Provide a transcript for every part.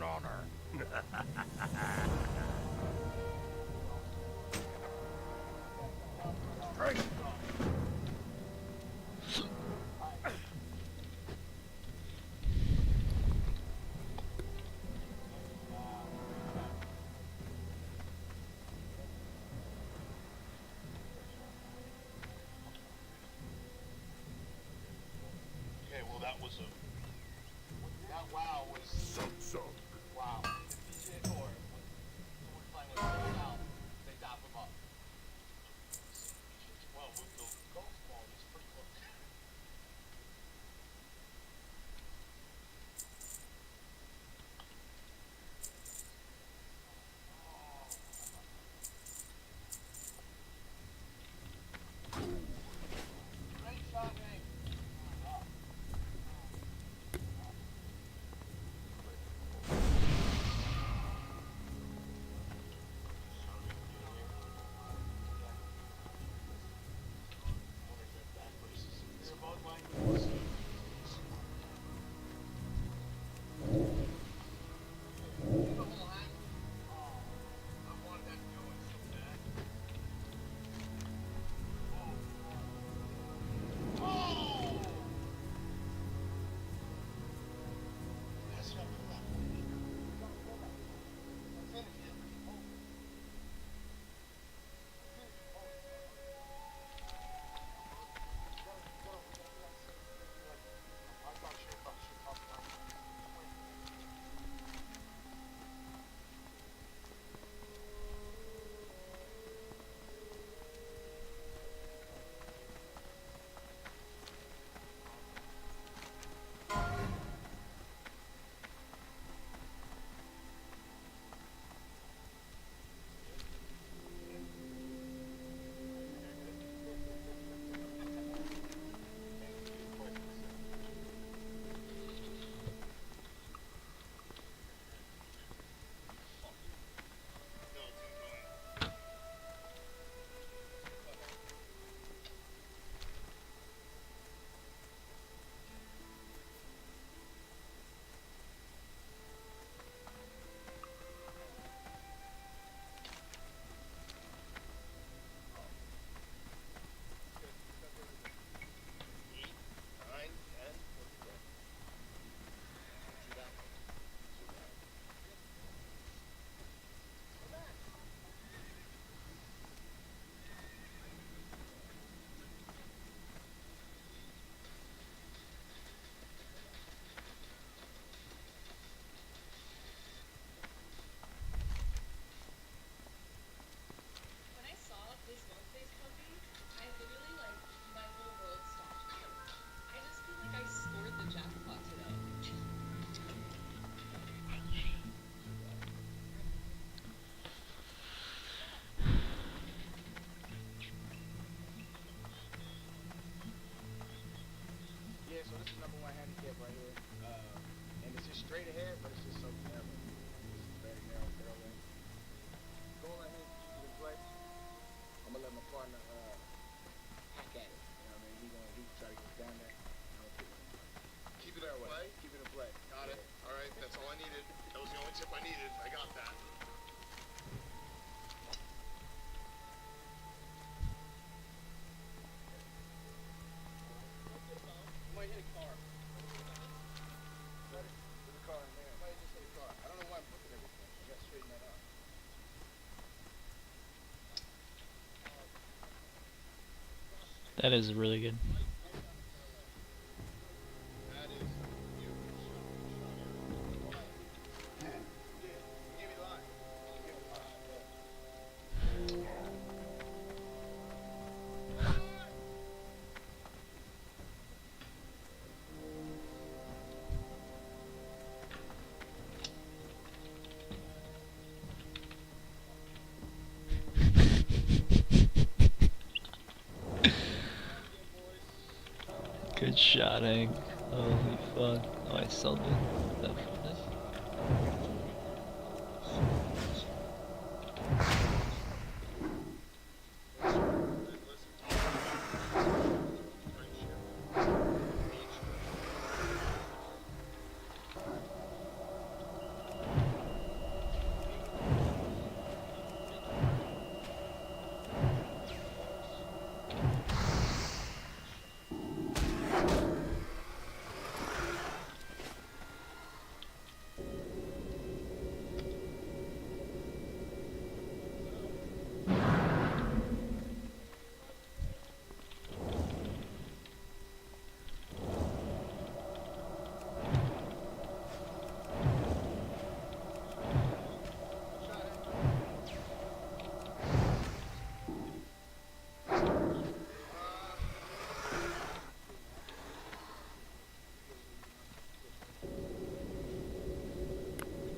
honor. Okay, well that was a that wow was wow. The DJ or when we're playing with someone else, they dap him up. Well, with the ghost ball, it's pretty close. Great shot, Nate. They're both languages. When I saw this one face puppy, I literally like my whole world stopped. I just feel like I scored the jackpot today. Yeah, so this is number one handicap right here. And it's just straight ahead, but it's just so narrow. This is very narrow fairway. Go right here, keep it in play. I'm gonna let my partner hack at it. You know what I mean? He try to get down there. Keep it that way. Keep it in play. Got it. All right, that's all I needed. That was the only tip I needed. I got that. You might hit a car. There's a car in there. Might just hit a car. I don't know why I'm looking at everything. I gotta straighten that out. That is really good. That is a beautiful shot. Yeah, give me line. Give me line. Good shot, Hank. Holy fuck. Oh, I saw that footage.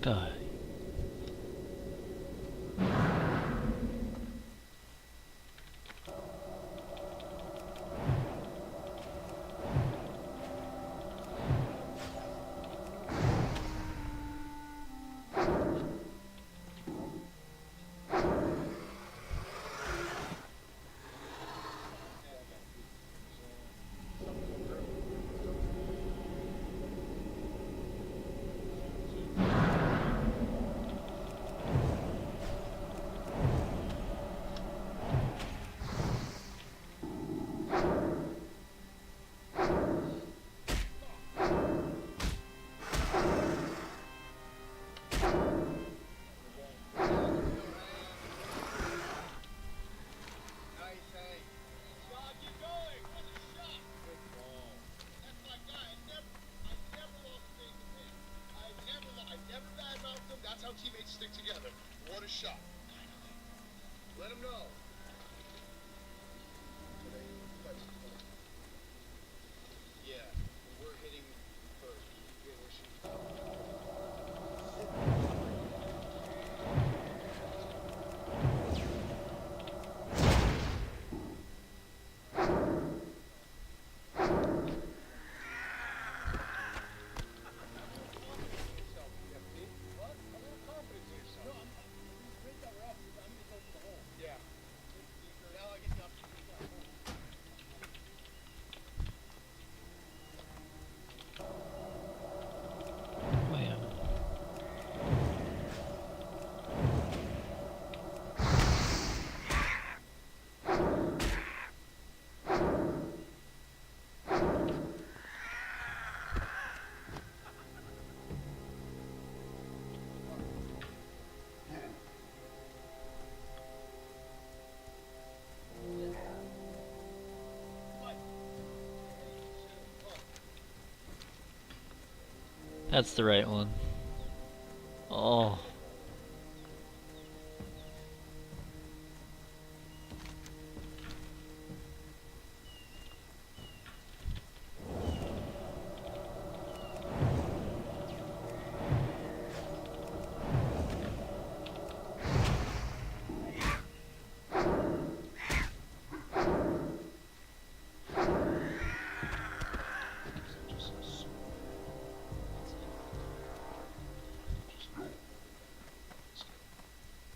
Die. Nice, Hank. Shot, keep going. What a shot. Good ball. That's my guy. I never lost faith in him. I never badmouthed him. That's how teammates stick together. What a shot. Let him know. Yeah, we're hitting first. Yeah, we're shooting. What? A little confidence in yourself. No, I'm great that we're up. I'm going to go for the hole. Yeah. Now I get the opportunity to go. Oh yeah. That's the right one. Oh.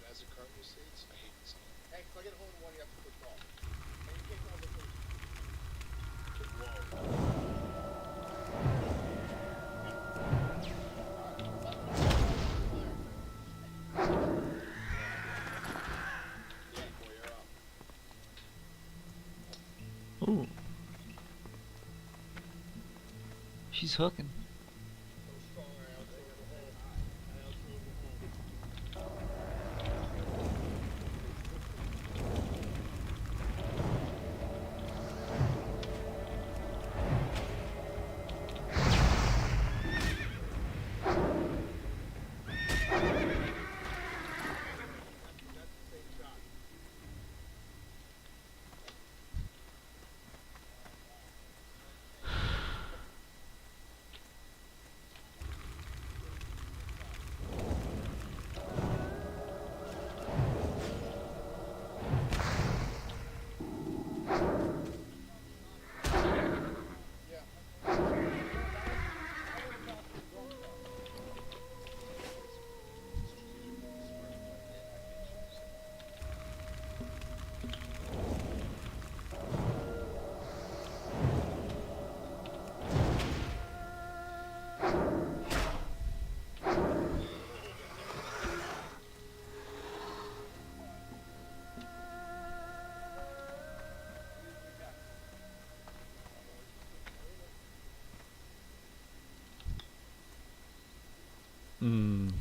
As it currently states, I hate this game. Hank, if I get a hole in one, you have to quit golf. And you can't go on vacation. Yeah, boy, you're up. Ooh. She's hooking.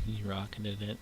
He rocketed it.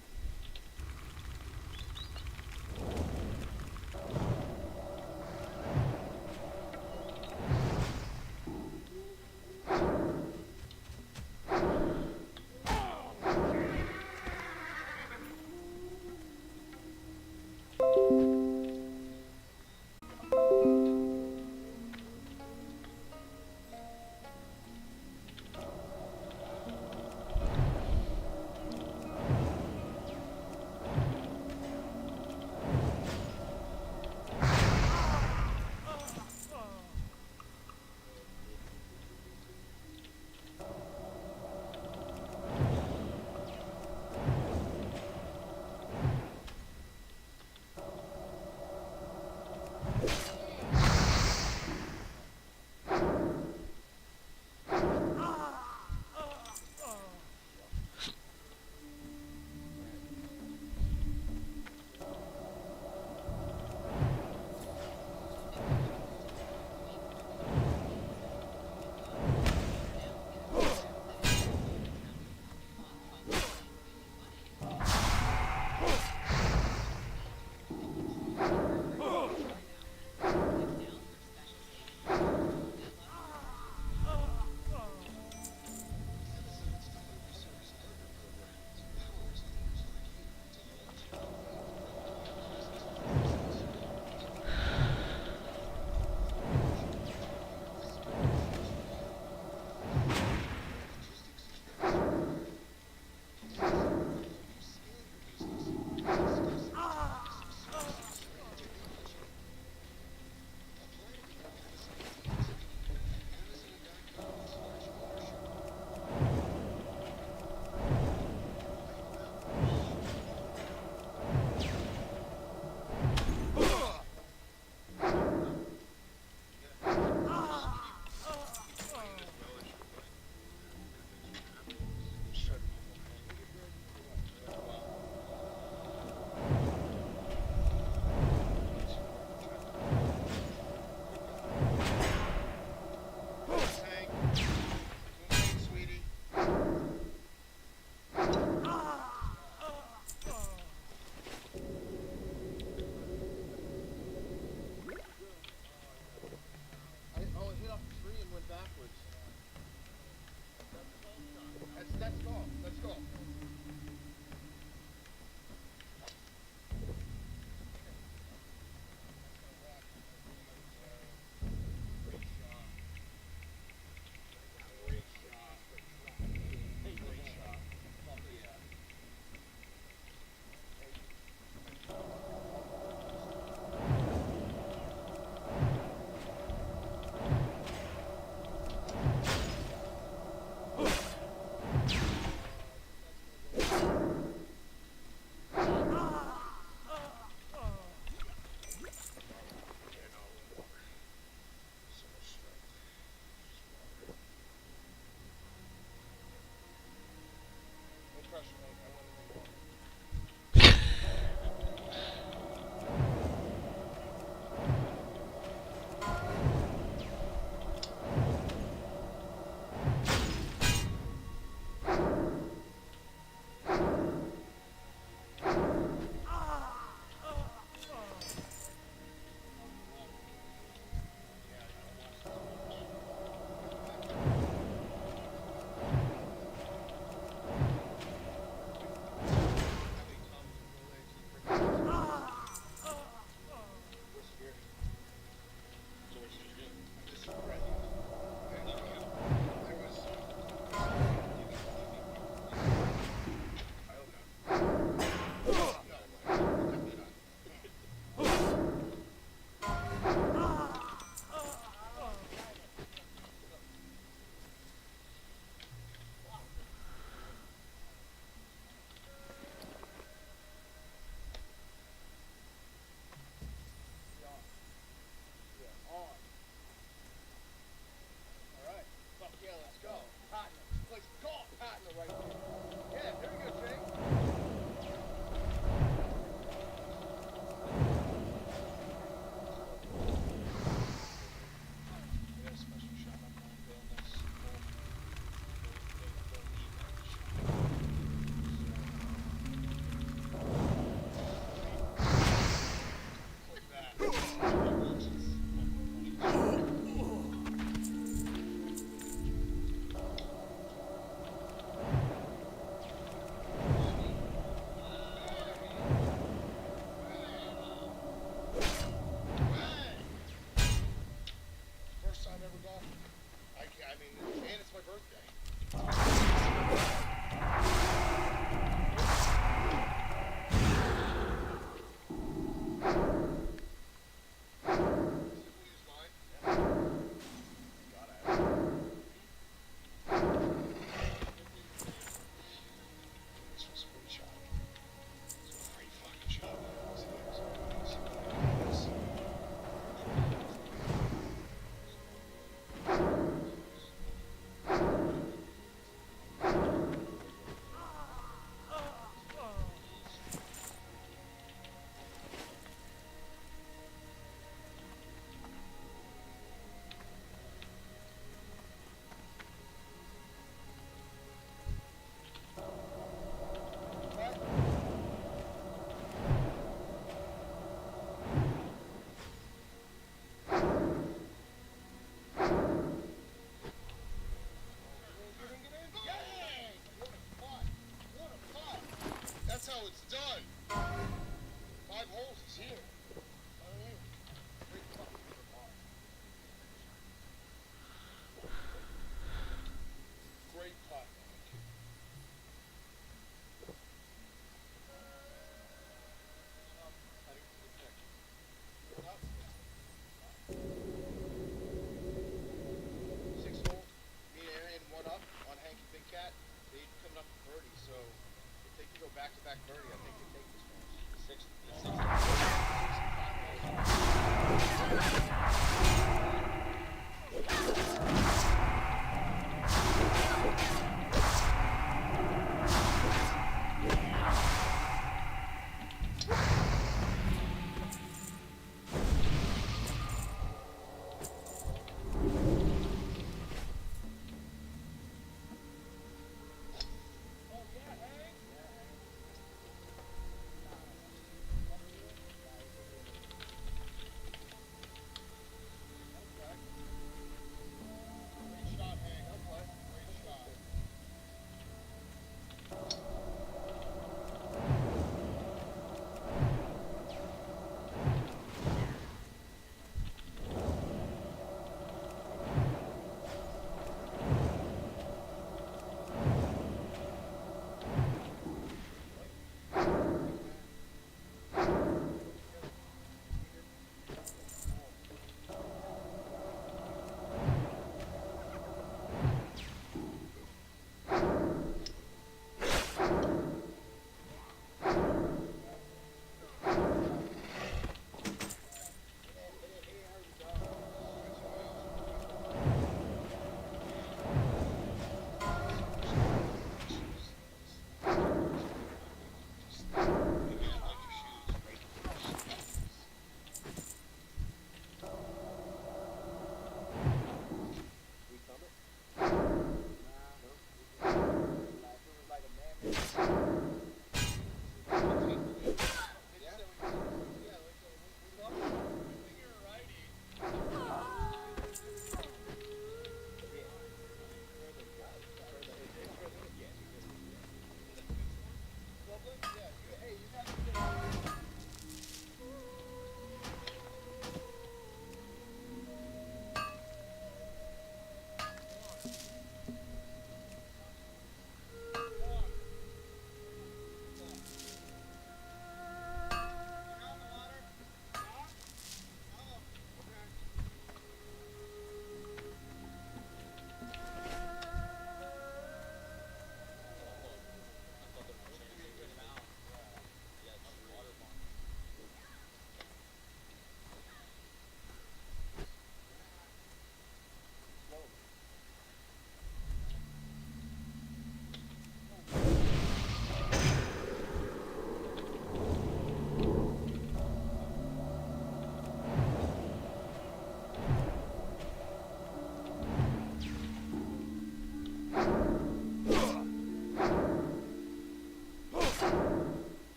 fact birdie, I think they take this one.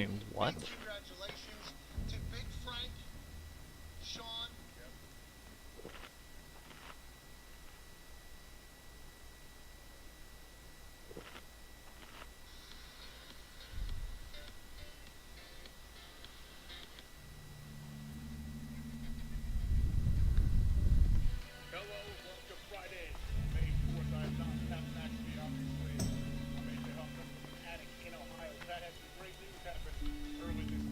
mean, what? Big congratulations to Big Frank, Sean. Hello, welcome to Friday, May 4th. I'm not Captain Actually, obviously. I'm AJ Hawk from an attic in Ohio. That has some great news happened early this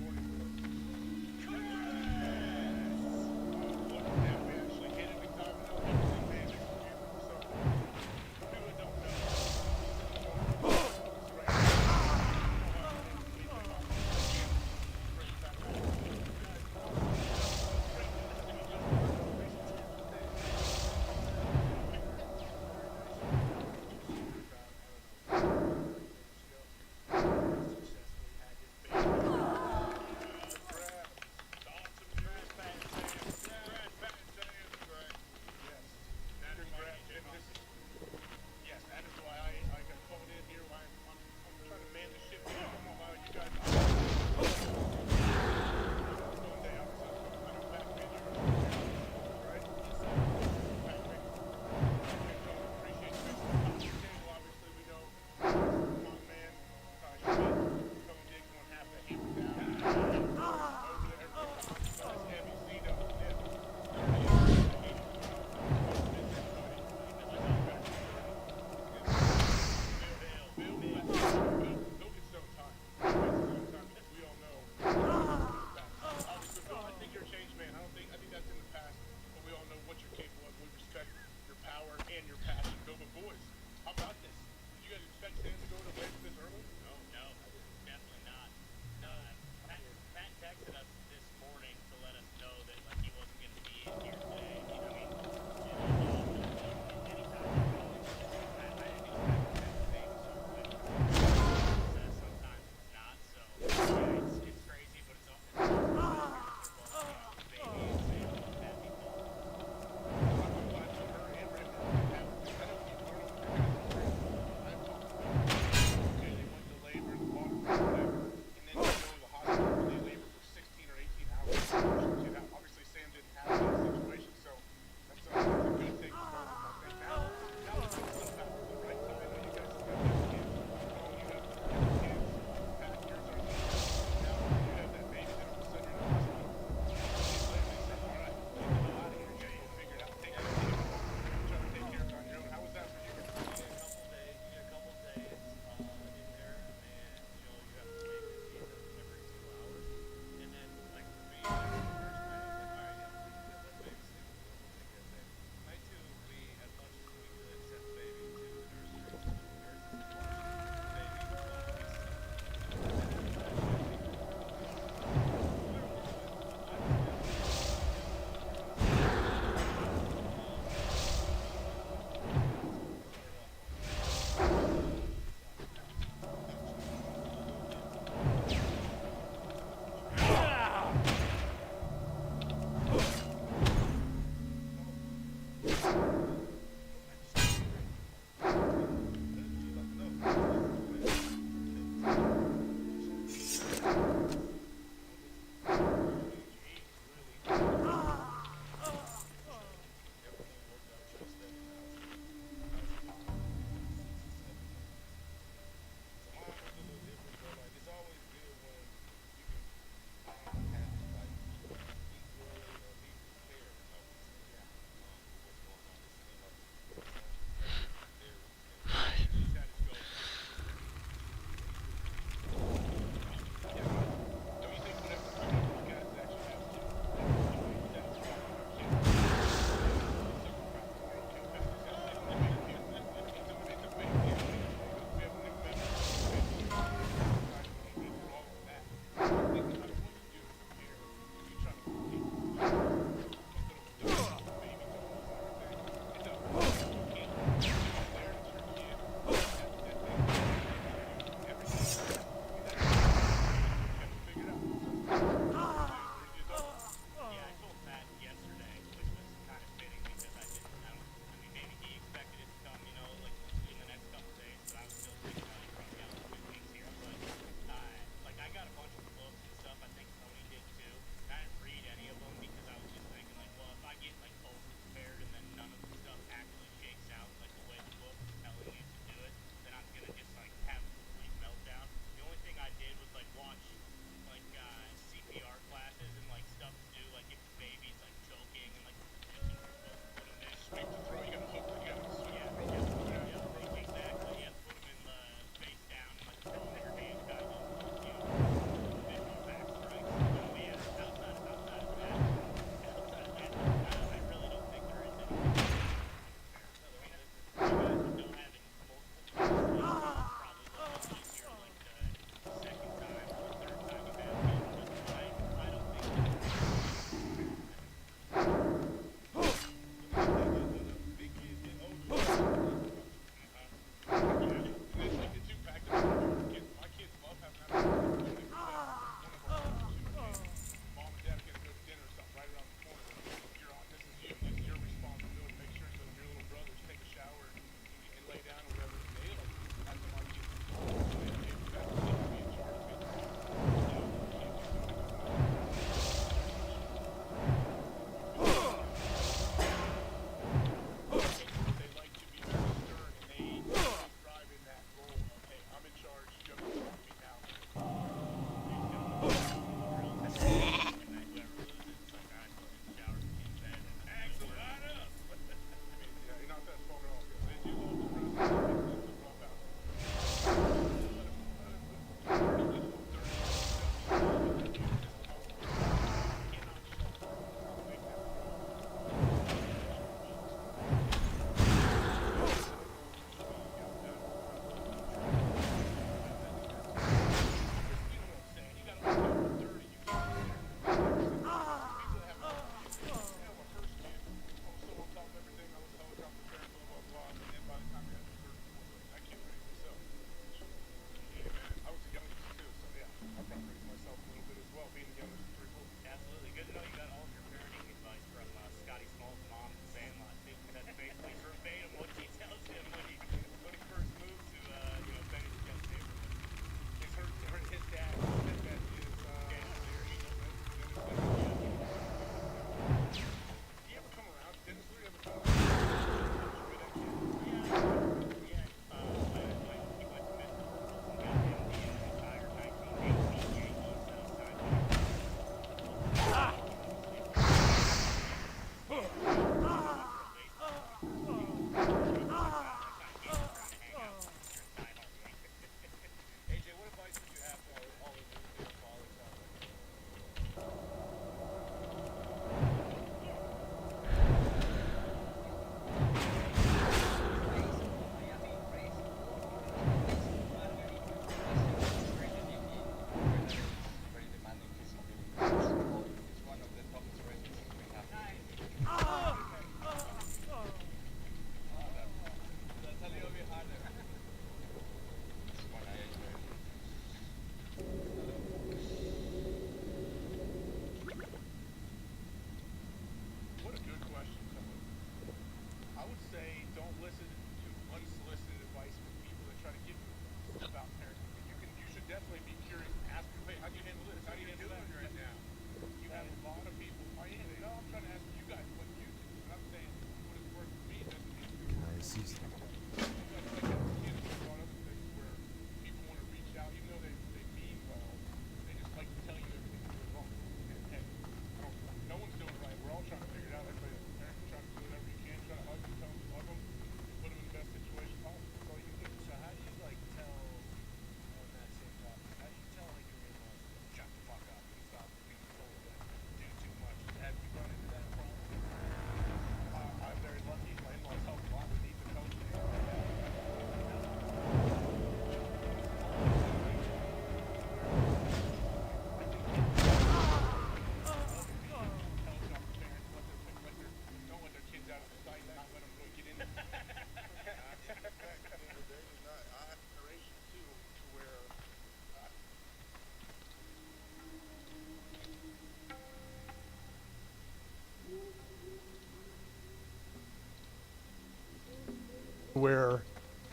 where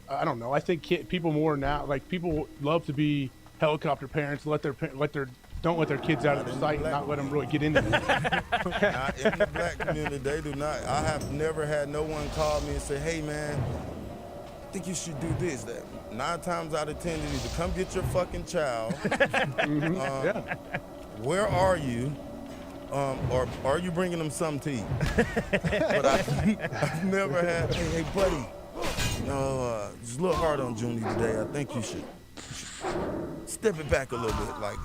I don't know. I think people more now, like people love to be helicopter parents. Don't let their kids out of their sight and not let them really get into it. Not in the black community, they do not. I have never had no one call me and say, hey man, I think you should do this. That 9 times out of 10, you need to come get your fucking child. Yeah. Where are you? Or are you bringing them something to eat? But I've never had, hey buddy, just a little hard on Junie today. I think you should step it back a little bit. Like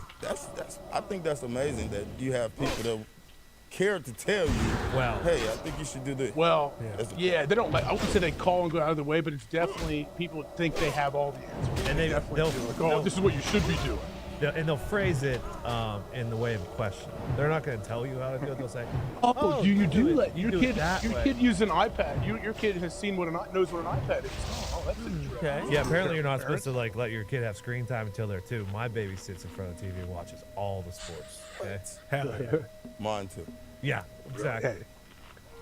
I think that's amazing that you have people that care to tell you, hey, I think you should do this. Well, yeah, they don't. I wouldn't say they call and go out of the way, but it's definitely people think they have all the answers. And this is what you should be doing. They'll phrase it in the way of a question. They're not going to tell you how to do it. They'll say, "Oh, you do let your do it kid that way." kid use an iPad? Your kid has seen knows what an iPad is. Oh, that's interesting. Okay. Yeah, apparently you're not supposed to like let your kid have screen time until they're 2. My baby sits in front of the TV and watches all the sports. Okay? Hell yeah. Mine too. Yeah, exactly. Hey.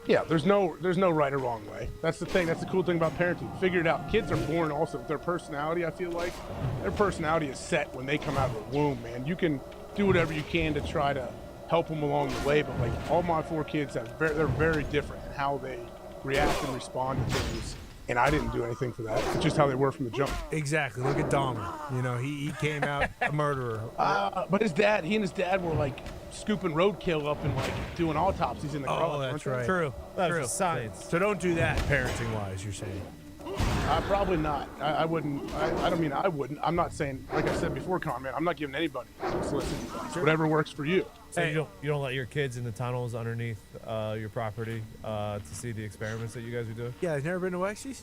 Yeah, there's no right or wrong way. That's the thing. That's the cool thing about parenting. Figure it out. Kids are born also with their personality. I feel like their personality is set when they come out of the womb. Man, you can do whatever you can to try to help them along the way. But like all my 4 kids, they're very different in how they react and respond to things. And I didn't do anything for that. It's just how they were from the jump. Exactly. Look at Dahmer. You know, he came out a murderer. But he and his dad were like scooping roadkill up and like doing autopsies in the garage. Oh, that's weren't they? right. True. Science. So don't do that parenting-wise, you're saying. Probably not. I wouldn't. I don't mean I wouldn't. I'm not saying, like I said before, comment. I'm not giving anybody solicited advice. Whatever works for you. So you don't let your kids in the tunnels underneath your property to see the experiments that you guys are doing? Yeah, I've never been to Wexy's?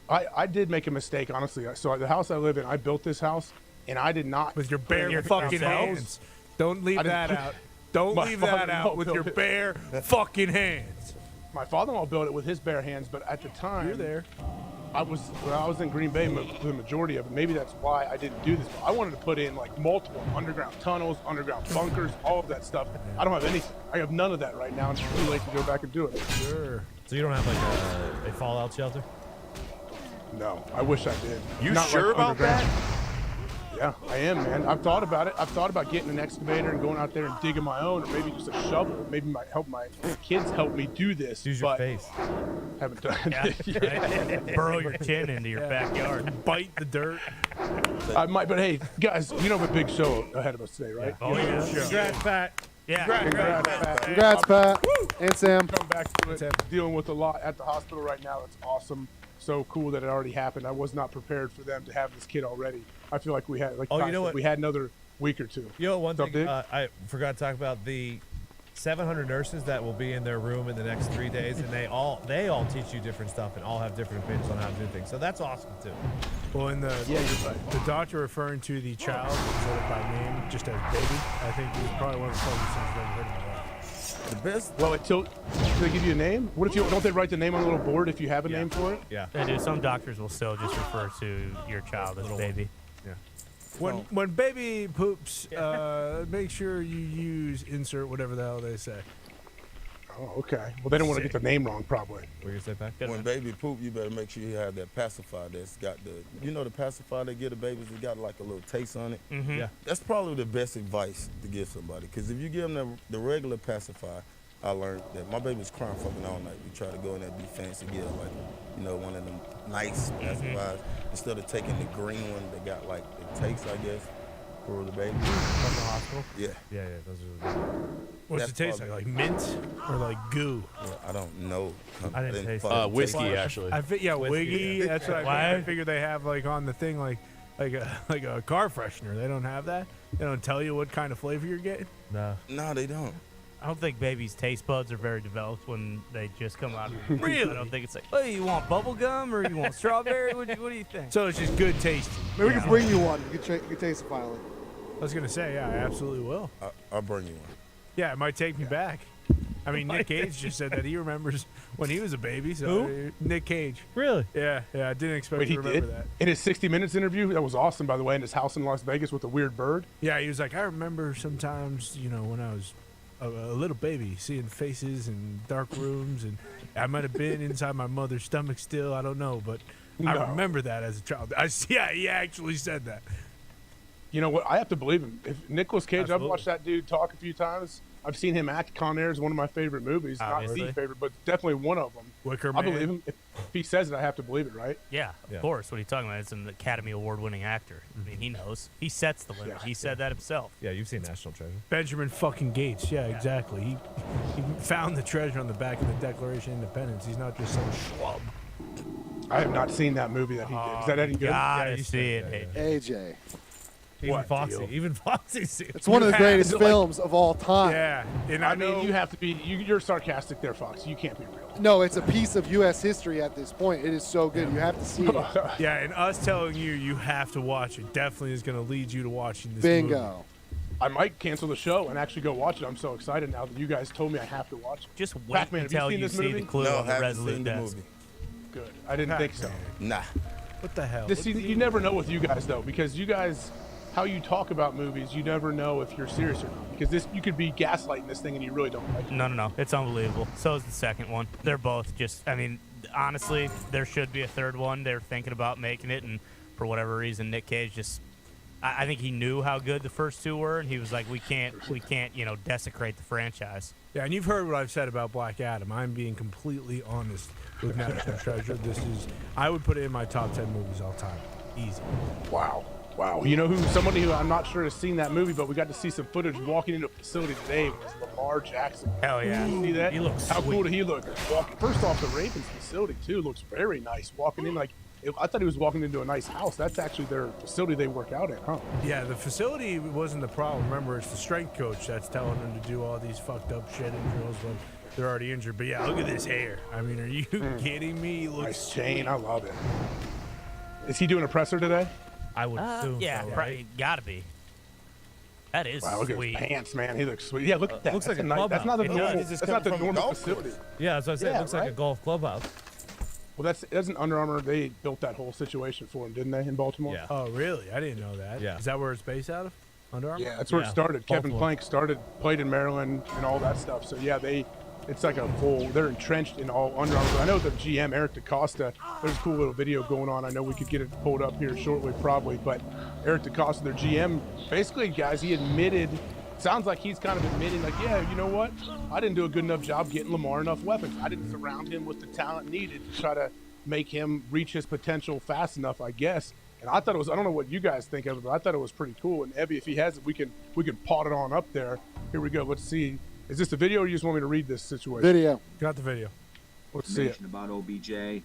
I did make a mistake, honestly. So the house I live in, I built this house, and I did not. With your bare fucking hands. Don't leave that out. Don't leave that out with your bare fucking hands. My father-in-law built it with his bare hands, but at the time, You're there. I was in Green Bay for the majority of it. Maybe that's why I didn't do this. But I wanted to put in like multiple underground tunnels, underground bunkers, all of that stuff. I don't have anything. I have none of that right now. It's too late to go back and do it. Sure. So you don't have like a fallout shelter? No, I wish I did. You Not sure like about underground. that? Yeah, I am, man. I've thought about it. I've thought about getting an excavator and going out there and digging my own, or maybe just a shovel. Maybe help my kids help me do this. Use your face. Haven't done it. Right? Burrow your chin into your backyard. Bite the dirt. I might, but hey, guys, you know have a big show ahead of us today, right? Oh, yeah. Congrats, Pat. Yeah. Congrats, Pat. Congrats, Pat. And Sam. Come back to it. Dealing with a lot at the hospital right now. It's awesome. So cool that it already happened. I was not prepared for them to have this kid already. I feel like we had, you know what? We had another week or two. You know one thing I forgot to talk about, the 700 nurses that will be in their room in the next 3 days, and they all teach you different stuff and all have different opinions on how to do things. So that's awesome too. Well, in the doctor referring to the child instead of by name, just as baby, I think is probably one of the funniest things I've ever heard in my life. The best. Well, do they give you a name? What if don't they write the name on a little board if you have a name for it? Yeah. They do. Some doctors will still just refer to your child as baby. Yeah. When baby poops, make sure you use insert whatever the hell they say. Oh, okay. Well, they don't want to get the name wrong, probably. What are you gonna say, Pat? When baby poop, you better make sure you have that pacifier that's got the pacifier they give the babies that got like a little taste on it. Mm-hmm. Yeah. That's probably the best advice to give somebody. Because if you give them the regular pacifier, I learned that my baby was crying fucking all night. We try to go in there and be fancy, get like, one of them nice pacifiers instead of taking the green one that got like the taste, I guess, for the baby. From the hospital? Yeah. Yeah, those are good. What's it taste like? Like mint or like goo? Yeah, I don't know. I didn't taste fucking Whiskey, taste it. actually. Wiggy. That's what Why? I figure they have like on the thing, like a car freshener. They don't have that. They don't tell you what kind of flavor you're getting. No. No, they don't. I don't think babies' taste buds are very developed when they just come out. Really? I don't think it's like, oh, you want bubble gum or you want strawberry? What do you think? So it's just good tasting. Maybe we can bring you one. You can taste it finally. I was gonna say, yeah, I absolutely will. I'll bring you one. Yeah, it might take me back. I mean, Nick Cage just said that he remembers when he was a baby. So Who? Nick Cage. Really? Yeah, I didn't expect Wait, to he remember did? that. In his 60 Minutes interview, that was awesome, by the way, in his house in Las Vegas with a weird bird. Yeah, he was like, I remember sometimes, when I was a little baby, seeing faces and dark rooms, and I might have been inside my mother's stomach still. I don't know, but I No. remember that as a child. Yeah, he actually said that. You know what? I have to believe him. If Nicolas Cage, Absolutely. I've watched that dude talk a few times. I've seen him act. Con Air is one of my favorite movies. Not Obviously. the favorite, but definitely one of them. Wicker I Man. believe him. If he says it, I have to believe it, right? Yeah, of course. What are you talking about? It's an Academy Award-winning actor. I mean, he knows. He sets the limit. Yeah. He said that himself. Yeah, you've seen National Treasure. Benjamin fucking Gates. Yeah, exactly. He found the treasure on the back of the Declaration of Independence. He's not just some schlub. I have not seen that movie that he did. Is that any good? Gotta you see said it. that, AJ. Even What Foxy. deal? Even Foxy's seen it. It's one of the have- greatest is it like- films of all time. Yeah, and I know, mean, you have to be. You're sarcastic there, Fox. You can't be real. No, it's a piece of U.S. history at this point. It is so good. You have to see it. Yeah, and us telling you have to watch it definitely is going to lead you to watching this movie. Bingo. I might cancel the show and actually go watch it. I'm so excited now that you guys told me I have to watch it. Just wait Pac-Man, have you until seen you this see movie? the clue No, on the haven't Resolute seen the desk. movie. Good. I didn't think so. Nah. What the hell? This, you never know with you guys though, because you guys, how you talk about movies, you never know if you're serious or not. Because this, you could be gaslighting this thing and you really don't like it. No. It's unbelievable. So is the second one. They're both just, I mean, honestly, there should be a third one. They're thinking about making it, and for whatever reason, Nick Cage just, I think he knew how good the first two were, and he was like, we can't, desecrate the franchise. Yeah, and you've heard what I've said about Black Adam. I'm being completely honest with National Treasure. I would put it in my top 10 movies all time. Easy. Wow. You know who? Somebody who I'm not sure has seen that movie, but we got to see some footage walking into a facility today was Lamar Jackson. Hell yeah. You see that? He looks How sweet. cool did he look? First off, the Ravens facility too looks very nice. Walking in like, I thought he was walking into a nice house. That's actually their facility they work out at, huh? Yeah, the facility wasn't the problem. Remember, it's the strength coach that's telling them to do all these fucked up shit and drills when they're already injured. But yeah, look at this hair. I mean, are you kidding me? He looks Nice chain. sweet. I love it. Is he doing a presser today? I would assume Yeah, so, right? Gotta be. That is Wow, look sweet. at his pants, man. He looks sweet. Yeah, look at that. looks That's like a nice, that's not the clubhouse. It normal. does. He's just That's not the coming from a normal golf facility. course. Yeah, that's what I said. Yeah, It looks like a right? golf clubhouse. Well, that's doesn't Under Armour. They built that whole situation for him, didn't they, in Baltimore? Yeah. Oh, really? I didn't know that. Yeah. Is that where it's based out of? Under Armour? Yeah, that's where Yeah, it started. Kevin Baltimore. Plank played in Maryland and all that stuff. So yeah, it's like they're entrenched in all Under Armour. I know the GM, Eric DaCosta, there's a cool little video going on. I know we could get it pulled up here shortly probably, but Eric DaCosta, their GM, basically, guys, he admitted, sounds like he's kind of admitting like, yeah, you know what? I didn't do a good enough job getting Lamar enough weapons. I didn't surround him with the talent needed to try to make him reach his potential fast enough, I guess. And I thought it was, I don't know what you guys think of it, but I thought it was pretty cool. And Evie, if he has it, we can pot it on up there. Here we go. Let's see. Is this the video or you just want me to read this situation? Video. Got the video. Let's see it. information about OBJ.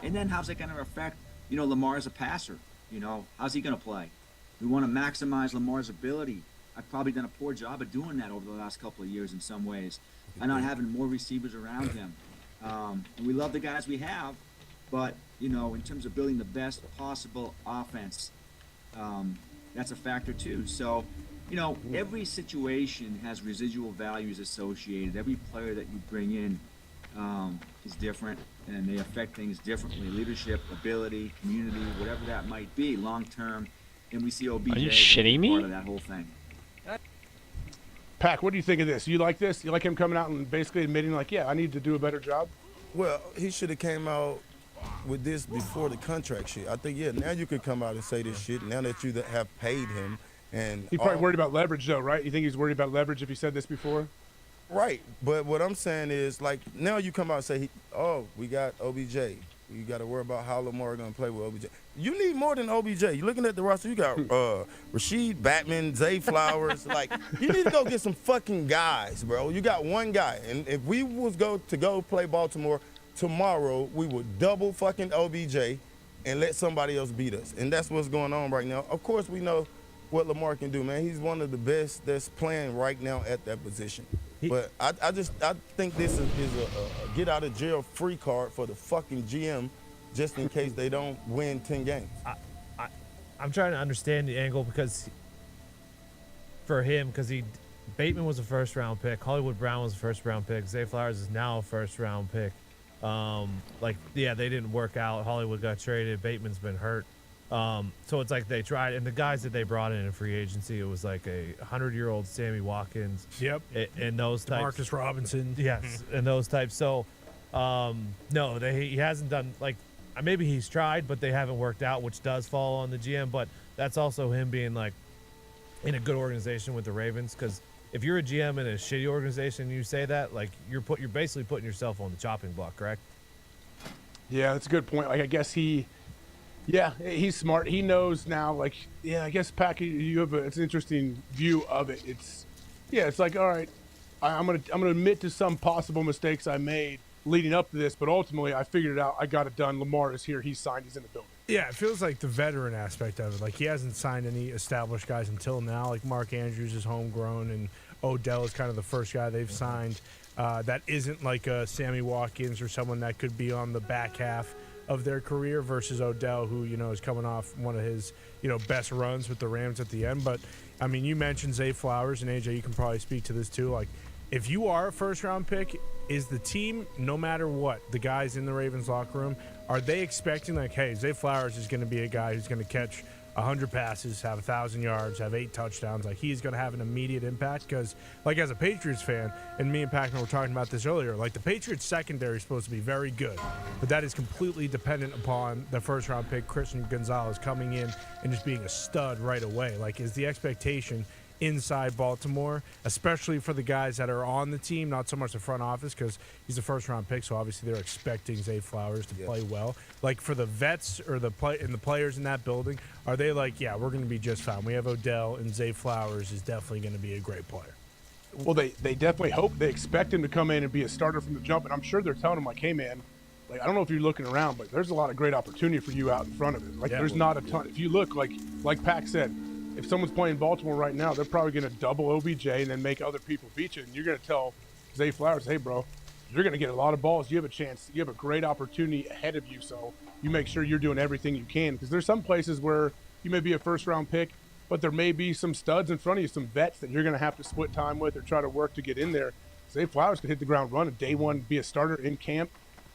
And then how's that going to affect, Lamar as a passer? How's he going to play? We want to maximize Lamar's ability. I've probably done a poor job of doing that over the last couple of years in some ways, and not having more receivers around him. And we love the guys we have, but, in terms of building the best possible offense, that's a factor too. So, every situation has residual values associated. Every player that you bring in is different, and they affect things differently. Leadership, ability, community, whatever that might be, long term. And we see OBJ Are you as a shitting me? part of that whole thing. Pac, what do you think of this? You like this? You like him coming out and basically admitting like, yeah, I need to do a better job? Well, he should have came out with this before the contract shit. I think, yeah, now you could come out and say this shit now that you have paid him. And He's probably worried about leverage though, right? You think he's worried about leverage if he said this before? Right, but what I'm saying is, like, now you come out and say, we got OBJ. You got to worry about how Lamar going to play with OBJ. You need more than OBJ. You're looking at the roster. You got Rasheed Batman, Zay Flowers. Like, you need to go get some fucking guys, bro. You got one guy. And if we was go play Baltimore tomorrow, we would double fucking OBJ and let somebody else beat us. And that's what's going on right now. Of course, we know what Lamar can do, man. He's one of the best that's playing right now at that position. But I think this is a get out of jail free card for the fucking GM, just in case they don't win 10 games. I'm trying to understand the angle because Bateman was a first round pick, Hollywood Brown was a first round pick, Zay Flowers is now a first round pick. They didn't work out. Hollywood got traded. Bateman's been hurt. So it's like they tried, and the guys that they brought in free agency, it was like a 100-year-old Sammy Watkins. Yep. And those types. Marcus Robinson. Yes, and those types. So, no, he hasn't done, like, maybe he's tried, but they haven't worked out, which does fall on the GM. But that's also him being, like, in a good organization with the Ravens, because if you're a GM in a shitty organization and you say that, like, you're basically putting yourself on the chopping block, correct? Yeah, that's a good point. Like, I guess he's smart. He knows now. Like, yeah, I guess Packy, you have it's an interesting view of it. It's like, all right, I'm gonna admit to some possible mistakes I made leading up to this, but ultimately I figured it out. I got it done. Lamar is here. He's signed. He's in the building. Yeah, it feels like the veteran aspect of it. Like, he hasn't signed any established guys until now. Like, Mark Andrews is homegrown, and Odell is kind of the first guy they've signed. That isn't like a Sammy Watkins or someone that could be on the back half of their career versus Odell, who, is coming off one of his, best runs with the Rams at the end. But, I mean, you mentioned Zay Flowers, and AJ, you can probably speak to this too. Like, if you are a first-round pick, is the team, no matter what, the guys in the Ravens locker room, are they expecting, like, hey, Zay Flowers is going to be a guy who's going to catch 100 passes, have 1,000 yards, have 8 touchdowns. Like, he's going to have an immediate impact? Because, like, as a Patriots fan, and me and Packman were talking about this earlier, like, the Patriots secondary is supposed to be very good, but that is completely dependent upon the first-round pick, Christian Gonzalez, coming in and just being a stud right away. Like, is the expectation inside Baltimore, especially for the guys that are on the team, not so much the front office, because he's a first-round pick, so obviously they're expecting Zay Flowers to play well. Like, for the vets or the players in that building, are they like, yeah, we're going to be just fine? We have Odell, and Zay Flowers is definitely going to be a great player. Well, they definitely hope, they expect him to come in and be a starter from the jump, and I'm sure they're telling him, like, hey, man, like, I don't know if you're looking around, but there's a lot of great opportunity for you out in front of it. Like, there's not a ton. If you look, like Pac said, if someone's playing Baltimore right now, they're probably going to double OBJ and then make other people beat you. And you're going to tell Zay Flowers, hey, bro, you're going to get a lot of balls. You have a chance. You have a great opportunity ahead of you. So you make sure you're doing everything you can. Because there's some places where you may be a first-round pick, but there may be some studs in front of you, some vets that you're going to have to split time with or try to work to get in there. Zay Flowers could hit the ground running day one, be a starter in camp,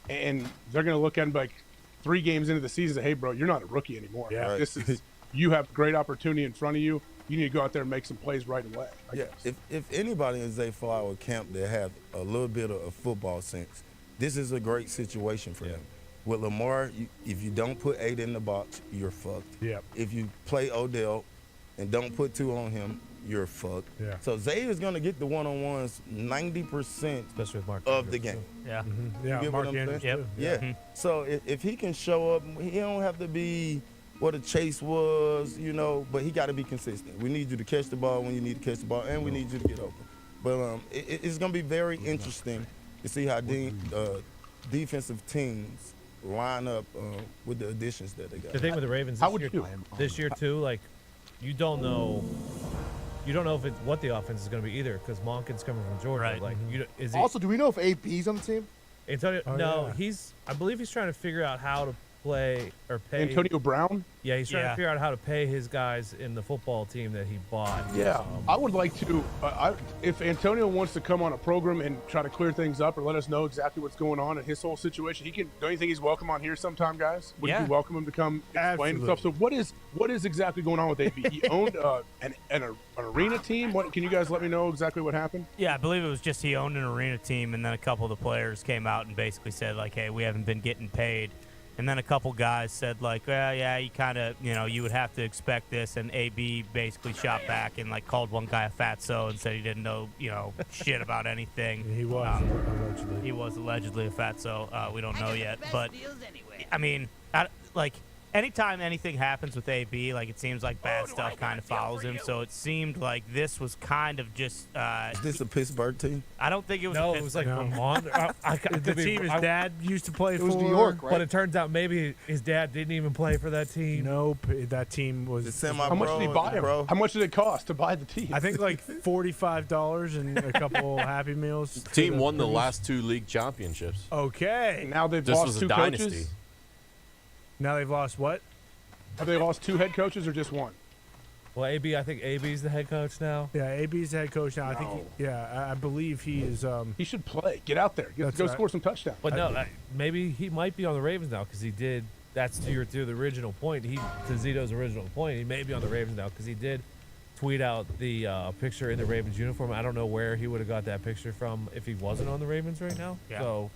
and they're going to look at him like 3 games into the season and say, hey, bro, you're not a rookie anymore. Yeah, right. This is – you have great opportunity in front of you. You need to go out there and make some plays right away. I guess. If anybody in Zay Flower camp that have a little bit of football sense, this is a great situation for them. With Lamar, if you don't put 8 in the box, you're fucked. Yep. If you play Odell and don't put 2 on him, you're fucked. Yeah. So Zay is going to get the one-on-ones 90% especially with Mark of the game. Yeah. Mm-hmm. Yeah, You get Mark what I'm Andrews, saying? too. Yeah. Mm-hmm. So if he can show up, he don't have to be what a Chase was, but he got to be consistent. We need you to catch the ball when you need to catch the ball, and we need you to get open. But it's going to be very interesting to see how defensive teams line up with the additions that they got. The thing with the Ravens this year too, like, you don't know if what the offense is going to be either, because Monken's coming from Georgia. Right. Like, Also, do we know if AP's on the team? Antonio? I believe he's trying to figure out how to play or pay Antonio Brown? Yeah, he's trying to figure out how to pay his guys in the football team that he bought. Yeah, I would like to, if Antonio wants to come on a program and try to clear things up or let us know exactly what's going on in his whole situation, don't you think he's welcome on here sometime, guys? Would you welcome him to come explain himself? So what is exactly going on with AB? He owned an arena team? Can you guys let me know exactly what happened? Yeah, I believe it was just he owned an arena team, and then a couple of the players came out and basically said, like, hey, we haven't been getting paid. And then a couple guys said, like, well, yeah, you kind of, you would have to expect this. And AB basically shot back and, like, called one guy a fatso and said he didn't know, shit about anything. He was allegedly. He was allegedly a fatso. We don't know yet. But, I mean, anytime anything happens with AB, like, it seems like bad stuff kind of follows him. So it seemed like this was kind of just. Is this a Pittsburgh team? I don't think it was. No, it was like Vermont. The team his dad used to play for. It was New York, right? But it turns out maybe his dad didn't even play for that team. Nope, that team was. How much did he buy him? How much did it cost to buy the team? I think like $45 and a couple Happy Meals. The team won the last 2 league championships. Okay. Now they've This lost was a 2 dynasty. coaches. Now they've lost what? Have they lost 2 head coaches or just 1? Well, I think AB's the head coach now. Yeah, AB's the head coach now. I think. I believe he is. He should play. Get out there. Go score some touchdowns. But no, maybe he might be on the Ravens now because he did that's to the original point. To Zito's original point, he may be on the Ravens now because he did tweet out the picture in the Ravens uniform. I don't know where he would have got that picture from if he wasn't on the Ravens right now. Yeah. So,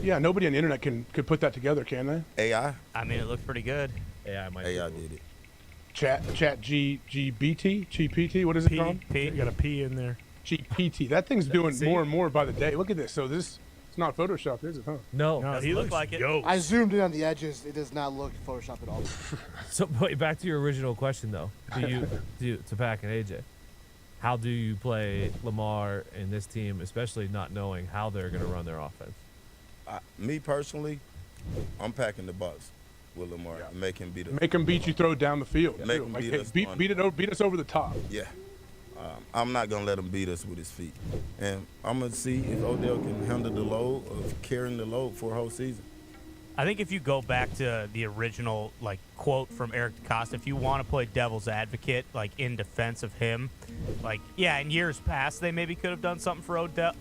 Yeah, nobody on the internet could put that together, can they? AI. I mean, it looked pretty good. AI might. AI did it. Chat GPT, what is it called? You got a P in there. GPT. That thing's doing See? more and more by the day. Look at this. So it's not Photoshopped, is it, huh? No, No, Doesn't he look looks like it. yoked. I zoomed in on the edges. It does not look Photoshop at all. So wait, back to your original question though. To Pack and AJ, how do you play Lamar and this team, especially not knowing how they're going to run their offense? Me personally, I'm packing the box with Lamar and make him beat us. Make him beat you, throw it down the field. Make too. him Like, beat hey, us on- beat us over the top. Yeah. I'm not going to let him beat us with his feet. And I'm going to see if Odell can handle the load of carrying the load for a whole season. I think if you go back to the original quote from Eric DeCosta, if you want to play devil's advocate in defense of him, in years past they maybe could have done something for Odell,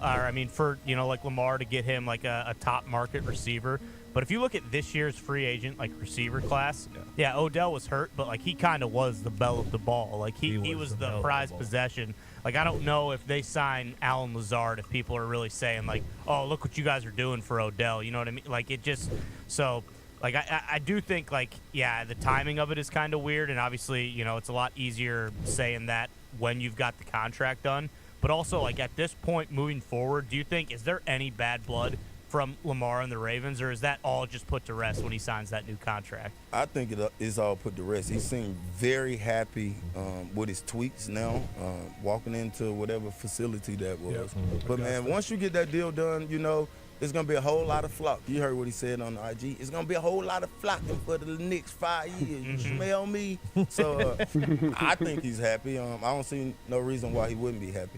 for Lamar to get him a top market receiver. But if you look at this year's free agent receiver class, Odell was hurt, but he kind of was the belle of the ball. He was the prized possession. I don't know if they sign Alan Lazard if people are really saying oh, look what you guys are doing for Odell. You know what I mean? It just so. I do think the timing of it is kind of weird, and obviously it's a lot easier saying that when you've got the contract done. But also at this point moving forward, do you think is there any bad blood from Lamar and the Ravens, or is that all just put to rest when he signs that new contract? I think it is all put to rest. He seemed very happy with his tweets now, walking into whatever facility that was. Yep. But, man, once you get that deal done, it's going to be a whole lot of flock. You heard what he said on the IG. It's going to be a whole lot of flocking for the next 5 years. You smell me? So I think he's happy. I don't see no reason why he wouldn't be happy.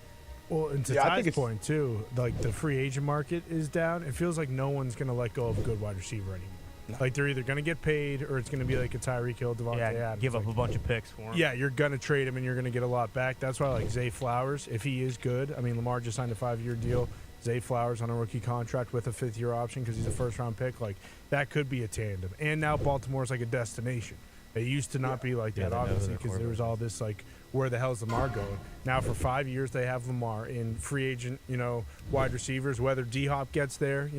Well, and to Ty's point too, the free agent market is down. It feels like no one's going to let go of a good wide receiver anymore. No. They're either going to get paid or it's going to be a Tyreek Hill, Devontae Adams. Give up a bunch of picks for him. Yeah, you're going to trade him and you're going to get a lot back. That's why Zay Flowers, if he is good, Lamar just signed a 5-year deal. Zay Flowers on a rookie contract with a 5th-year option because he's a first-round pick. That could be a tandem. And now Baltimore's a destination. It used to not be like that, obviously, because there was all this where the hell's Lamar going? Now for 5 years they have Lamar in free agent, wide receivers. Whether D-Hop gets there,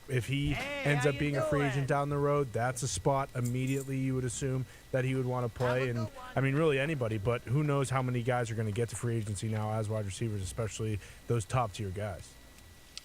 if he ends up being a free agent down the road, that's a spot immediately you would assume that he would want to play. And really anybody, but who knows how many guys are going to get to free agency now as wide receivers, especially those top tier guys.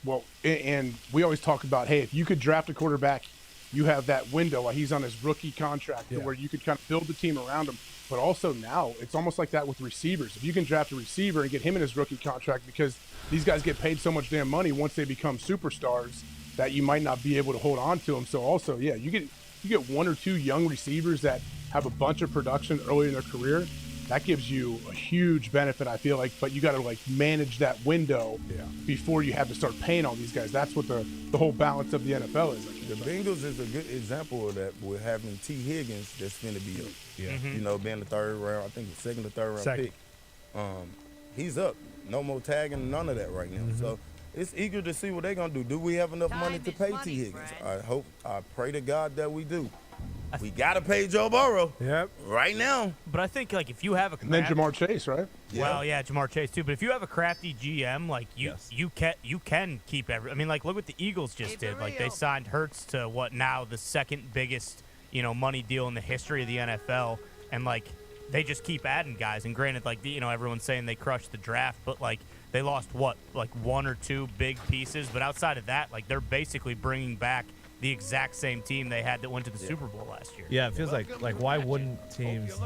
Well, and we always talk about, hey, if you could draft a quarterback, you have that window while he's on his rookie contract where you could kind of build the team around him. But also now it's almost like that with receivers. If you can draft a receiver and get him in his rookie contract, because these guys get paid so much damn money once they become superstars that you might not be able to hold on to them. So also, you get 1 or 2 young receivers that have a bunch of production early in their career. That gives you a huge benefit, I feel like, but you got to manage that window before you have to start paying all these guys. That's what the whole balance of the NFL is. The Bengals is a good example of that with having T. Higgins that's finna be up. Yeah. Being the 3rd round, I think the 2nd or 3rd round pick. He's up. No more tagging, none of that right now. So it's eager to see what they're gonna do. Do we have enough money to pay T. Higgins? I pray to God that we do. We gotta pay Joe Burrow. Yep. Right now. But I think if you have a and then Jamar Chase, right? Well, Jamar Chase too. But if you have a crafty GM, you can keep every. Look what the Eagles just did. They signed Hurts to what now the 2nd biggest money deal in the history of the NFL, and they just keep adding guys. And granted, everyone's saying they crushed the draft, but they lost what 1 or 2 big pieces. But outside of that, they're basically bringing back the exact same team they had that went to the Super Bowl last year. Yeah, it feels like why wouldn't teams?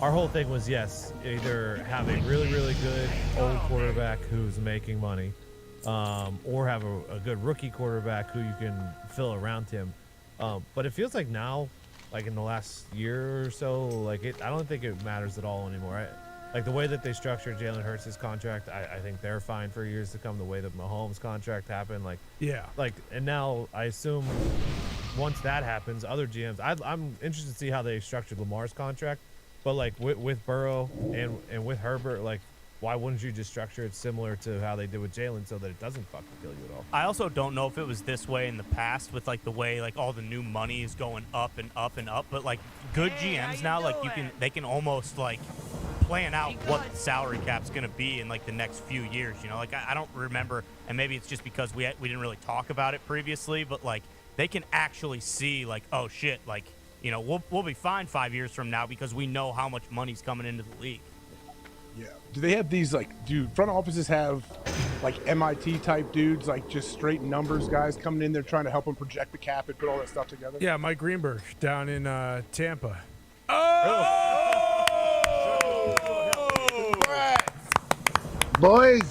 Our whole thing was either have a really really good old quarterback who's making money, or have a good rookie quarterback who you can fill around him. But it feels like now, in the last year or so, I don't think it matters at all anymore. The way that they structured Jalen Hurts' contract, I think they're fine for years to come. The way that Mahomes' contract happened, and now I assume once that happens, other GMs. I'm interested to see how they structured Lamar's contract, but with Burrow and with Herbert, why wouldn't you just structure it similar to how they did with Jalen so that it doesn't fucking kill you at all? I also don't know if it was this way in the past with like the way like all the new money is going up and up and up, but like good GMs now, like they can almost like plan out what the salary cap's gonna be in like the next few years. You know, like I don't remember, and maybe it's just because we didn't really talk about it previously, but like they can actually see like, oh shit, like, you know, we'll be fine 5 years from now because we know how much money's coming into the league. Yeah. Do they have these like? Do front offices have like MIT type dudes, like just straight numbers guys coming in there trying to help them project the cap and put all that stuff together? Yeah, Mike Greenberg down in Tampa. Boys,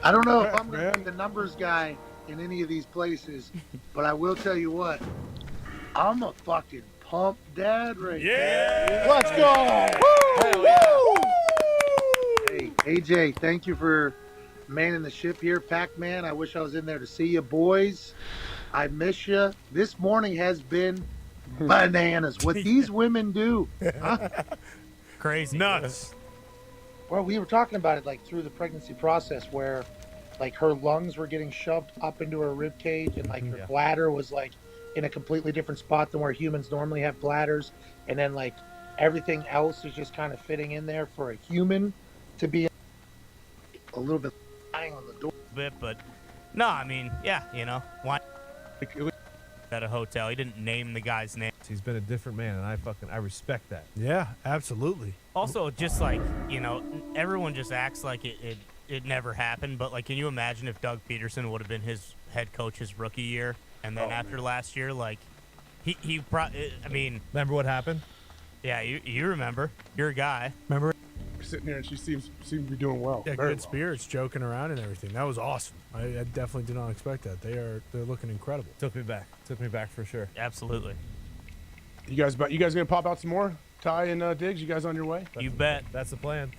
I don't know if I'm going to be the numbers guy in any of these places, but I will tell you what, I'm a fucking pump dad right now. Let's go! Woo! Woo! Hey, AJ, thank you for manning the ship here. Pac-Man, I wish I was in there to see you. Boys, I miss you. This morning has been bananas. What these women do. Huh? Crazy. Nuts. Well, we were talking about it like through the pregnancy process where like her lungs were getting shoved up into her rib cage and like her bladder was like in a completely different spot than where humans normally have bladders. And then like everything else is just kind of fitting in there for a human to be a little bit lying on the door. But no, I mean, yeah, you know, why at a hotel? He didn't name the guy's name. He's been a different man, and I respect that. Yeah, absolutely. Also, just like, you know, everyone just acts like it never happened, but like, can you imagine if Doug Peterson would have been his head coach his rookie year, and then after last year, like, I mean, remember what happened? Yeah, you remember. You're a guy. Remember? We're sitting here and she seems to be doing well. Yeah, Very good spirits, joking around and everything. That was awesome. I definitely did not expect that. They're looking incredible. Took me back for sure. Absolutely. You guys gonna pop out some more? Ty and Diggs, you guys on your way? You bet. That's the plan.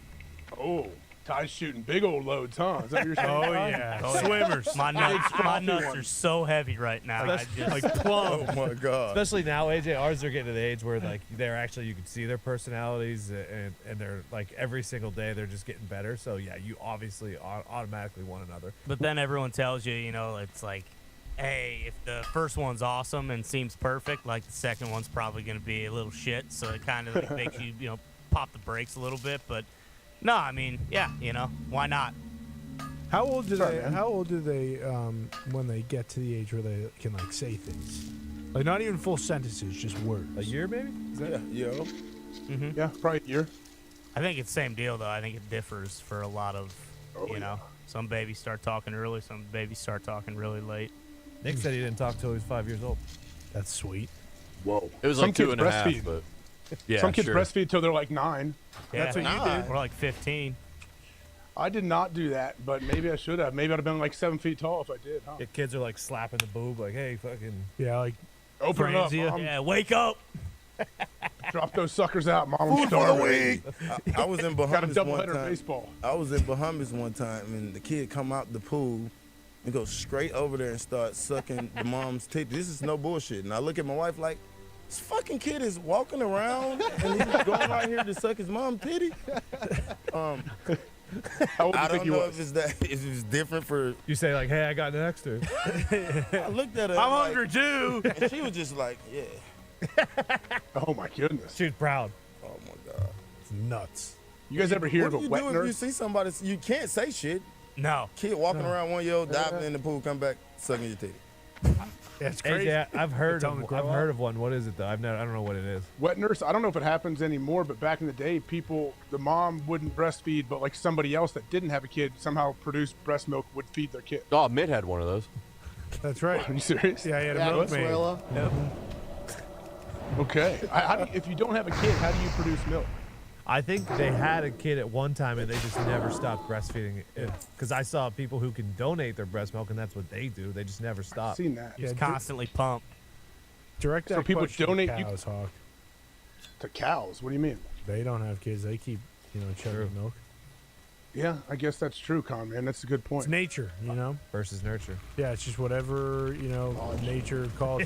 Oh, Ty's shooting big old loads, huh? Is that what you're saying? Oh, Ty? yeah. Swimmers. My nuts are so heavy right now. Like plum. Oh my God. Especially now, AJ, ours are getting to the age where like they're actually, you can see their personalities and they're like every single day they're just getting better. So yeah, you obviously automatically want another. But then everyone tells you, you know, it's like, hey, if the first one's awesome and seems perfect, like the second one's probably going to be a little shit. So it kind of like makes you, you know, pop the brakes a little bit. But no, I mean, yeah, you know, why not? How old do they when they get to the age where they can like say things? Like not even full sentences, just words. A year maybe? Is that Yeah, probably a year. I think it's the same deal though. I think it differs for a lot of, you know, some babies start talking early, some babies start talking really late. Nick said he didn't talk till he was 5 years old. That's sweet. Whoa. It was Some like kids 2.5, breastfeed. but yeah, Some kids sure. breastfeed till they're like 9. Yeah, That's what you did. We're like 15. I did not do that, but maybe I should have. Maybe I'd have been like 7 feet tall if I did, huh? Yeah, kids are like slapping the boob, like, hey, fucking. Yeah, like Open it up, frames you. Mom. Yeah, wake up. Drop those suckers out, Mom. I'm Food for the starving. week. I was in Got a Bahamas double one header time. baseball. I was in Bahamas one time, and the kid come out the pool and go straight over there and start sucking the mom's titty. This is no bullshit. And I look at my wife like, this fucking kid is walking around and he's going out here to suck his mom's titty. How old do you I think don't he know was? if it's different for. You say like, hey, I got next to. I looked at her. I'm like, hungry too. And she was just like, yeah. Oh my goodness. She's proud. Oh my God. it's nuts. You guys ever hear What of do a you wet do if nurse? you see somebody? You can't say shit. No. Kid walking around 1 year old, diving in the pool, come back sucking your titty. That's crazy. AJ, I've heard Tell 'em to grow I've heard up. of one. What is it though? I don't know what it is. Wet nurse, I don't know if it happens anymore, but back in the day, the mom wouldn't breastfeed, but like somebody else that didn't have a kid somehow produced breast milk would feed their kid. Oh, Mitt had one of those. That's right. Are you serious? Yeah, he had a milkmaid. Okay. If you don't have a kid, how do you produce milk? I think they had a kid at one time and they just never stopped breastfeeding it. Because I saw people who can donate their breast milk and that's what they do. They just never I've stop. seen that. Just constantly pump. Direct that So people question donate- to cows, Hawk. To cows? What do you mean? They don't have kids. They keep, chugging milk. Yeah, I guess that's true, Con, man. That's a good point. It's nature, Versus nurture. Yeah, it's just whatever, nature calls.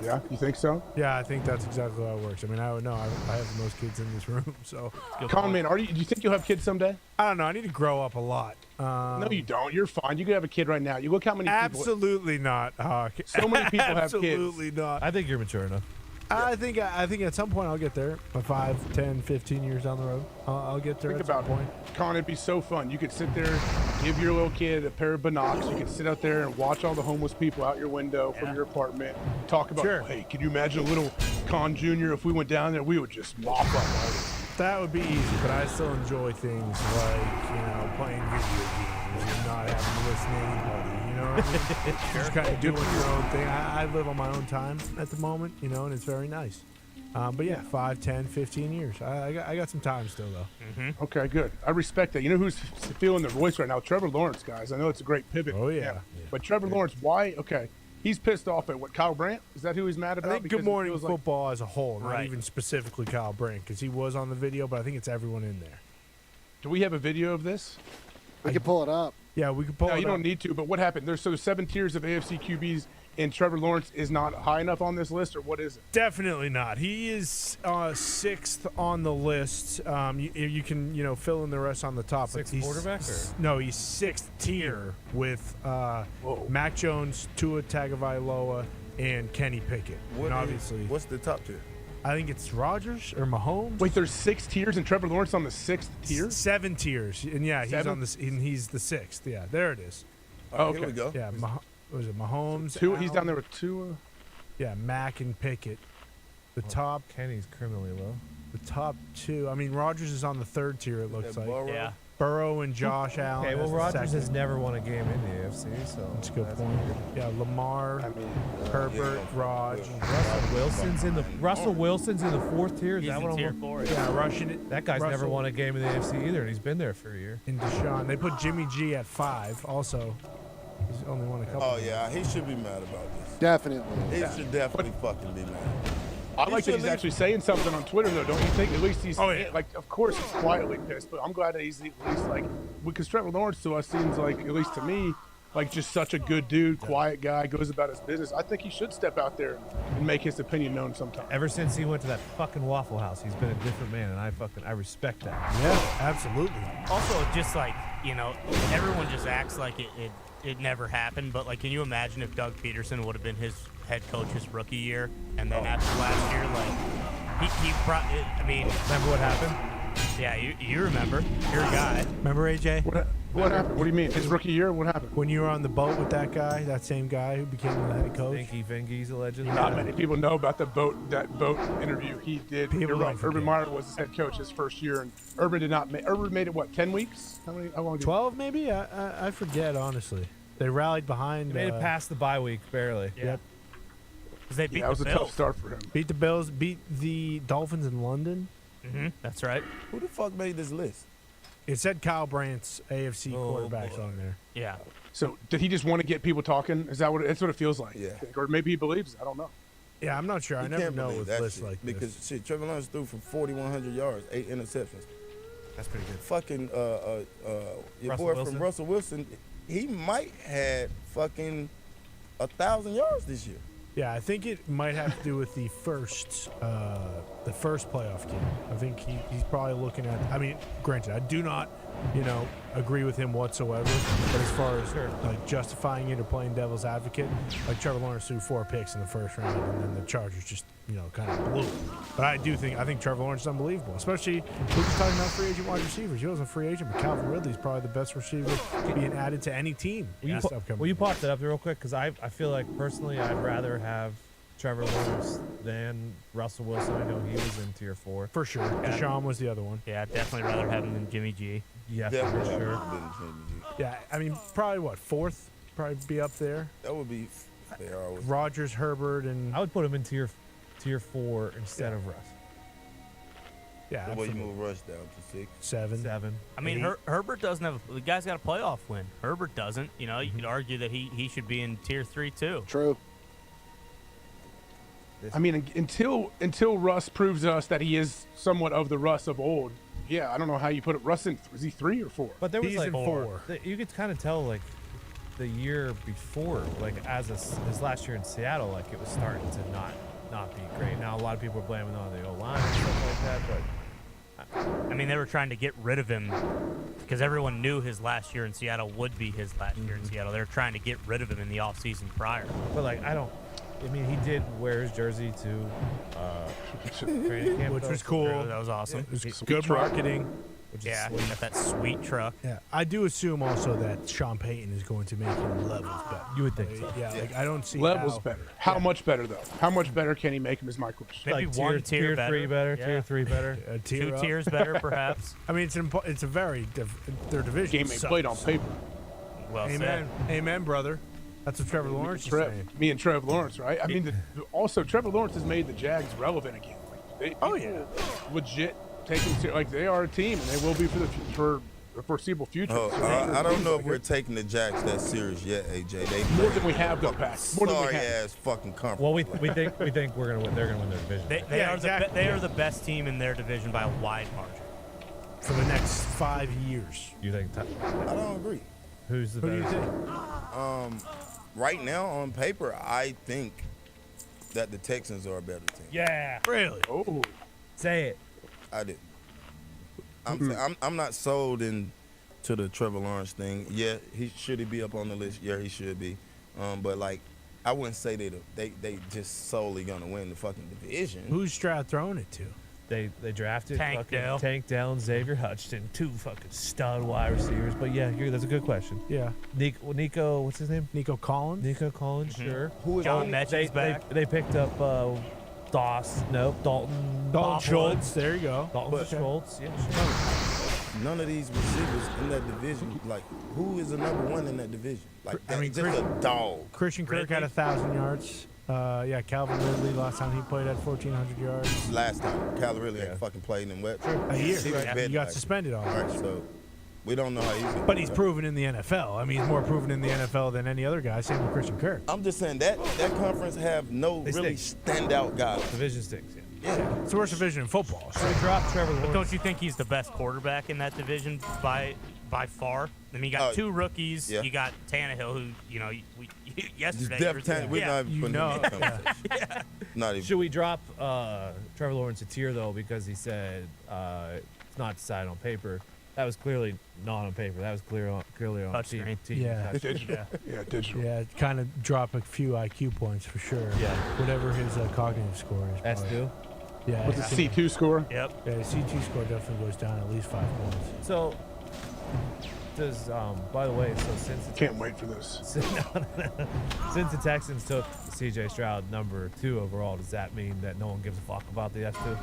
Yeah, you think so? Yeah, I think that's exactly how it works. I mean, I don't know. I have the most kids in this room, so. Con man, do you think you'll have kids someday? I don't know. I need to grow up a lot. No, you don't. You're fine. You could have a kid right now. You look how many people. Absolutely not, Hawk. So many people have kids. Absolutely not. I think you're mature enough. I think at some point I'll get there. 5, 10, 15 years down the road, I'll get there. Think at about some point. Con, it'd be so fun. You could sit there, give your little kid a pair of binocs. You could sit out there and watch all the homeless people out your window from your apartment. Talk about, Sure. hey, can you imagine a little Con Jr. if we went down there? We would just mop up all of That would be easy, but I still enjoy things like playing video games and not having to listen to anybody. You know what I mean? Just kind of doing your own thing. I live on my own time at the moment, and it's very nice. But yeah, 5, 10, 15 years. I got some time still, though. Okay, good. I respect that. You know who's feeling their voice right now? Trevor Lawrence, guys. I know it's a great pivot. Oh, yeah. But Trevor Lawrence, why? Okay. He's pissed off at what, Kyle Brandt? Is that who he's mad about? I think Because Good it Morning feels like- Football as a whole, not Right. even specifically Kyle Brandt, because he was on the video, but I think it's everyone in there. Do we have a video of this? We can pull it up. Yeah, we could pull No, it you up. don't need to, but what happened? There's 7 tiers of AFC QBs, and Trevor Lawrence is not high enough on this list, or what is it? Definitely not. He is 6th on the list. You can fill in the rest on the top. but Sixth he's quarterback, or? No, he's 6th tier with Mac Jones, Tua Tagovailoa, and Kenny Pickett. What and is- obviously, what's the top tier? I think it's Rodgers or Mahomes. Wait, there's 6 tiers, and Trevor Lawrence on the 6th tier? 7 tiers, and yeah, he's Seven? on this, and he's the 6th. Yeah, there it is. Oh, Here we go. Yeah, was it Mahomes? Tua, he's Allen? down there with Tua. Yeah, Mac and Pickett. The top, Kenny's criminally low. the top 2. I mean, Rodgers is on the 3rd tier. It looks like. Burrow? Yeah. Burrow and Josh Allen. Okay, well, as the Rodgers has second. never won a game in the AFC, so That's a good point. Yeah, Lamar, Herbert, Raj. Russell Wilson's in the 4th tier. Is He's that in what I'm tier looking- 4. Yeah, rushing it. That guy's never Russell won a game in the AFC either, and he's been there for a year. And Deshaun. They put Jimmy G at 5. Also, he's only won a couple. Oh yeah, he should be mad about this. Definitely. He should definitely fucking be mad. I like that should he's leave- actually saying something on Twitter, though. Don't you think? At least he's Oh, yeah. like, of course, he's quietly pissed, but I'm glad that he's at least like, because Trevor Lawrence to us seems like, at least to me, like just such a good dude, quiet guy, goes about his business. I think he should step out there and make his opinion known sometime. Ever since he went to that fucking Waffle House, he's been a different man, and I respect that. Yeah, absolutely. Also, just like, everyone just acts like it never happened, but like, can you imagine if Doug Peterson would have been his head coach his rookie year, and then after last year, like, I mean, Remember what happened? yeah, you remember, you're a guy. Remember AJ? What happened? What do you mean? His rookie year? What happened? When you were on the boat with that guy, that same guy who became the head coach. Finky Fingies, allegedly. Not many people know about that boat interview he did. People You're right. don't forget. Urban Meyer was his head coach his first year, and Urban did not. Urban made it what? 10 weeks? How long? 12 maybe? I forget, honestly. They rallied behind. He made it past the bye week, barely. Yep. Because they beat Yeah, it was the a tough Bills. start for him. Beat the Bills, beat the Dolphins in London. That's right. Who the fuck made this list? It said Kyle Brandt's AFC Oh, quarterbacks boy. on there. Yeah. So did he just want to get people talking? Is that what? That's what it feels like. Yeah. Or maybe he believes. I don't know. Yeah, I'm not sure. I You never can't know believe with that lists shit, like because this. shit, Trevor Lawrence threw for 4,100 yards, 8 interceptions. That's pretty good. Fucking your Russell boy Wilson? from Russell Wilson, he might had fucking 1,000 yards this year. Yeah, I think it might have to do with the first playoff game. I think he's probably looking at. I mean, granted, I do not, agree with him whatsoever. But as far as like justifying it or playing devil's advocate, like Trevor Lawrence threw 4 picks in the first round, and then the Chargers just kind of blew it. But I think Trevor Lawrence is unbelievable. Especially we're just talking about free agent wide receivers. He wasn't a free agent, but Calvin Ridley is probably the best receiver being added to any team. Will you pop that up real quick? Because I feel like personally I'd rather have Trevor Lawrence than Russell Wilson. I know he was in tier 4. For sure. Deshaun was the other one. Yeah, I'd definitely rather have him than Jimmy G. Yeah, for Definitely sure. Yeah, I mean, probably what, 4th? Probably be up there. That would be fair. I would- Rodgers, Herbert, and I would put him in tier 4 instead of Russ. yeah, The way you absolutely. move Rush down to 6. 7. 7. I mean, Herbert doesn't have. The guy's got a playoff win. Herbert doesn't. You could argue that he should be in tier 3 too. True. I mean, until Russ proves to us that he is somewhat of the Russ of old. Yeah, I don't know how you put it. Russ in is he 3 or 4? But there was He's like in 4. You could kind of tell like the year before, like his last year in Seattle, like it was starting to not be great. Now a lot of people are blaming it on the O-line and stuff like that, but I mean, they were trying to get rid of him because everyone knew his last year in Seattle would be his last year in Seattle. They were trying to get rid of him in the offseason prior. But like I mean, he did wear his jersey to training camp, which was cool. That was awesome. It was good marketing. Yeah, he got that sweet truck. Yeah, I do assume also that Sean Payton is going to make him levels better. You would think so. Yeah, like I don't see levels how, better. How much better though? How much better can he make him? Is my question. Maybe Like one tier better. 3 better, Yeah. tier 3 better. Two up. tiers better, perhaps. I mean, it's a very their division. Game ain't played on paper. Well Amen, amen, brother. That's what Trevor Lawrence is saying. Me and Trevor Lawrence, right? I mean, also Trevor Lawrence has made the Jags relevant again. Like, people legit take them serious. Like they are a team, and they will be for the foreseeable future. Oh, So I don't know if we're taking the Jags that serious yet, AJ. They More than we have though, Pat. More than we sorry have. ass fucking conference. Well, we think we're gonna win. They're gonna win their division. They are the best team in their division by a wide margin. For the next 5 years. You think? I don't agree. Who's the Who do better? you think? Right now on paper, I think that the Texans are a better team. Yeah. Really? Oh, Say it. I did. I'm not sold into the Trevor Lawrence thing. Yeah, should he be up on the list? Yeah, he should be. But like, I wouldn't say they just solely gonna win the fucking division. Who's Stroud throwing it to? They drafted Tank Dell. Tank Dell and Xavier Hutchinson, 2 fucking stud wide receivers. But yeah, that's a good question. Yeah. Nico, what's his name? Nico Collins? Nico Collins, sure. Who is John Mechie's back. They picked up Dalton Schultz. There you go. Dalton Schultz. Yeah, sure. None of these receivers in that division, like, who is the number one in that division? Like, I mean, just a dog. Christian Kirk had 1,000 yards. Yeah, Calvin Ridley last time he played had 1,400 yards. Last time, Cal really had fucking played in what? A year. He was He bed got like- suspended All already. right, so we don't know how he's gonna But do he's that. proven in the NFL. I mean, he's more proven in the NFL than any other guy. Same with Christian Kirk. I'm just saying that conference have no They really stink. standout guys. Division stinks. Yeah. Yeah. It's the worst division in football. So we dropped Trevor But Lawrence. don't you think he's the best quarterback in that division by far? I mean, you got 2 rookies. yeah. You got Tannehill, who yesterday. Def you were Tan- saying- we're yeah. not even putting him in the conversation. Not even. Should we drop Trevor Lawrence a tier though because he said it's not decided on paper? That was clearly not on paper. That was clearly on Touchscreen. team. Yeah. digital. Yeah, digital. Yeah, kind of drop a few IQ points for sure. Yeah. Whatever his cognitive score is. That's probably. due. Yeah. What's the C2 score? Yep. Yeah, his C2 score definitely goes down at least 5 points. So does by the way, so since Can't wait for this. since the Texans took CJ Stroud number 2 overall, does that mean that no one gives a fuck about the S2?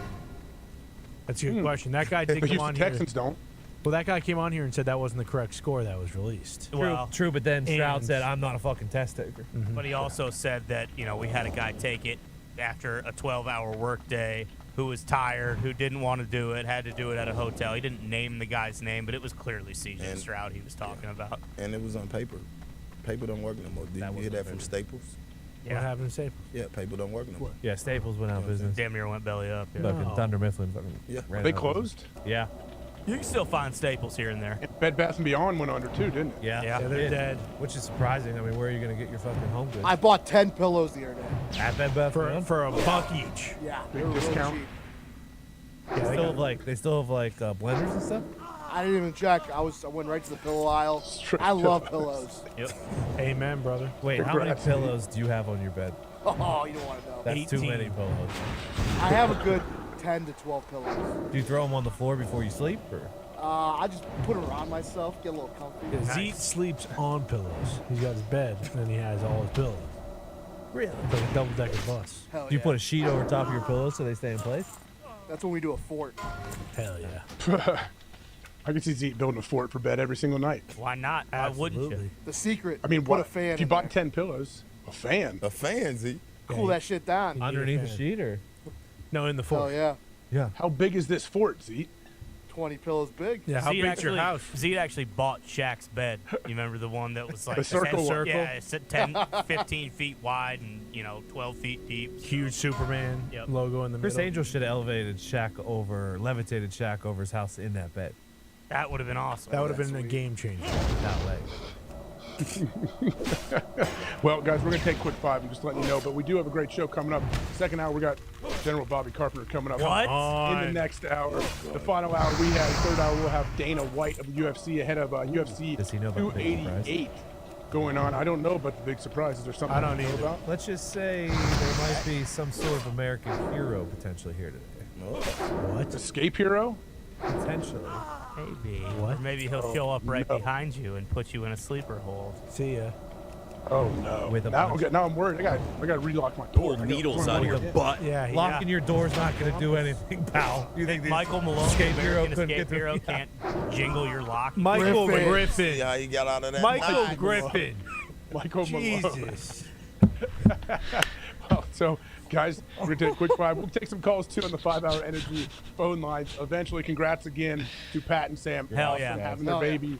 That's a good question. That guy did But come Houston on Texans here. don't. Well, that guy came on here and said that wasn't the correct score that was released. Well, True, but then Stroud and- said, "I'm not a fucking test taker." but he also said that we had a guy take it after a 12-hour workday who was tired, who didn't want to do it, had to do it at a hotel. He didn't name the guy's name, but it was clearly CJ Stroud he was talking about. And it was on paper. Paper don't work no more. Did you hear that from Staples? What happened to Staples? Yeah, paper don't work no more. Yeah, Staples went out of business. Damn near went belly up. Yeah. Fucking Thunder Mifflin fucking Yeah. ran They out of business. closed. Yeah. You can still find Staples here and there. Bed Bath & Beyond went under too, didn't it? Yeah, Yeah, they're it did. dead. Which is surprising. I mean, where are you going to get your fucking home goods? I bought 10 pillows the other day. At Bed Bath & For Beyond? a buck each. Yeah, Big they were discount. really cheap. They still have like blenders and stuff. I didn't even check. I went right to the pillow aisle. Straight I love up. pillows. Yep. Amen, brother. Wait, how many Congrats, pillows do you have on your bed? Oh, you don't want to know. That's too 18. many pillows. I have a good 10 to 12 pillows. Do you throw them on the floor before you sleep, or? I just put them around myself, get a little comfy. Zeke sleeps on pillows. He's got his bed, and then he has all his pillows. Really? It's like a double-decker bus. Hell Do you yeah. put a sheet over top of your pillows so they stay in place? That's when we do a fort. Hell yeah. I can see Zeke building a fort for bed every single night. Why not? Why wouldn't you? The secret. I mean, put what a fan if you in bought there. 10 pillows? A fan. A fan, Z. Cool that shit down. Underneath the fan. sheet, or? No, in the fort. Oh yeah, Yeah. How big is this fort, Zeke? 20 pillows big. Yeah, how Zeke big's your house? Zeke actually bought Shaq's bed. You remember the one that was like The circle one. Yeah, it's at 10, 15 feet wide and 12 feet deep. Huge Superman Yep. logo in the Chris middle. Angel should have levitated Shaq over his house in that bed. That would have been awesome. That would have been a game changer. That way. Well, guys, we're going to take a quick 5. I'm just letting you know, but we do have a great show coming up. Second hour, we got General Bobby Carpenter coming up. What? In the next hour. The final hour we have, third hour, we'll have Dana White of the UFC ahead of UFC Does he know about the big 288 going on. I don't know about the big surprise. Is there something I don't you know either. about? Let's just say there might be some sort of American hero potentially here today. What? Escape hero? Potentially. Maybe. What? Or maybe he'll show up right behind you and put you in a sleeper hold. See ya. Oh no! With a now I'm worried. I got to relock my door. Pull needles out of your butt. Yeah, locking your door's not going to do anything, pal. You think Michael Malone, escape the hero, American couldn't escape get hero, through? can't jingle your lock? Michael Griffin. See how you got out of that? Michael Nice. Griffin. Michael Malone. Jesus. Well, so, guys, we're going to take a quick 5. We'll take some calls, too, on the 5-hour energy phone lines. Eventually, congrats again to Pat and Sam. Hell yeah. For having their baby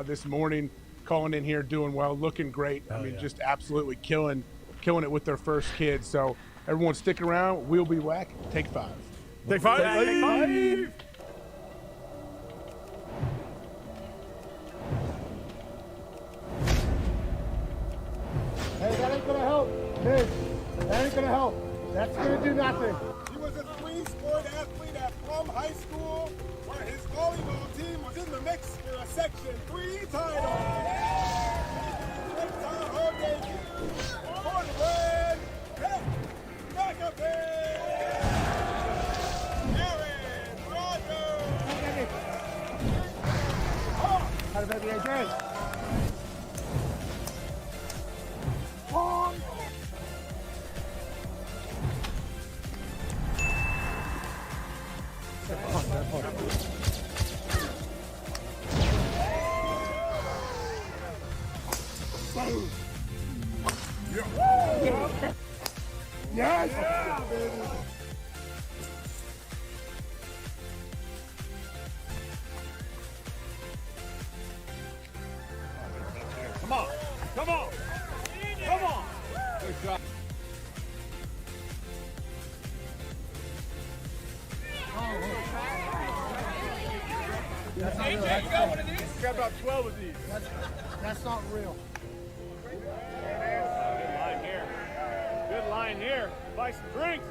this morning, calling in here, doing well, looking great. I mean, just absolutely killing it with their first kid. So, everyone stick around. We'll be back. Take 5. Take 5. Take 5. Hey, that ain't gonna help. Hey, that ain't gonna help. That's gonna do nothing. He was a three-sport athlete at Plum High School, where his volleyball team was in the mix for a Section 3 title. Next Tahoe debut for the win, Pat McAfee. Aaron Rodgers. How about the AJ? Yes! Yeah, baby. Come on. Come on. Come on. Good job. That's not real. AJ, you got one of these? Got about 12 of these. That's not real. Good line here. Good line here. Buy some drinks.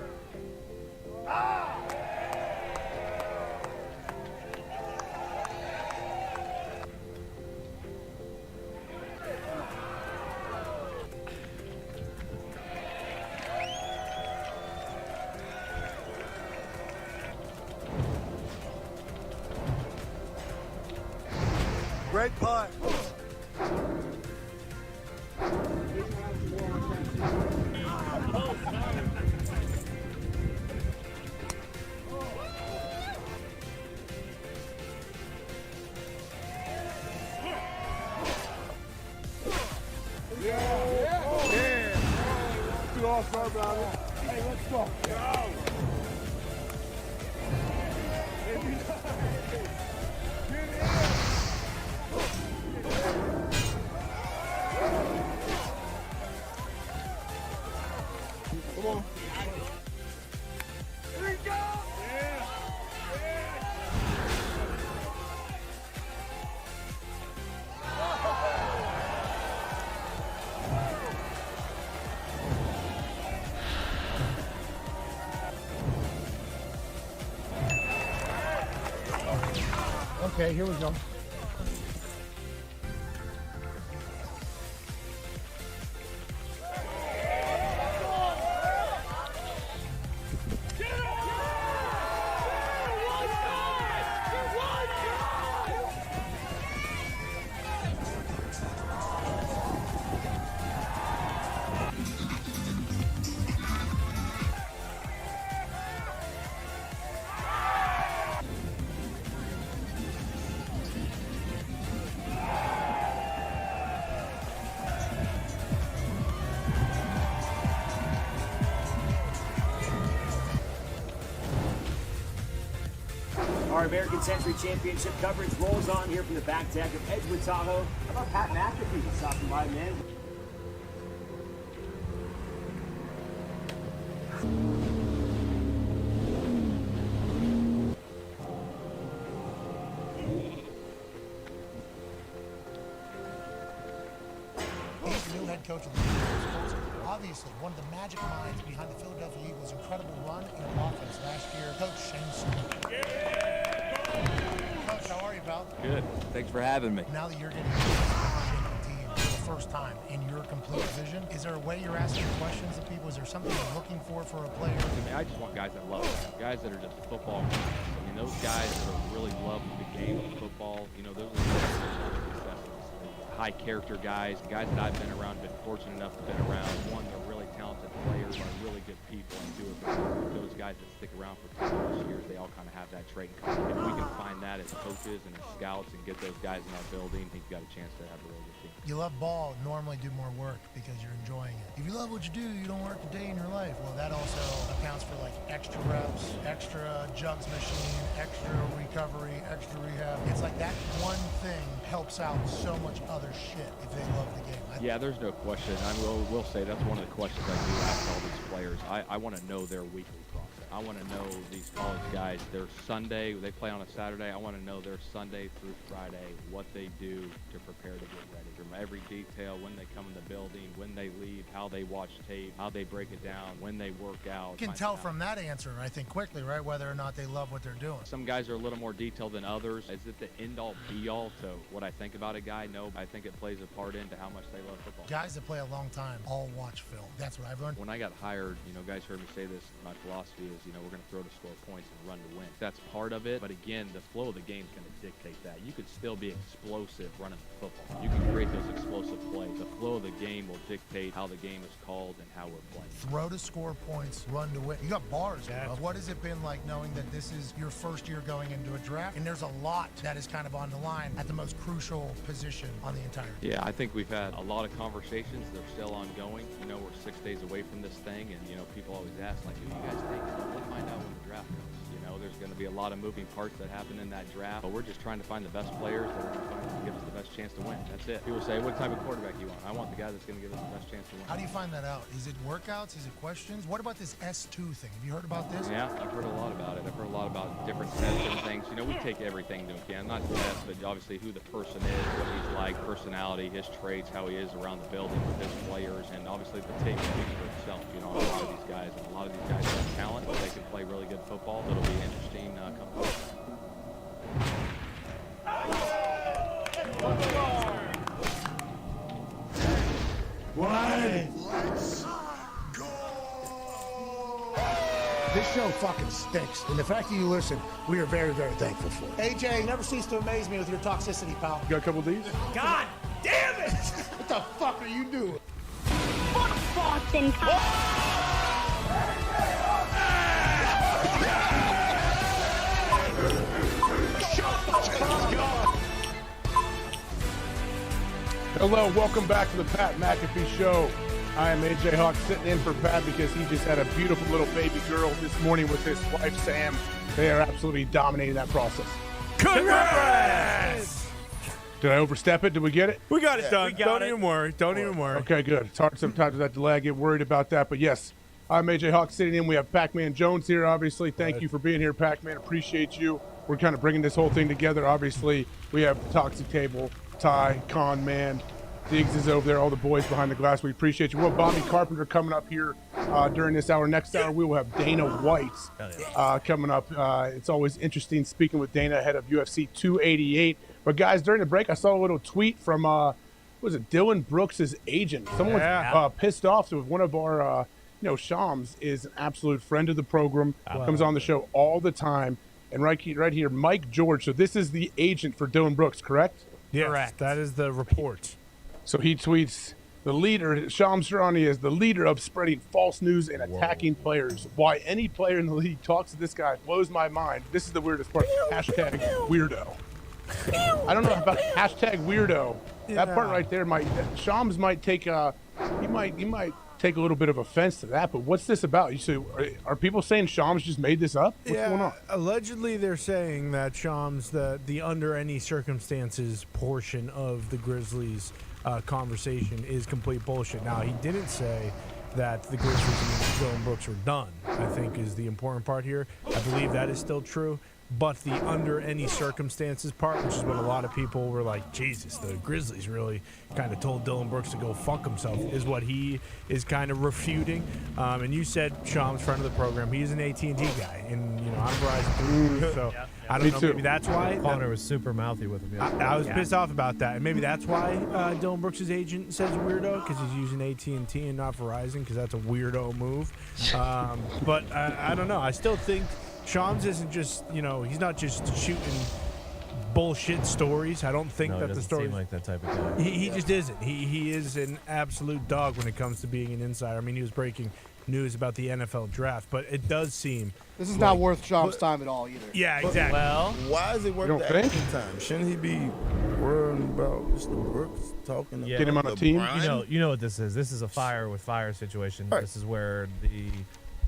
Great punt. Too all-star about it. Hey, let's go. Come on. Here we go. Okay, here we go. Our American Century Championship coverage rolls on here from the back deck of Edgewood Tahoe. How about Pat McAfee stopping by, man? coach of the Eagles. Obviously, one of the magic minds behind the Philadelphia Eagles' incredible run and offense last year, Coach Sessler. Coach, how are you, pal? Good. Thanks for having me. Now that you're getting the team for the first time in your complete vision, is there a way you're asking questions of people? Is there something you're looking for a player? I mean, I just want guys that love it. Guys that are just football fans. I mean, those guys that really love the game of football, you know, those are the high character guys that I've been around, been fortunate enough to been around. One, they're really talented players, are really good people, and two, those guys that stick around for 10+ years, they all kind of have that trait in common. If we can find that as coaches and as scouts and get those guys in our building, I think you've got a chance to have a really good team. You love ball, normally do more work because you're enjoying it. If you love what you do, you don't work a day in your life. Well, that also accounts for like extra reps, extra jugs machine, extra recovery, extra rehab. It's like that one thing helps out so much other shit if they love the game. Yeah, there's no question. I will say that's one of the questions I do ask all these players. I want to know their weekly process. I want to know these college guys, their Sunday, they play on a Saturday. I want to know their Sunday through Friday, what they do to prepare to get ready. From every detail, when they come in the building, when they leave, how they watch tape, how they break it down, when they work out. You can tell from that answer, I think, quickly, right, whether or not they love what they're doing. Some guys are a little more detailed than others. Is it the end-all, be-all to what I think about a guy? No, I think it plays a part into how much they love football. Guys that play a long time all watch film. That's what I've learned. When I got hired, you know, guys heard me say this. My philosophy is, you know, we're going to throw to score points and run to win. That's part of it. But again, the flow of the game is going to dictate that. You could still be explosive running the football. You can create those explosive plays. The flow of the game will dictate how the game is called and how we're playing. Throw to score points, run to win. You got bars, bro. What has it been like knowing that this is your first year going into a draft? And there's a lot that is kind of on the line at the most crucial position on the entire team. Yeah, I think we've had a lot of conversations. They're still ongoing. You know, we're 6 days away from this thing, and, you know, people always ask, like, who do you guys think? We'll find out when the draft goes. You know, there's going to be a lot of moving parts that happen in that draft, but we're just trying to find the best players that are going to find to give us the best chance to win. That's it. People say, what type of quarterback you want? I want the guy that's going to give us the best chance to win. How do you find that out? Is it workouts? Is it questions? What about this S2 thing? Have you heard about this? Yeah, I've heard a lot about it. I've heard a lot about different tests and things. You know, we take everything into account. Not tests, but obviously who the person is, what he's like, personality, his traits, how he is around the building with his players, and obviously the tape speaks for itself. You know, a lot of these guys have talent, but they can play really good football. It'll be interesting come forward. Let's go! This show fucking stinks, and the fact that you listen, we are very, very thankful for it. AJ, never cease to amaze me with your toxicity, pal. You got a couple of these? God damn it! What the fuck are you doing? Fuck Boston Hello, welcome back to the Pat McAfee Show. I am AJ Hawk sitting in for Pat because he just had a beautiful little baby girl this morning with his wife, Sam. They are absolutely dominating that process. Congrats! Did I overstep it? Did we get it? We got it done. Don't even worry. Don't even worry. Okay, good. It's hard sometimes with that delay. I get worried about that. But yes, I'm AJ Hawk sitting in. We have Pac-Man Jones here, obviously. Thank you for being here, Pac-Man. Appreciate you. We're kind of bringing this whole thing together. Obviously, we have the Toxic Table, Ty, Con Man, Diggs is over there, all the boys behind the glass. We appreciate you. We'll have Bobby Carpenter coming up here during this hour. Next hour, we will have Dana White coming up. It's always interesting speaking with Dana ahead of UFC 288. But, guys, during the break, I saw a little tweet from, was it Dylan Brooks' agent? Someone was pissed off with one of our, Shams is an absolute friend of the program, comes on the show all the time. And right here, Mike George. So this is the agent for Dylan Brooks, correct? Yes, correct. That is the report. So he tweets, the leader, Shams Charania is the leader of spreading false news and attacking players. Why any player in the league talks to this guy blows my mind. This is the weirdest part. Hashtag weirdo. I don't know about hashtag weirdo. Yeah. That part right there Shams might take he might take a little bit of offense to that, but what's this about? You say, are people saying Shams just made this up? What's going on? Allegedly, they're saying that Shams, the under any circumstances portion of the Grizzlies conversation is complete bullshit. Now, he didn't say that the Grizzlies and Dylan Brooks are done, I think is the important part here. I believe that is still true. but the under any circumstances part, which is what a lot of people were like, Jesus, the Grizzlies really kind of told Dylan Brooks to go fuck himself, is what he is kind of refuting. And you said Shams, friend of the program, he's an AT&T guy, and I'm Verizon too, so I don't know. Maybe that's why Connor was super mouthy with him. Yeah. I was pissed off about that, and maybe that's why Dylan Brooks' agent says weirdo, because he's using AT&T and not Verizon, because that's a weirdo move. But I don't know. I still think Shams isn't just, he's not just shooting bullshit stories. I don't think that the story seem like that type of guy. He just isn't. He is an absolute dog when it comes to being an insider. I mean, he was breaking news about the NFL draft, but it does seem this is not worth Shams' time at all either. Yeah, exactly. Well, why is it worth the acting time? Shouldn't he be worrying about Mr. Brooks talking about Get him on a team? You know what this is. This is a fire with fire situation. Right. This is where the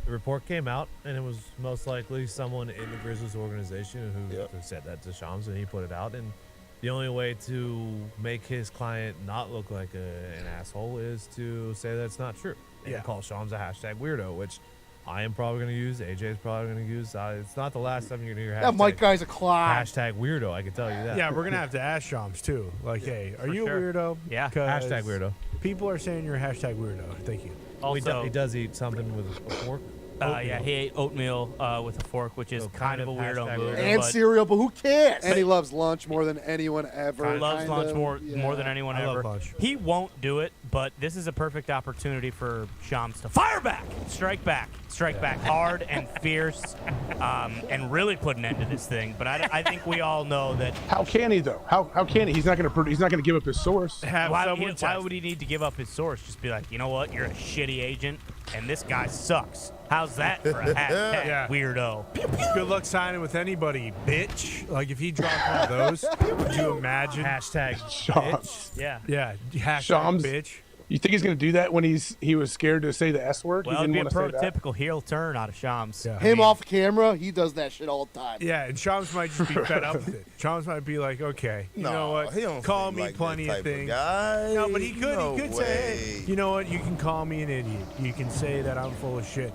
report came out, and it was most likely someone in the Grizzlies organization who said that to Shams, and he put it out. And the only way to make his client not look like an asshole is to say that's not true. And call Shams a hashtag weirdo, which I am probably going to use. AJ is probably going to use. It's not the last time you're going to hear That Mike guy's a clown. hashtag weirdo. I can tell you that. Yeah, we're gonna have to ask Shams too. Like, hey, are you sure. a weirdo? Yeah. 'Cause Hashtag weirdo. People are saying you're a hashtag weirdo. Thank you. Also, he does eat something with a fork. he ate oatmeal with a fork, which is kind of a weirdo hashtag move. weirdo. And but cereal, but who cares? And he loves lunch more than anyone ever. He loves kinda, lunch more than anyone I love ever. lunch. He won't do it, but this is a perfect opportunity for Shams to fire back, strike back hard and fierce, and really put an end to this thing. But I think we all know that. How can he though? How can he? He's not gonna give up his source. Why would he need to give up his source? Just be like, you know what? You're a shitty agent, and this guy sucks. How's that for a hashtag weirdo? Good luck signing with anybody, bitch. Like, if he dropped one of those, would you imagine? Hashtag Shams. Yeah. Yeah. Hashtag Shams. bitch. You think he's gonna do that when he was scared to say the S word? Well, he it'd didn't be a want to say that. prototypical heel turn out of Shams. Yeah. Him off camera, he does that shit all the time. Yeah, and Shams might just be fed up with it. Shams might be like, okay, you know what? he don't Call seem me like plenty that of type things. guy. No, but he could. No he could say, hey, way. you know what? You can call me an idiot. You can say that I'm full of shit.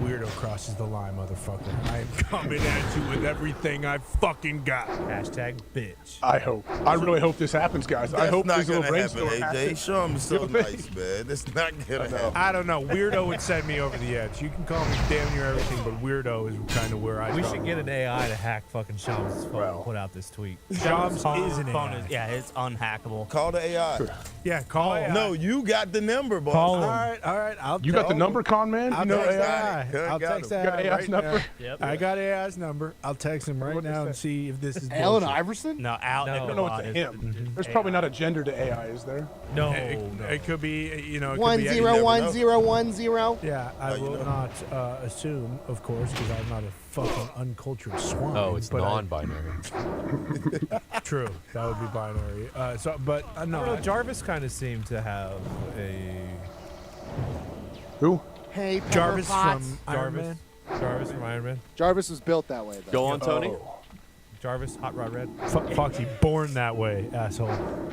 Weirdo crosses the line, motherfucker. I am coming at you with everything I fucking got. Hashtag bitch. I hope. I really hope this happens, guys. I That's hope not this little gonna happen, brainstorm AJ. happens. Shams so You think? nice, man. It's not gonna happen. I don't know. Weirdo would send me over the edge. You can call me damn near everything, but weirdo is kind of where I. We draw should the get line. an AI to hack fucking Shams' phone and put out this tweet. Shams is an phone AI. yeah, it's unhackable. Call the AI. Yeah, call AI. No, you got the number, boss. Call him. All right. You got the number, con man? I'll You know text AI? AI. I'll text You got AI AI's right number? now. Yep. I got AI's number. I'll text him right now and see if this is Allen bullshit. Iverson? No, Al. No. I don't know it's a him. There's probably not a gender to AI, is there? No. It could be, it could One be zero anything. one zero 1-0. Yeah, I will not assume, of course, because I'm not a fucking uncultured swine. Oh, it's but non-binary. True, that would be binary. I don't know, Jarvis kind of seemed to have a Who? Hey, Pepper Jarvis Potts. from Iron Man. Jarvis from Iron Man. Jarvis was built that way, though. Go on, Tony. Jarvis, Hot Rod Red. Foxy, born that way, asshole.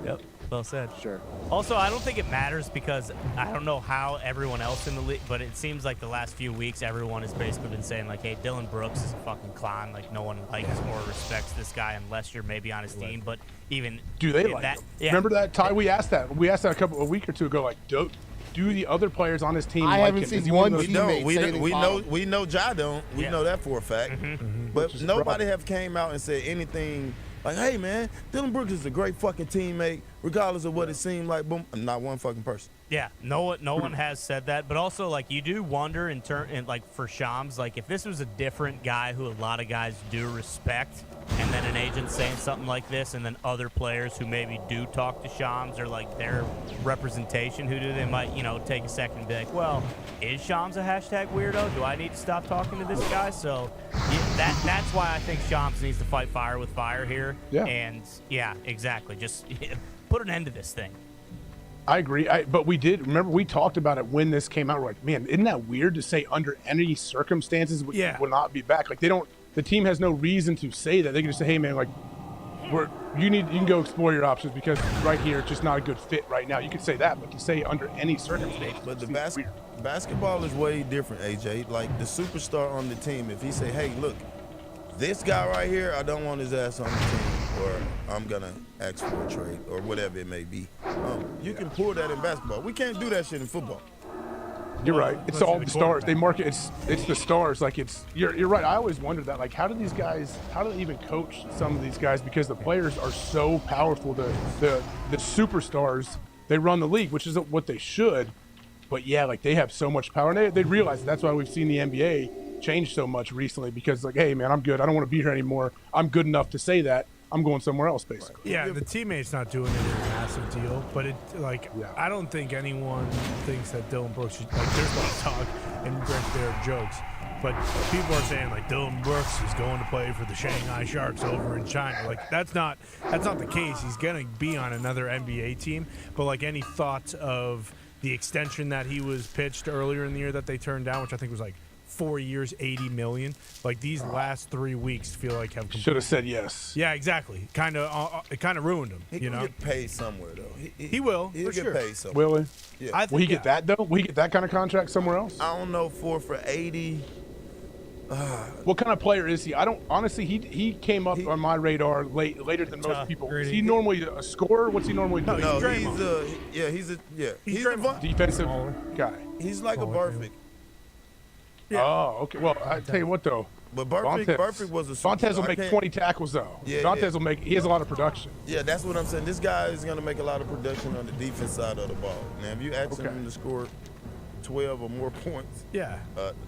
Yep. Well said. Sure. Also, I don't think it matters because I don't know how everyone else in the league, but it seems like the last few weeks everyone has basically been saying like, "Hey, Dylan Brooks is a fucking clown. Like, no one likes or respects this guy unless you're maybe on his team." But even Do they in like that? him? Yeah. Remember that, Ty? We asked that a week or two ago. Like, do the other players on his team I like haven't him? seen Is he one of those- teammate say anything We know Ja don't. We Yeah. know that for a fact. But Which is nobody rough. have came out and said anything like, "Hey, man, Dylan Brooks is a great fucking teammate, regardless of what it seemed like." Boom, not one fucking person. Yeah, no one has said that, but also like you do wonder in like for Shams, like if this was a different guy who a lot of guys do respect, and then an agent saying something like this, and then other players who maybe do talk to Shams or like their representation who do, they might take a second and be like, well, is Shams a hashtag weirdo? Do I need to stop talking to this guy? So that's why I think Shams needs to fight fire with fire here. Yeah. And yeah, exactly. Just put an end to this thing. I agree. But we did remember we talked about it when this came out. We're like, man, isn't that weird to say under any circumstances will not be back? Like the team has no reason to say that. They can just say, hey man, like you can go explore your options because right here it's just not a good fit right now. You could say that, but to say under any circumstances. But the basketball is way different, AJ. Like the superstar on the team, if he say, "Hey, look, this guy right here, I don't want his ass on the team, or I'm gonna ask for a trade, or whatever it may be. You can pull that in basketball. We can't do that shit in football. You're right. It's all the stars. They market. It's the stars. Like You're right. I always wondered that. Like, how do they even coach some of these guys? Because the players are so powerful. The superstars, they run the league, which isn't what they should. But yeah, like they have so much power, and they realize that's why we've seen the NBA change so much recently. Because like, hey man, I'm good. I don't want to be here anymore. I'm good enough to say that. I'm going somewhere else, basically. Yeah, the teammates not doing it is a massive deal, but I don't think anyone thinks that Dylan Brooks should, like, there's a lot of talk and there are jokes, but people are saying like Dylan Brooks is going to play for the Shanghai Sharks over in China. Like that's not the case. He's gonna be on another NBA team, but like any thoughts of the extension that he was pitched earlier in the year that they turned down, which I think was like 4 years, $80 million. Like these last 3 weeks feel like have should have said yes. Yeah, exactly. It kind of ruined him. He will get paid somewhere though. He will. He'll for get sure. paid somewhere. Will he? Yeah. Will he get that though? Will he get that kind of contract somewhere else? I don't know. 4 for 80. What kind of player is he? I don't honestly. He came up on my radar later than most people. Is he normally a scorer? What's he normally do? No, he's a defensive guy. He's like a Barfik. Yeah. Oh, okay. Well, I tell you what though. But Barfik was a Vontez will make 20 tackles though. Vontez will make. He has a lot of production. Yeah, that's what I'm saying. This guy is going to make a lot of production on the defense side of the ball. Now, if you ask him to score 12 or more points,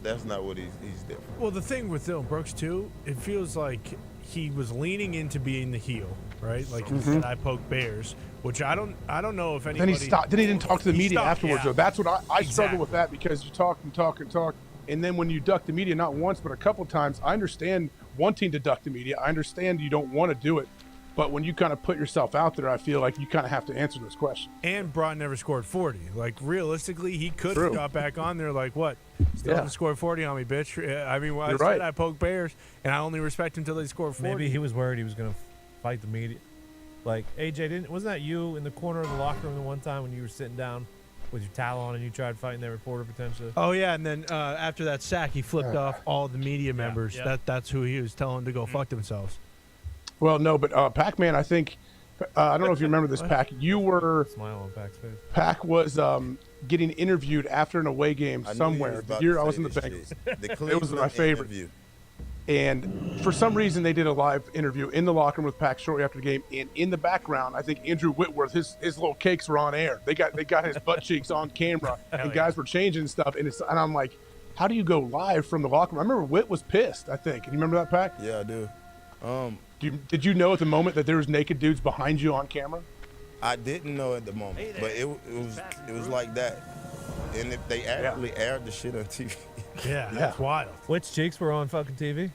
that's not what he's there for. Well, the thing with Dylan Brooks too, it feels like he was leaning into being the heel, right? Like he said, I poke bears, which I don't know if anybody. Then he stopped. Then he didn't talk to the media afterwards. Yeah. Though that's what I struggle with that, because you talk and talk and talk. And then when you duck the media, not once, but a couple of times, I understand wanting to duck the media. I understand you don't want to do it. But when you kind of put yourself out there, I feel like you kind of have to answer those questions. And Braun never scored 40. Like, realistically, he could have got back on there like, what? Still haven't scored 40 on me, bitch. I mean, I said I poke bears, and I only respect him until they score 40. Maybe he was worried he was going to fight the media. Like, AJ, wasn't that you in the corner of the locker room the one time when you were sitting down with your towel on and you tried fighting that reporter potentially? Oh, yeah, and then after that sack, he flipped off all the media members. Yeah. That's who he was telling to go fuck themselves. Well, no, but Pac-Man, I think, I don't know if you remember this, Pac. You were... Smile on Pac's face. Pac was getting interviewed after an away game somewhere. The year I was in the Bengals. It was my favorite. Interview. And for some reason, they did a live interview in the locker room with Pac shortly after the game. And in the background, I think Andrew Whitworth, his little cakes were on air. They got his butt cheeks on camera, and guys were changing stuff. And I'm like, how do you go live from the locker room? I remember Whit was pissed, I think. Can you remember that, Pac? Yeah, I do. Did you know at the moment that there was naked dudes behind you on camera? I didn't know at the moment, but it was like that. And if they actually aired the shit on TV. Yeah, that's wild. Which cheeks were on fucking TV?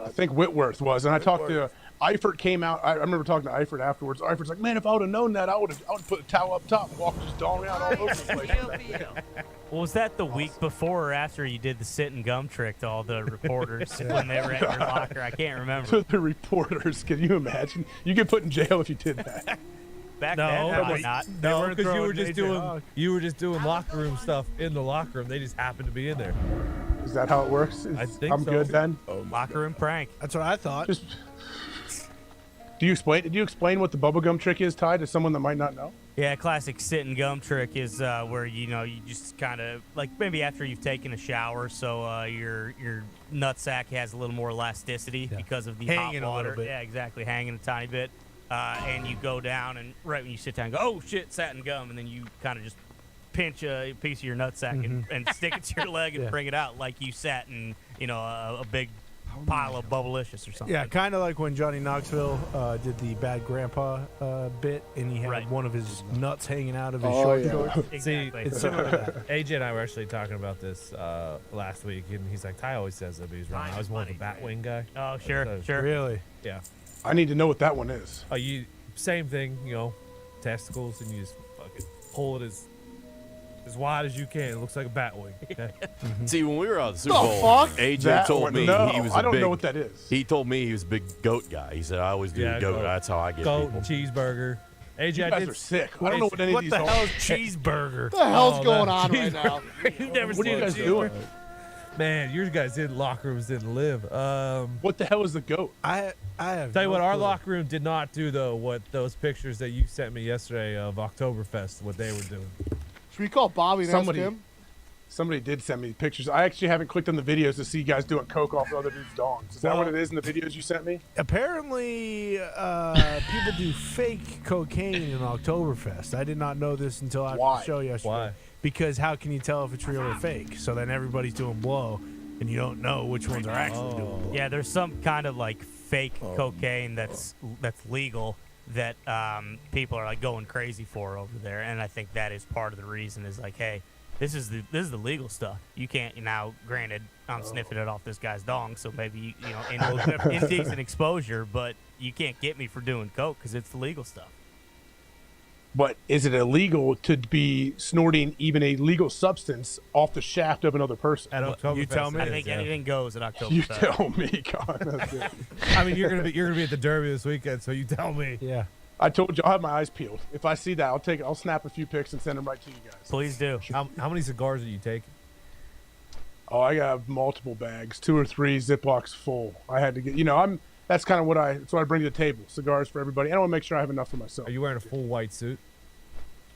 I think Whitworth was, and I talked to Eifert. Came out. I remember talking to Eifert afterwards. Eifert's like, man, if I would have known that, I would have put a towel up top and walked just all around all over the place. Well, was that the week before or after you did the sit and gum trick to all the reporters when they were at your locker? I can't remember. To the reporters, can you imagine? You get put in jail if you did that. Back then, probably not. No, because you were just doing locker room stuff in the locker room. They just happened to be in there. Is that how it works? I think I'm so. good then. Locker room prank. That's what I thought. Did you explain what the bubblegum trick is, Ty, to someone that might not know? Yeah, classic sit and gum trick is where you just kind of like maybe after you've taken a shower, so your nutsack has a little more elasticity because of the hanging hot water. a little bit. Yeah, exactly, hanging a tiny bit. And you go down, and right when you sit down, go, oh shit, satin gum, and then you kind of just pinch a piece of your nutsack and stick it to your leg and bring it out like you sat in a big pile of Bubblicious or something. Yeah, kind of like when Johnny Knoxville did the bad grandpa bit, and he had one of his nuts hanging out of his shorts. Exactly. See, it's similar to that. AJ and I were actually talking about this last week, and he's like, Ty always says that, but he's wrong. I was more of a Batwing guy. Oh, sure. Really? Yeah. I need to know what that one is. Oh, same thing, testicles, and you just fucking pull it as wide as you can. It looks like a Batwing. Okay? See, when we were on the Super Bowl, AJ told me he was I don't know what that is. He told me he was a big goat guy. He said, I always do goat. That's how I get goat people. And cheeseburger. AJ, You guys are sick. I don't know what any of these What the are. hell is cheeseburger? What the hell's going on right now? You've never What are seen you guys a doing? Man, your guys in locker rooms didn't live. What the hell is the goat? I have. Tell you no what, our clue. locker room did not do though. What those pictures that you sent me yesterday of Oktoberfest, what they were doing. Should we call Bobby and Somebody- ask him? Somebody did send me pictures. I actually haven't clicked on the videos to see you guys doing coke off other dudes' dongs. Is that what it is in the videos you sent me? Apparently, people do fake cocaine in Oktoberfest. I did not know this until after Why? the show yesterday. Why? Because how can you tell if it's real or fake? So then everybody's doing blow, and you don't know which ones are actually doing blow. Yeah, there's some kind of like fake cocaine that's legal that people are like going crazy for over there, and I think that is part of the reason. Is like, hey, this is the legal stuff. You can't now. Granted, I'm sniffing it off this guy's dong, so maybe indecent exposure, but you can't get me for doing coke because it's the legal stuff. But is it illegal to be snorting even a legal substance off the shaft of another person? At Oktoberfest, You tell me. I think anything goes at Oktoberfest. You tell me, God. That's it. I mean, you're gonna be at the Derby this weekend, so you tell me. Yeah. I told you I'll have my eyes peeled. If I see that, I'll snap a few pics and send them right to you guys. Please do. How many cigars are you taking? Oh, I got multiple bags, 2 or 3 Ziplocs full. I had to get, that's kind of that's what I bring to the table. Cigars for everybody. And I want to make sure I have enough for myself. Are you wearing a full white suit?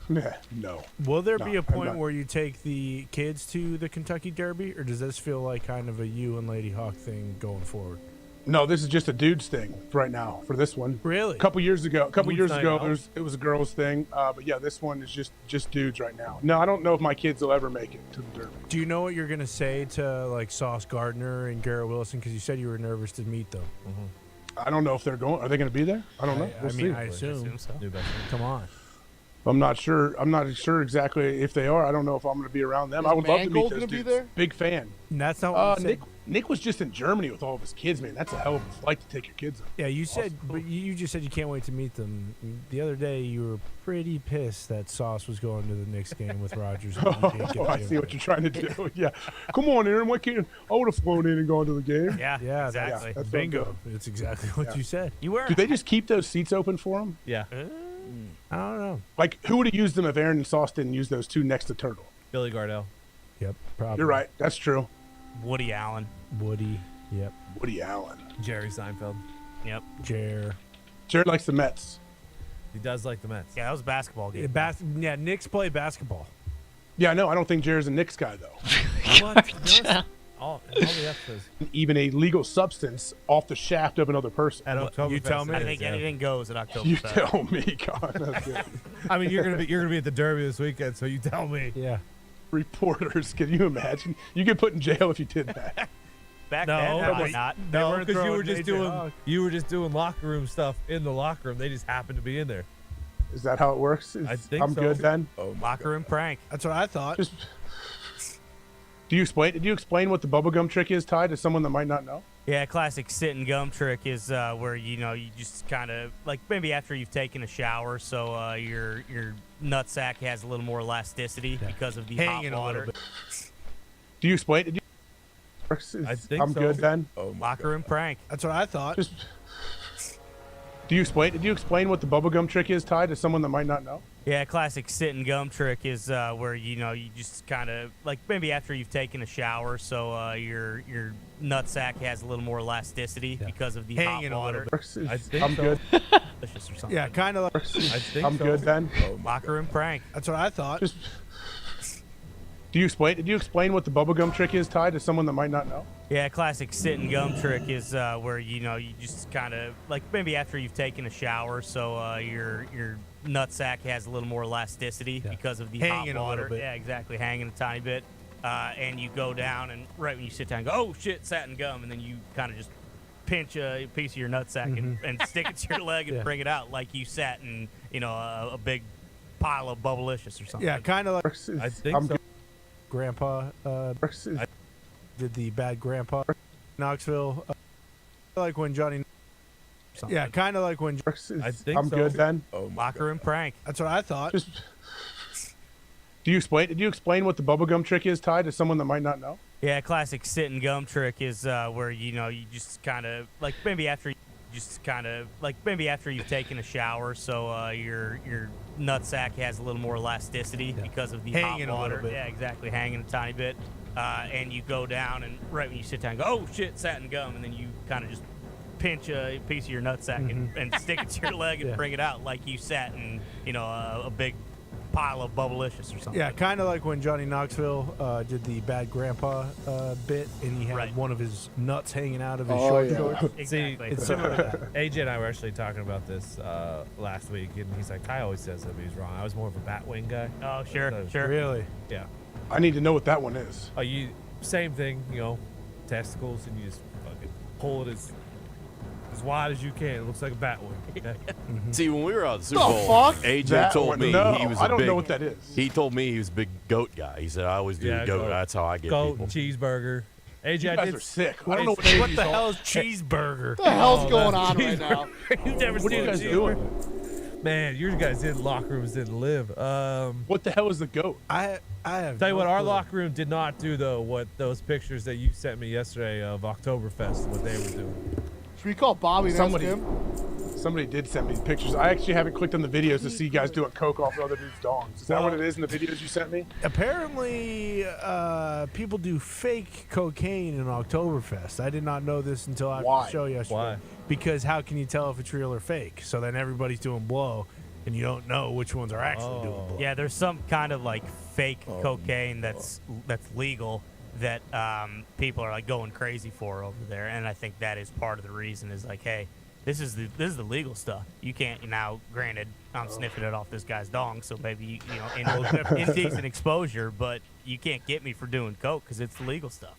No. Will there No, be a I'm point not. where you take the kids to the Kentucky Derby, or does this feel like kind of a you and Lady Hawk thing going forward? No, this is just a dude's thing right now for this one. Really? A couple years ago, Dudes night out? it was a girls thing. But yeah, this one is just dudes right now. No, I don't know if my kids will ever make it to the Derby. Do you know what you're gonna say to like Sauce Gardner and Garrett Wilson? Because you said you were nervous to meet them. I don't know if they're going. Are they going to be there? I don't know. I We'll mean, see. I assume. so. New best friend. Come on. I'm not sure. I'm not sure exactly if they are. I don't know if I'm going to be around them. Is I would love to meet Mangold those gonna be dudes. there? Big fan. And that's not what you said. Nick was just in Germany with all of his kids, man. That's a hell of a flight to take your kids on. Yeah, you said, but you just said you can't wait to meet them. The other day, you were pretty pissed that Sauce was going to the Knicks game with Rodgers. And you can't get Oh, I there. see what you're trying to do. Yeah. Come on, Aaron. Why can't I would have flown in and gone to the game? Yeah, Yeah, exactly. That's what I'm Bingo. doing. It's exactly what Yeah. you said. You were. Do they just keep those seats open for them? Yeah. I don't know. Like, who would have used them if Aaron and Sauce didn't use those 2 next to Turtle? Billy Gardell. Yep, probably. You're right. That's true. Woody Allen. Woody. Yep. Woody Allen. Jerry Seinfeld. Yep. Jer. Jared likes the Mets. He does like the Mets. Yeah, that was a basketball game. Yeah, Knicks play basketball. Yeah, I know. I don't think Jared's a Knicks guy, though. What? All the episodes. Even a legal substance off the shaft of another person. At Oktoberfest. You tell me. I think anything goes at Oktoberfest. You tell me, God. That's it. I mean, you're gonna be at the Derby this weekend, so you tell me. Yeah. Reporters, can you imagine? You get put in jail if you did that. Back No, then, but probably not. No, weren't because throwing AJ you were just doing locker room stuff in the locker room. They just happened to be in there. Is that how it works? I think I'm so. good then. Locker room prank. That's what I thought. Just, did you explain what the bubblegum trick is, Ty, to someone that might not know? Yeah, classic sit and gum trick is where you just kind of like maybe after you've taken a shower, so your nutsack has a little more elasticity because of the Hanging hot a water. little bit. Do you explain? I think I'm so. good then. Locker room prank. That's what I thought. Just, did you explain what the bubblegum trick is, Ty, to someone that might not know? Yeah, classic sit and gum trick is where you just kind of like maybe after you've taken a shower, so your nutsack has a little more elasticity because of the Hanging hot a water. little I think I'm so. good. Delicious or something. Yeah, kind of. I think I'm so. good then. Locker room prank. That's what I thought. Just, did you explain what the bubblegum trick is, Ty, to someone that might not know? Yeah, classic sit and gum trick is where you just kind of like maybe after you've taken a shower, so your nutsack has a little more elasticity because of the Hanging hot a water. little bit. Yeah, exactly, hanging a tiny bit. And you go down, and right when you sit down, go, oh shit, satin gum, and then you kind of just pinch a piece of your nutsack and stick it to your leg and bring it out like you sat in a big pile of Bubblicious or something. Yeah, kind of like I think I'm so. good. Grandpa did the bad grandpa Knoxville. Like when Johnny. Yeah, kind of like when. I think I'm so. good then. Locker room prank. That's what I thought. Just, did you explain what the bubblegum trick is, Ty, to someone that might not know? Yeah, classic sit and gum trick is where you just kind of like maybe after you've taken a shower, so your nutsack has a little more elasticity because of the Hanging a hot little water. bit. Yeah, exactly, hanging a tiny bit. and you go down, and right when you sit down, you go, oh shit, satin gum, and then you kind of just pinch a piece of your nutsack and stick it to your leg and bring it out like you sat in, a big pile of Bubblicious or something. Yeah, kind of like when Johnny Knoxville did the bad grandpa bit, and he had one of his nuts hanging out of his shorts. Exactly. See, it's similar to that. AJ and I were actually talking about this last week, and he's like, Ty always says that he's wrong. I was more of a Batwing guy. Oh, sure, sure. Really? Yeah. I need to know what that one is. Oh, same thing, testicles, and you just fucking pull it as wide as you can. It looks like a Batwing. Okay? See, when we were out at the Super Bowl, AJ told me he was I don't know what that is. He told me he was a big goat guy. He said, I always do goat. That's how I get goat people. cheeseburger. AJ, You I guys did are sick. I don't know what what the hell is cheeseburger? What the hell's going on right now? You've never What are seen you a guys cheeseburger? doing? Man, your guys in locker rooms didn't live. What the hell is the goat? I have. Tell you no what, our clue. locker room did not do though. What those pictures that you sent me yesterday of Oktoberfest, what they were doing. Should we call Bobby and ask him? Somebody did send me pictures. I actually haven't clicked on the videos to see you guys doing coke off other dudes' dongs. Is that what it is in the videos you sent me? Apparently, people do fake cocaine in Oktoberfest. I did not know this until after the show yesterday. Why? Because how can you tell if it's real or fake? So then everybody's doing blow, and you don't know which ones are actually doing blow. Yeah, there's some kind of like fake cocaine that's legal that people are like going crazy for over there, and I think that is part of the reason. Is like, hey, this is the legal stuff. You can't now. Granted, I'm sniffing it off this guy's dong, so maybe indecent exposure, but you can't get me for doing coke because it's the legal stuff.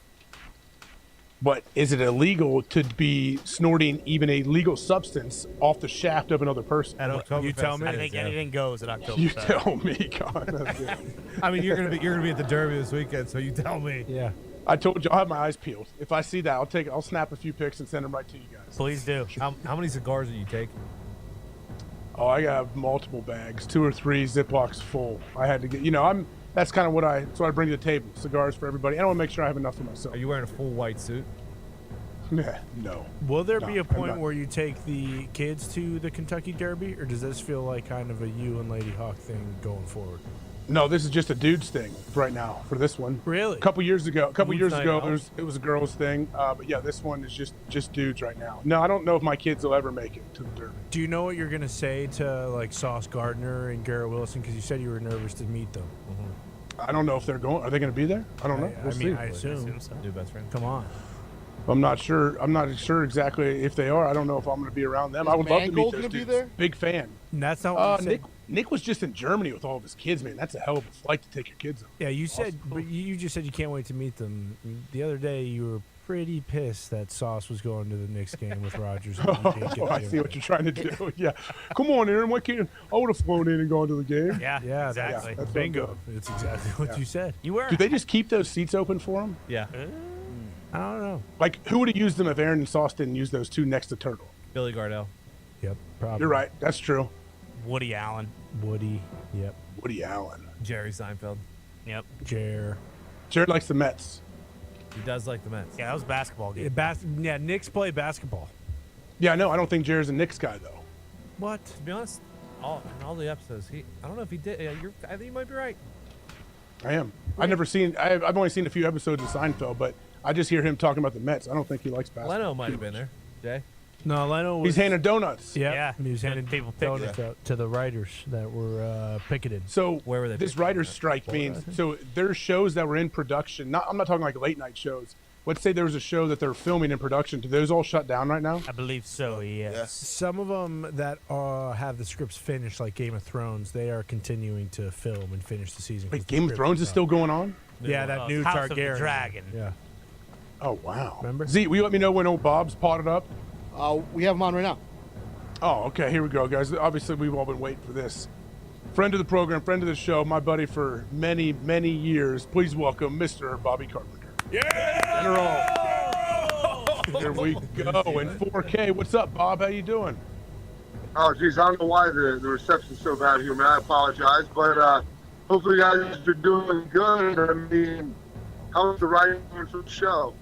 But is it illegal to be snorting even a legal substance off the shaft of another person? At Oktoberfest, You tell me. I think anything goes at Oktoberfest. You tell me, God. I mean, you're gonna be at the Derby this weekend, so you tell me. Yeah. I told you I'll have my eyes peeled. If I see that, I'll snap a few pics and send them right to you guys. Please do. How many cigars do you take? Oh, I got multiple bags, 2 or 3 Ziplocs full. I had to get, that's kind of what I bring to the table. Cigars for everybody. And I want to make sure I have enough for myself. Are you wearing a full white suit? No. Will there be a I'm point not. where you take the kids to the Kentucky Derby, or does this feel like kind of a you and Lady Hawk thing going forward? No, this is just a dude's thing right now for this one. Really? A couple years ago, Night out? it was a girls' thing. But yeah, this one is just dudes right now. No, I don't know if my kids will ever make it to the Derby. Do you know what you're gonna say to like Sauce Gardner and Garrett Wilson? Because you said you were nervous to meet them. I don't know if they're going. Are they going to be there? I don't know. We'll see. I assume. so. New best friend. Come on. I'm not sure. I'm not sure exactly if they are. I don't know if I'm going to be around them. I would love to meet Mangold those gonna be dudes. there? Big fan. And that's not what you said. Nick was just in Germany with all of his kids, man. That's a hell of a flight to take your kids on. Yeah, you said, but you just said you can't wait to meet them. The other day, you were pretty pissed that Sauce was going to the Knicks game with Rodgers. And you didn't get I the see what you're trying to do. Yeah. Come on, Aaron. Why can't I would have flown in and gone to the game? Yeah, Yeah, exactly. That's Bingo. It's exactly what you said. You were. Do they just keep those seats open for them? Yeah. I don't know. Like, who would have used them if Aaron and Sauce didn't use those two next to Turtle? Billy Gardell. Yep, probably. You're right. That's true. Woody Allen. Woody. Yep. Woody Allen. Jerry Seinfeld. Yep. Jared likes the Mets. He does like the Mets. Yeah, that was a basketball game. Yeah, Knicks play basketball. Yeah, I know. I don't think Jared's a Knicks guy, though. What? To be honest, in all the episodes, I don't know if he did. Yeah, I think you might be right. I am. I've only seen a few episodes of Seinfeld, but I just hear him talking about the Mets. I don't think he likes basketball. Leno might have been there. Jay? No, Leno was... He's handing donuts. Yep. Yeah. He was handing People donuts out to the writers that were picketed. So Where were they this picketed? writer's strike means, so there's shows that were in production. I'm not talking like late night shows. Let's say there was a show that they're filming in production. Do those all shut down right now? I believe so, yes. Some of them that have the scripts finished, like Game of Thrones, they are continuing to film and finish the season. Wait, Game of Thrones is still going on? Yeah, that new House of the Targaryen. Dragon. Yeah. Oh, wow. Remember? Z, will you let me know when old Bob's potted up? We have him on right now. Oh, okay. Here we go, guys. Obviously, we've all been waiting for this. Friend of the program, friend of the show, my buddy for many, many years. Please welcome Mr. Bobby Carpenter. Yeah! Here we go in 4K. What's up, Bob? How you doing? Oh, geez, I don't know why the reception's so bad here, man. I apologize, but hopefully you guys are doing good. I mean, how's the writing for the show?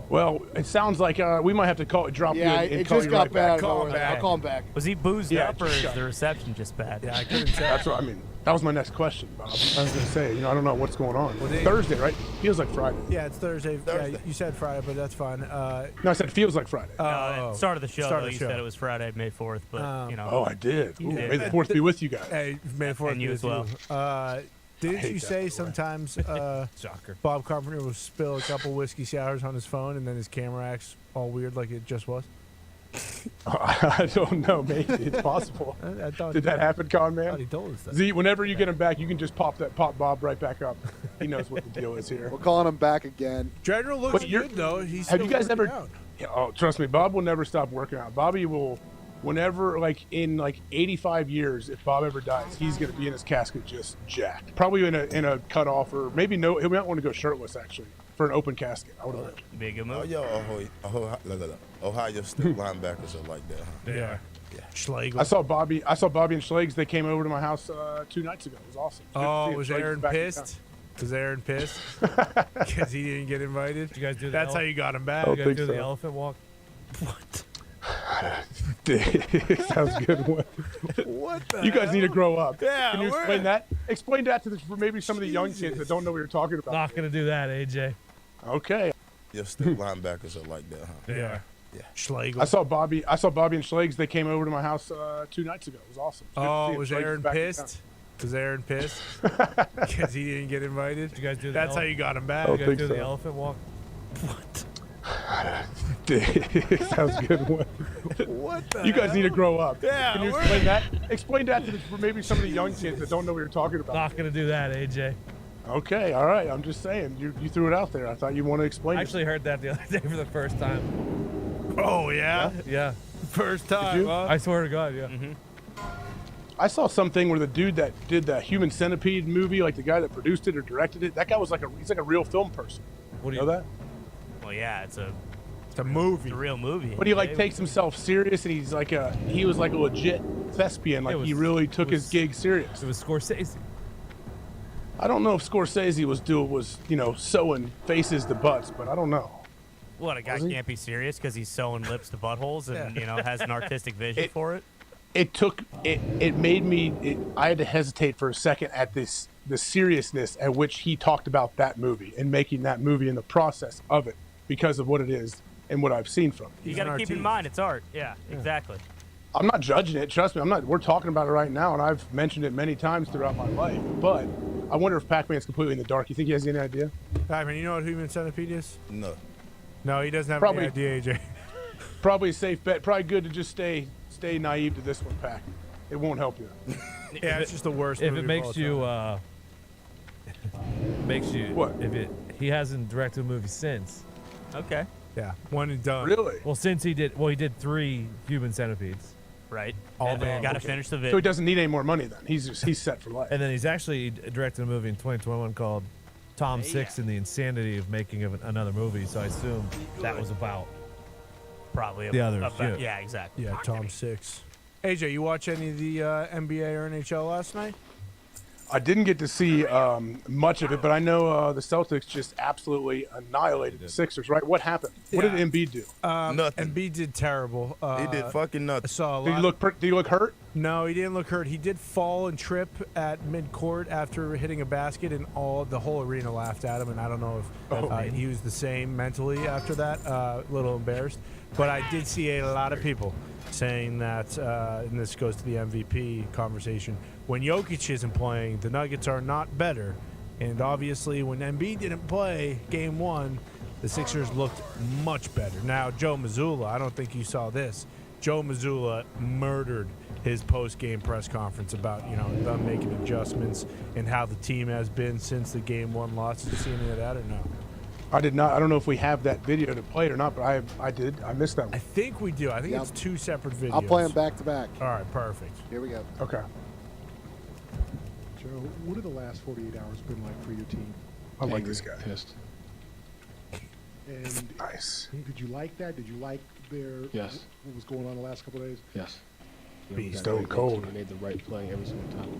Well, it sounds like we might have to drop you Yeah, and it call just you got right back. bad. I'll call him back. Was he boozed Yeah, up or just is shut the it. reception just bad? Yeah, I couldn't tell. That's what I mean. That was my next question, Bob. I was going to say, I don't know what's going on. Well, they- Thursday, right? Feels like Friday. Yeah, it's Thursday. Yeah, you said Friday, but that's fine. No, I said feels like Friday. Start of the show, Start though, of the you show. said it was Friday, May 4th, but, Oh, I did. You Ooh, did. May the 4th be with you guys. Hey, May the 4th And be you with as well. Didn't hate you that, say by the way. sometimes Shocker. Bob Carpenter will spill a couple whiskey sours on his phone and then his camera acts all weird like it just was? I don't know. Maybe it's possible. I thought Did that happen, Con I thought Man? he told us that. Z, whenever you get him back, you can just pop Bob right back up. He knows what the deal is here. We're calling him back again. General looks But you're- good though. He's Have you still guys working ever? out. Yeah, oh, trust me, Bob will never stop working out. Bobby will, whenever, like in 85 years, if Bob ever dies, he's gonna be in his casket just jacked. Probably in a cutoff or maybe no. He might want to go shirtless actually for an open casket. I would have. Be a good Oh, move. yo, Ohio State linebackers are like that, huh? Yeah. Schlegel. I saw Bobby and Schlegs. They came over to my house 2 nights ago. It was awesome. It was good to Oh, see him. was Schlegs Aaron back in pissed? Was Aaron pissed? Because he didn't get invited? Did you guys do the That's how you got him back. I You don't guys do think the so. elephant walk? Sounds good. What the You guys need to grow up. Yeah, Can you we're- explain that? Explain that to for maybe some of the young kids that don't know what you're talking about. Not gonna do that, AJ. Okay. Your state linebackers are like that, huh? Yeah. Yeah. Schlegel. I saw Bobby and Schlegs. They came over to my house 2 nights ago. It was awesome. It was good to Oh, see was him. Schlegs Aaron back in pissed? Was Aaron pissed? Because he didn't get invited? Did you guys do the That's how ele- you got him back. I You don't guys think do the so. elephant walk? Sounds good. What the You guys need to grow up. Yeah, Can you we're- explain that? Explain that to for maybe some of the young kids that don't know what you're talking about. Not gonna do that, AJ. Okay, all right. I'm just saying. You threw it out there. I thought you want to explain I it. actually heard that the other day for the first time. Oh, yeah? Yeah. First time, you? huh? I swear to God, yeah. Mm-hmm. I saw something where the dude that did the Human Centipede movie, like the guy that produced it or directed it, that guy was he's like a real film person. What do You you know that? Well, yeah, it's a movie. real movie. But he AJ. takes himself serious, and he was like a legit thespian. Like he really took his gig serious. It was Scorsese. I don't know if Scorsese was sewing faces to butts, but I don't know. What, a guy Was he? can't be serious because he's sewing lips to buttholes and, has an artistic vision for it? It made me. I had to hesitate for a second at the seriousness at which he talked about that movie and making that movie and the process of it because of what it is and what I've seen from it. You got to keep in mind it's art. Yeah, exactly. I'm not judging it. Trust me, I'm not. We're talking about it right now, and I've mentioned it many times throughout my life. But I wonder if Pac-Man's completely in the dark. You think he has any idea? Pac-Man, you know what Human Centipede is? No. No, he doesn't have Probably- any idea, AJ. Probably a safe bet. Probably good to just stay naive to this one, Pac. It won't help you. Yeah, it's just the worst If movie it of makes all you, time. makes you. What? He hasn't directed a movie since. Okay. Yeah, one and done. Really? Well, since he did 3 Human Centipedes. Right. All And done. got to Okay. finish the So video. he doesn't need any more money then. He's set for life. And then he's actually directed a movie in 2021 called Tom Six and the Insanity of Making of Another Movie. So I assume that was about. Probably The others, about, yeah. yeah, exactly. Yeah, Tom Six. AJ, you watch any of the NBA or NHL last night? I didn't get to see much of it, but I know the Celtics just absolutely annihilated the Sixers. Right? What happened? What did Embiid do? Nothing. Embiid did terrible. He did fucking I nothing. saw a Did lot. he look hurt? No, he didn't look hurt. He did fall and trip at mid-court after hitting a basket, and the whole arena laughed at him. And I don't know if he was the same mentally after that. A little embarrassed, but I did see a lot of people saying that, and this goes to the MVP conversation. When Jokic isn't playing, the Nuggets are not better, and obviously when Embiid didn't play Game 1, the Sixers looked much better. Now, Joe Mazzulla, I don't think you saw this. Joe Mazzulla murdered his post-game press conference about, them making adjustments and how the team has been since the Game 1 loss. Did you see any of that or no? I did not. I don't know if we have that video to play it or not, but I did. I missed that I one. think we do. I think Yeah. it's 2 separate videos. I'll play them back to back. All right, perfect. Here we go. Okay. Joe, what have the last 48 hours been like for your team? I like this guy. Pissed. And Nice. did you like that? Did you like Yes. what was going on the last couple of days? Yes. Be stone cold. We made the right play every single time.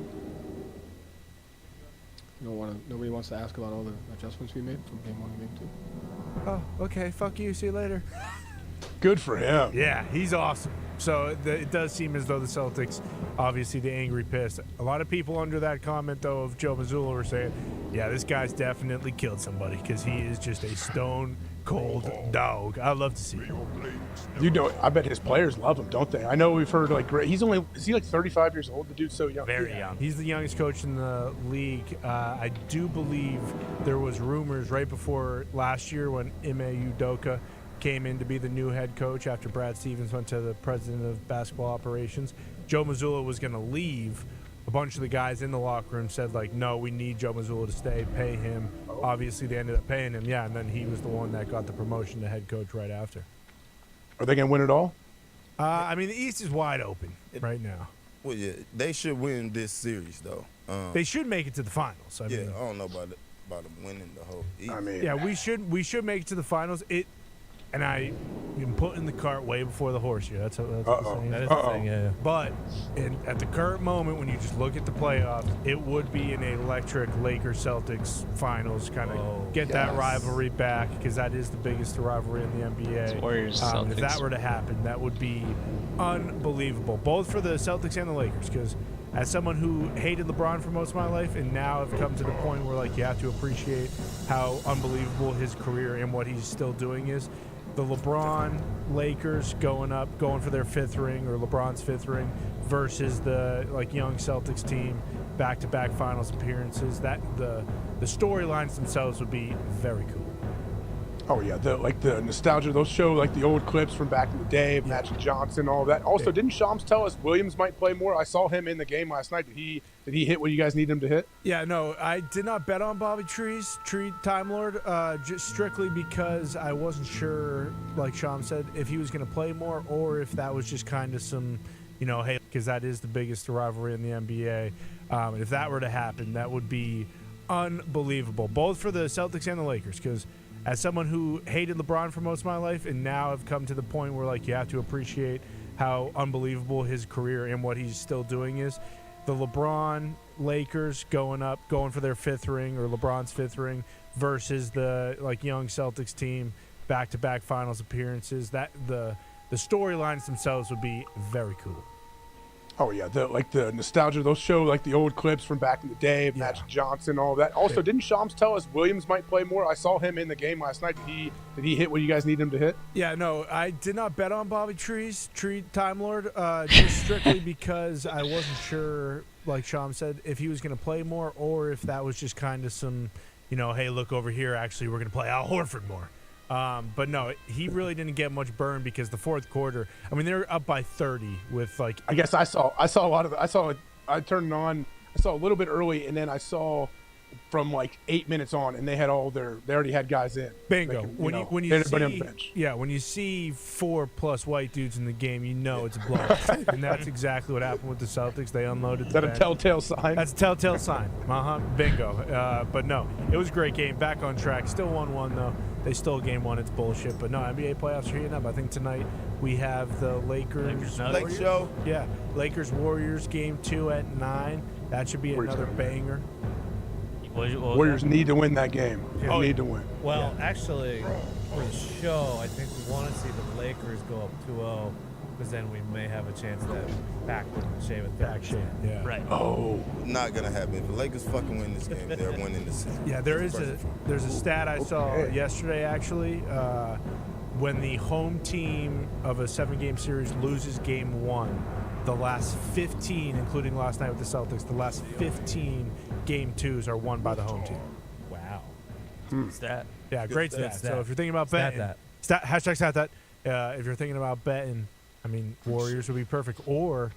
Nobody wants to ask about all the adjustments we made from game 1 to game 2. oh, okay, fuck you, see you later. Good for him. Yeah, he's awesome. So it does seem as though the Celtics, obviously the angry piss. A lot of people under that comment, though, of Joe Mazzulla were saying, yeah, this guy's definitely killed somebody because he is just a stone cold dog. I'd love to see it. You know, I bet his players love him, don't they? I know we've heard, like, great. Is he like 35 years old? The dude's so young. Very young. He's the youngest coach in the league. I do believe there was rumors right before last year when Ime Udoka came in to be the new head coach after Brad Stevens went to the president of basketball operations. Joe Mazzulla was going to leave. A bunch of the guys in the locker room said, like, no, we need Joe Mazzulla to stay, pay him. Obviously, they ended up paying him, yeah, and then he was the one that got the promotion to head coach right after. Are they going to win it all? I mean, the East is wide open right now. Well, yeah, they should win this series, though. They should make it to the finals. I mean, I don't know about them winning the whole East. I mean, yeah, we should make it to the finals. And I am putting the cart way before the horse here. That's what the saying. That is the thing, yeah. But at the current moment, when you just look at the playoffs, it would be an electric Lakers-Celtics finals. Kind of get that rivalry back because that is the biggest rivalry in the NBA. Warriors, If Celtics. that were to happen, that would be unbelievable, both for the Celtics and the Lakers. Because as someone who hated LeBron for most of my life and now have come to the point where, like, you have to appreciate how unbelievable his career and what he's still doing is. The LeBron Lakers going for their 5th ring or LeBron's 5th ring versus the young Celtics team back-to-back finals appearances. That the storylines themselves would be very cool. Oh yeah, the nostalgia. Those show like the old clips from back in the day of Magic Johnson, all that. Also, didn't Shams tell us Williams might play more? I saw him in the game last night. Did he hit what you guys need him to hit? Yeah, no, I did not bet on Bobby Tree Time Lord, just strictly because I wasn't sure, like Shams said, if he was going to play more or if that was just kind of some, hey, because that is the biggest rivalry in the NBA. And if that were to happen, that would be unbelievable, both for the Celtics and the Lakers, because as someone who hated LeBron for most of my life and now have come to the point where, like, you have to appreciate how unbelievable his career and what he's still doing is. The LeBron Lakers going for their 5th ring or LeBron's 5th ring versus the young Celtics team back-to-back finals appearances. That the storylines themselves would be very cool. Oh yeah, the nostalgia. Those show like the old clips from back in the day of Magic Johnson, all that. Also, didn't Shams tell us Williams might play more? I saw him in the game last night. Did he hit what you guys need him to hit? Yeah, no, I did not bet on Bobby Tree Time Lord, just strictly because I wasn't sure, like Shams said, if he was going to play more or if that was just kind of some, hey, look over here. Actually, we're going to play Al Horford more. But no, he really didn't get much burn because the 4th quarter, I mean, they're up by 30 with I guess I saw a lot of I turned it on. I saw a little bit early and then I saw from 8 minutes on and they already had guys in. Bingo. When you see, on the bench. Yeah, when you see 4+ white dudes in the game, it's a blowout. And that's exactly what happened with the Celtics. They unloaded. Is that a telltale sign? That's a telltale sign. Bingo. But no, it was a great game. Back on track. Still 1-1 though. They stole game 1. It's bullshit. But no, NBA playoffs are heating up. I think tonight we have the Lakers. Lake show. Yeah, Lakers Warriors game 2 at 9. That should be another banger. Warriors need to win that game. They need to win. Well, actually, for the show, I think we want to see the Lakers go up 2-0 because then we may have a chance to backward shave it. Back shave, yeah. Right. Oh. Not going to happen. If the Lakers fucking win this game, they're winning the series. Yeah, there's a stat I saw yesterday, actually. When the home team of a 7-game series loses game 1, the last 15, including last night with the Celtics, the last 15 game 2s are won by the home team. Wow. Stat. Yeah, great stat. So if you're thinking about betting, hashtag stat that. If you're thinking about betting, I mean, Warriors would be perfect. Or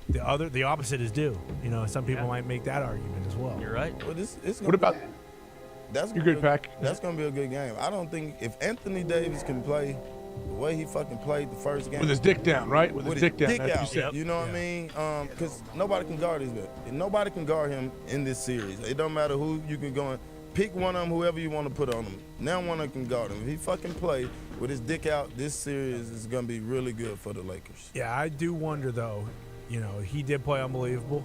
the opposite is due. Some people might make that argument as well. You're right. Well, What about? That's You're good, Pack. That's going to be a good game. I don't think if Anthony Davis can play the way he fucking played the first game. With his dick down, right? With his dick down. Dick That's what out. you said. You know what I mean? Because nobody can guard nobody can guard him in this series. It don't matter who you can go and pick one of them, whoever you want to put on him. Now one of them can guard him. If he fucking play with his dick out, this series is going to be really good for the Lakers. Yeah, I do wonder, though. He did play unbelievable.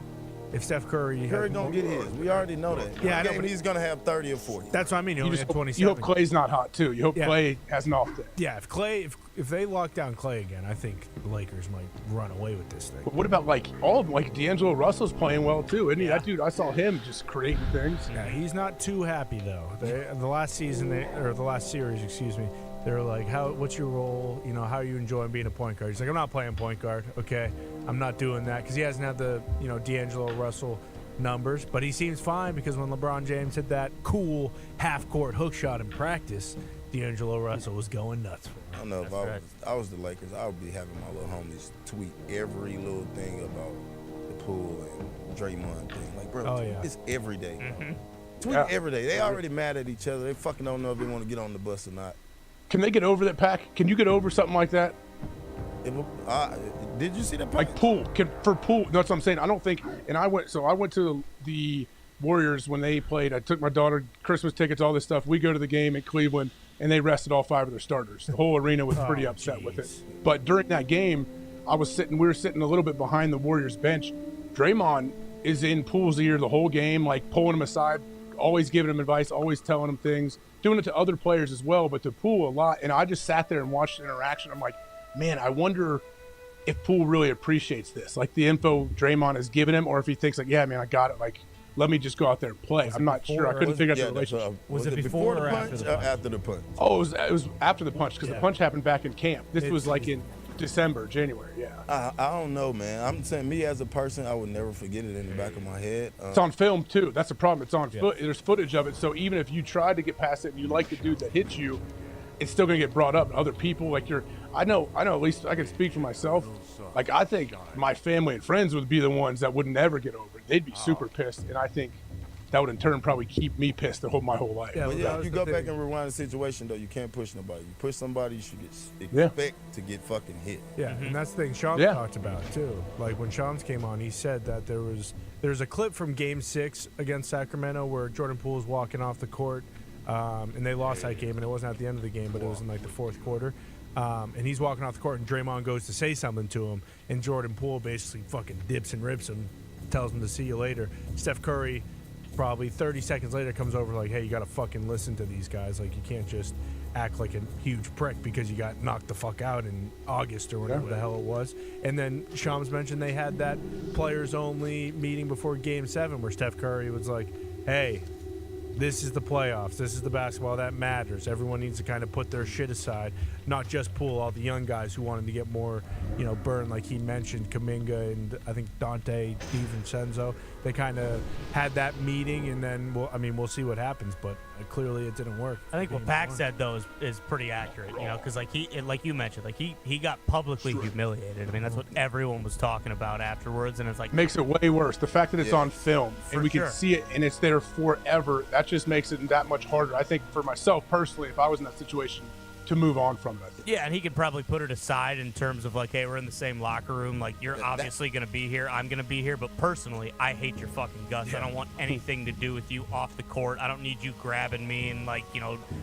if Steph Curry gonna get his. We already know that. Yeah, I know, but he's gonna have 30 or 40. That's what I mean. He You only just had hope, 27. you hope Clay's not hot too. You hope Yeah. Clay has an off day. Yeah, if they lock down Clay again, I think the Lakers might run away with this thing. But what about like all of them? Like D'Angelo Russell's playing well too, isn't he? That dude, I saw him just creating things. Yeah, he's not too happy though. The last season, or the last series, excuse me, they were like, what's your role? You know, how are you enjoying being a point guard? He's like, I'm not playing point guard. Okay, I'm not doing that because he hasn't had the D'Angelo Russell numbers, but he seems fine because when LeBron James hit that cool half-court hook shot in practice, D'Angelo Russell was going nuts for him. I don't know if I was the Lakers, I would be having my little homies tweet every little thing about the Poole and Draymond thing. Like, bro, it's every day. Tweet every day. They already mad at each other. They fucking don't know if they want to get on the bus or not. Can they get over that, Pack? Can you get over something like that? Did you see that? Like Poole, for Poole, that's what I'm saying. I don't think. And I went to the Warriors when they played. I took my daughter Christmas tickets, all this stuff. We go to the game in Cleveland, and they rested all 5 of their starters. The whole arena was pretty upset with it. But during that game, we were sitting a little bit behind the Warriors bench. Draymond is in Poole's ear the whole game, like pulling him aside, always giving him advice, always telling him things, doing it to other players as well, but to Poole a lot. And I just sat there and watched the interaction. I'm like, man, I wonder if Poole really appreciates this, like the info Draymond has given him, or if he thinks like, yeah, man, I got it. Like, let me just go out there and play. I'm not sure. I couldn't figure out the relationship. Was it before the punch or after the punch? Oh, it was after the punch because the punch happened back in camp. This was like in December, January. Yeah. I don't know, man. I'm saying me as a person, I would never forget it in the back of my head. It's on film too. That's the problem. It's on foot. There's footage of it. So even if you tried to get past it and you like the dude that hits you, it's still gonna get brought up. Other people, like I know. At least I can speak for myself. Like I think my family and friends would be the ones that would never get over it. They'd be super pissed, and I think that would in turn probably keep me pissed my whole life. Yeah, but you go back and rewind the situation though. You can't push nobody. You push somebody, you should expect to get fucking hit. Yeah, and that's the thing Sean talked about too. Like when Sean's came on, he said that there's a clip from Game 6 against Sacramento where Jordan Poole's walking off the court, and they lost that game, and it wasn't at the end of the game, but it was in like the fourth quarter. And he's walking off the court, and Draymond goes to say something to him, and Jordan Poole basically fucking dips and rips him, tells him to see you later. Steph Curry, probably 30 seconds later, comes over like, hey, you got to fucking listen to these guys. Like, you can't just act like a huge prick because you got knocked the fuck out in August or whatever the hell it was. And then Shams mentioned they had that players-only meeting before Game 7 where Steph Curry was like, hey, this is the playoffs. This is the basketball that matters. Everyone needs to kind of put their shit aside, not just Poole, all the young guys who wanted to get more, burn, like he mentioned, Kuminga and I think Dante DiVincenzo. They kind of had that meeting, and then we'll see what happens. But clearly, it didn't work. I think what Pac said though is pretty accurate. Because like you mentioned, like he got publicly humiliated. I mean, that's what everyone was talking about afterwards, and it's like makes it way worse. The fact that it's on film and we can see it and it's there forever, that just makes it that much harder. I think for myself personally, if I was in that situation, to move on from it. Yeah, and he could probably put it aside in terms of like, hey, we're in the same locker room. Like, you're obviously going to be here. I'm going to be here. But personally, I hate your fucking guts. I don't want anything to do with you off the court. I don't need you grabbing me and, like,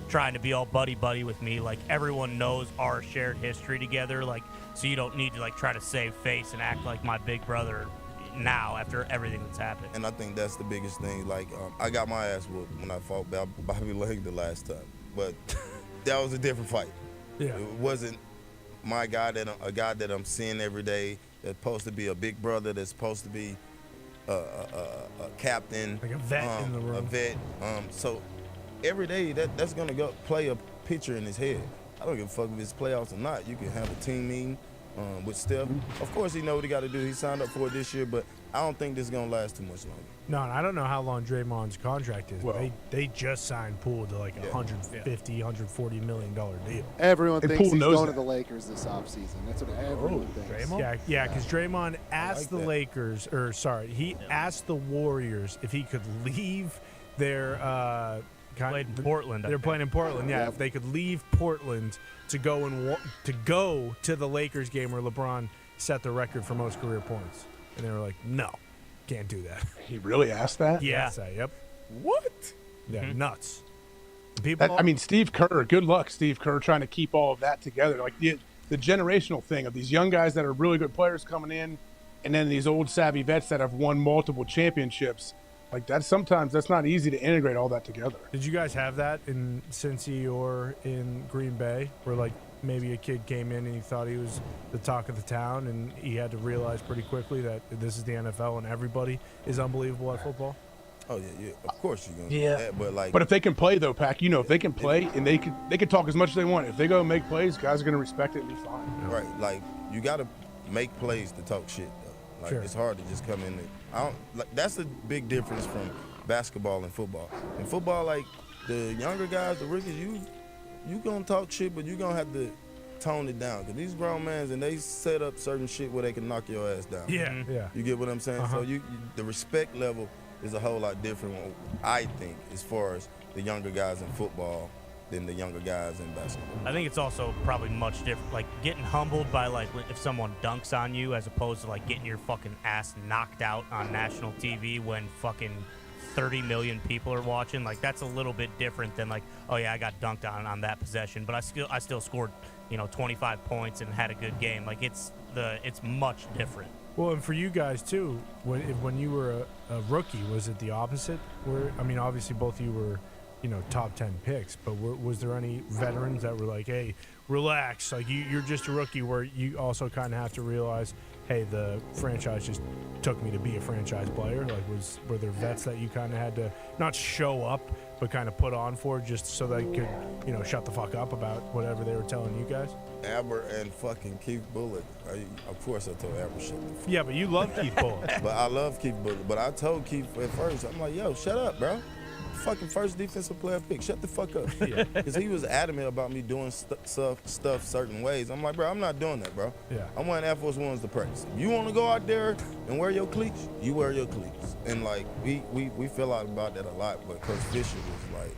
trying to be all buddy-buddy with me. Like, everyone knows our shared history together. Like, so you don't need to, like, try to save face and act like my big brother now after everything that's happened. And I think that's the biggest thing. Like, I got my ass whooped when I fought Bobby Leg the last time. But that was a different fight. Yeah. It wasn't a guy that I'm seeing every day that's supposed to be a big brother, that's supposed to be a captain. Like a vet in the room. A vet. So every day that's going to go play a picture in his head. I don't give a fuck if it's playoffs or not. You can have a team meeting with Steph. Of course, he know what he got to do. He signed up for it this year, but I don't think this is going to last too much longer. No, and I don't know how long Draymond's contract is. Well, they just signed Poole to like a $150, $140 million deal. Everyone And thinks Poole he's knows going that. to the Lakers this offseason. That's what everyone thinks. Yeah, because Draymond asked the Lakers, he asked the Warriors if he could leave their played in Portland. They're playing in Portland. Yeah, if they could leave Portland to go to the Lakers game where LeBron set the record for most career points, and they were like, no, can't do that. He really asked that? Yeah. Yep. What? Yeah, nuts. Steve Kerr. Good luck, Steve Kerr, trying to keep all of that together. Like the generational thing of these young guys that are really good players coming in, and then these old savvy vets that have won multiple championships. Like sometimes that's not easy to integrate all that together. Did you guys have that in Cincy or in Green Bay, where like maybe a kid came in and he thought he was the talk of the town, and he had to realize pretty quickly that this is the NFL and everybody is unbelievable at football? Oh yeah, of course you're gonna Yeah, do that, but like, if they can play though, Pac, if they can play and they can talk as much as they want. If they go make plays, guys are gonna respect it and be fine. right, like you got to make plays to talk shit though. Like Sure. it's hard to just come in. That's a big difference from basketball and football. In football, like the younger guys, the rookies, you gonna talk shit, but you gonna have to tone it down. Cause these grown men and they set up certain shit where they can knock your ass down. Yeah. Yeah. You get what I'm saying? Uh-huh. So the respect level is a whole lot different, I think, as far as the younger guys in football than the younger guys in basketball. I think it's also probably much different, like getting humbled by like if someone dunks on you, as opposed to like getting your fucking ass knocked out on national TV when fucking 30 million people are watching. Like that's a little bit different than like, oh yeah, I got dunked on that possession, but I still scored 25 points and had a good game. Like it's much different. Well, and for you guys too, when you were a rookie, was it the opposite? Where I mean, obviously both of you were, top 10 picks, but was there any veterans that were like, hey, relax, like you're just a rookie, where you also kind of have to realize, hey, the franchise just took me to be a franchise player? Like, were there vets that you kind of had to not show up, but kind of put on for just so they could, shut the fuck up about whatever they were telling you guys? Aber and fucking Keith Bullock. Of course I told Aber shut the fuck. Yeah, but you love Keith Bullock. But I love Keith Bullock. But I told Keith at first, I'm like, yo, shut up, bro. Fucking first defensive player pick. Shut the fuck up. Because he was adamant about me doing stuff certain ways. I'm like, bro, I'm not doing that, bro. Yeah. I'm wearing Air Force Ones to practice. If you want to go out there and wear your cleats, you wear your cleats. And like, we feel out about that a lot. But Coach Fisher was like,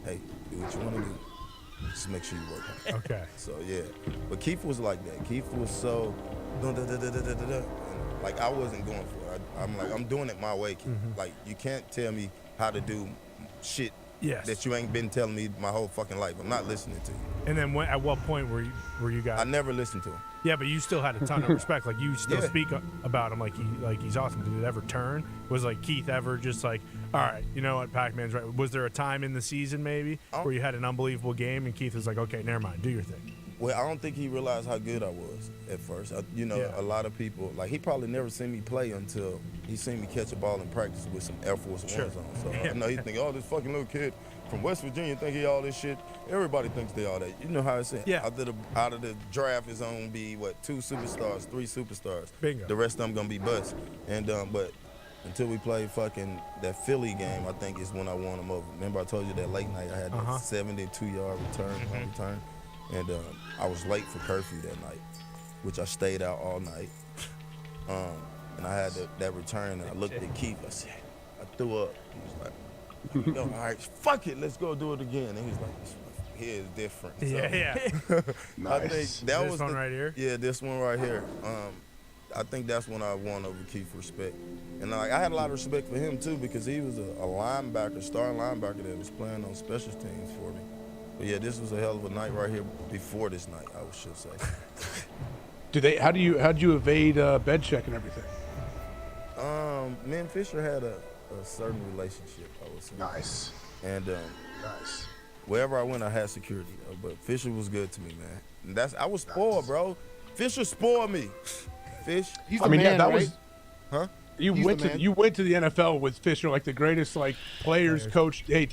hey, do what you want to do. Just make sure you work hard. Okay. So yeah. But Keith was like that. Keith was so like I wasn't going for it. I'm like, I'm doing it my way, Keith. Mm-hmm. Like you can't tell me how to do shit Yes. that you ain't been telling me my whole fucking life. I'm not listening to you. And then at what point were you guys? I never listened to him. Yeah, but you still had a ton of respect. Like you still Yeah. speak about him like he's awesome. Did it ever turn? Was like Keith ever just like, all right, you know what, Pac-Man's right? Was there a time in the season maybe where you had an unbelievable game and Keith was like, okay, never mind, do your thing? Well, I don't think he realized how good I was at first. A lot of people, like he probably never seen me play until he seen me catch a ball in practice with some Air Force Ones on. So I know he think, oh, this fucking little kid from West Virginia think he all this shit. Everybody thinks they all that. You know how it's said. Yeah. Out of the draft is gonna be 2 superstars, 3 superstars. Bingo. The rest of them gonna be busts. And but until we played fucking that Philly game, I think is when I won them over. Remember I told you that late night I had that 72-yard return. And I was late for curfew that night, which I stayed out all night. And I had that return, and I looked at Keith. I said, I threw up. He was like, all right, fuck it, let's go do it again. And he's like, this one here is different. So, Yeah. I think that This was one right here? Yeah, this one right here. I think that's when I won over Keith respect. And I had a lot of respect for him too, because he was a linebacker, starting linebacker that was playing on special teams for me. But yeah, this was a hell of a night right here before this night, I should say. How'd you evade bed check and everything? Me and Fisher had a certain relationship, I would say. Nice. And nice. Wherever I went, I had security, though, but Fisher was good to me, man. And I was spoiled, bro. Fisher spoiled me. Fish. He's the man, that right? was. Huh? You went to the NFL with Fisher, like the greatest players coach. Hey,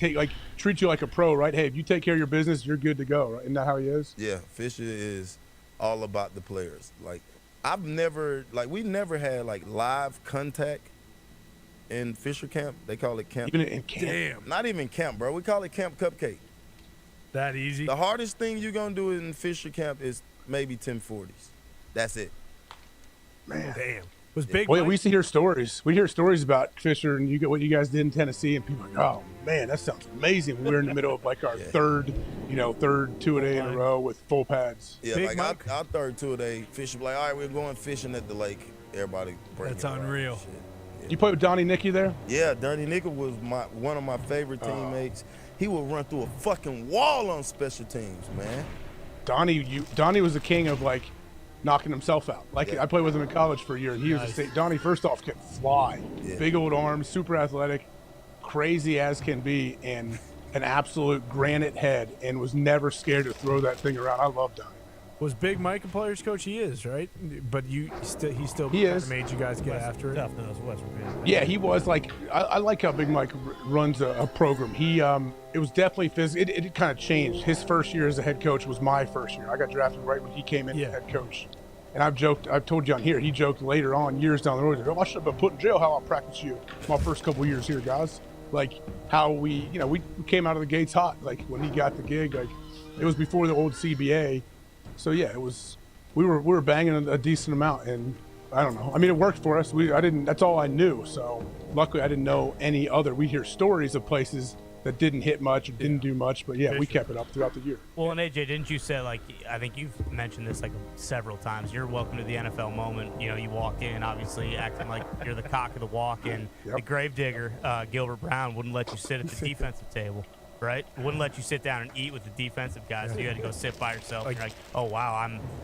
treat you like a pro, right? Hey, if you take care of your business, you're good to go, right? Isn't that how he is? Yeah, Fisher is all about the players. Like we never had live contact in Fisher camp. They call it camp. Even in camp. Damn. Not even camp, bro. We call it Camp Cupcake. That easy? The hardest thing you're gonna do in Fisher camp is maybe 1040s. That's it. Man. Damn. Was big. Well, we used to hear stories. We hear stories about Fisher and what you guys did in Tennessee, and people are like, oh man, that sounds amazing. We were in the middle of our third 2-a-day in a row with full pads. Yeah, our third 2-a-day, Fisher be like, all right, we're going fishing at the lake. Everybody bring That's it around unreal. and shit. You played with Donnie Nicky there? Yeah, Donnie Nicky was one of my favorite teammates. He would run through a fucking wall on special teams, man. Donnie was the king of knocking himself out. Like I played with him in college for a year, and he was a state. Donnie, first off, can fly, big old arms, super athletic, crazy as can be, and an absolute granite head, and was never scared to throw that thing around. I love Donnie. Was Big Mike a player's coach? He is, right? But he still He kinda is. made you guys get after it. Tough nose, West Virginia. Yeah, he was like. I like how Big Mike runs a program. He it was definitely physical. It kind of changed. His first year as a head coach was my first year. I got drafted right when he came in as head coach. And I've told John here, he joked later on, years down the road, I should have been put in jail how I'll practice you my first couple years here, guys. Like how we came out of the gates hot. Like when he got the gig, like it was before the old CBA. So yeah, it was, we were banging a decent amount, and I don't know. I mean, it worked for us. That's all I knew. So luckily I didn't know any other. We hear stories of places that didn't hit much or didn't do much, but yeah, we kept it up throughout the year. Well, and AJ, didn't you say, like, I think you've mentioned this like several times, you're welcome to the NFL moment. You know, you walk in, obviously acting like you're the cock of the walk, and the gravedigger, Gilbert Brown, wouldn't let you sit at the defensive table, right? Wouldn't let you sit down and eat with the defensive guys, so you had to go sit by yourself. You're like, oh, wow,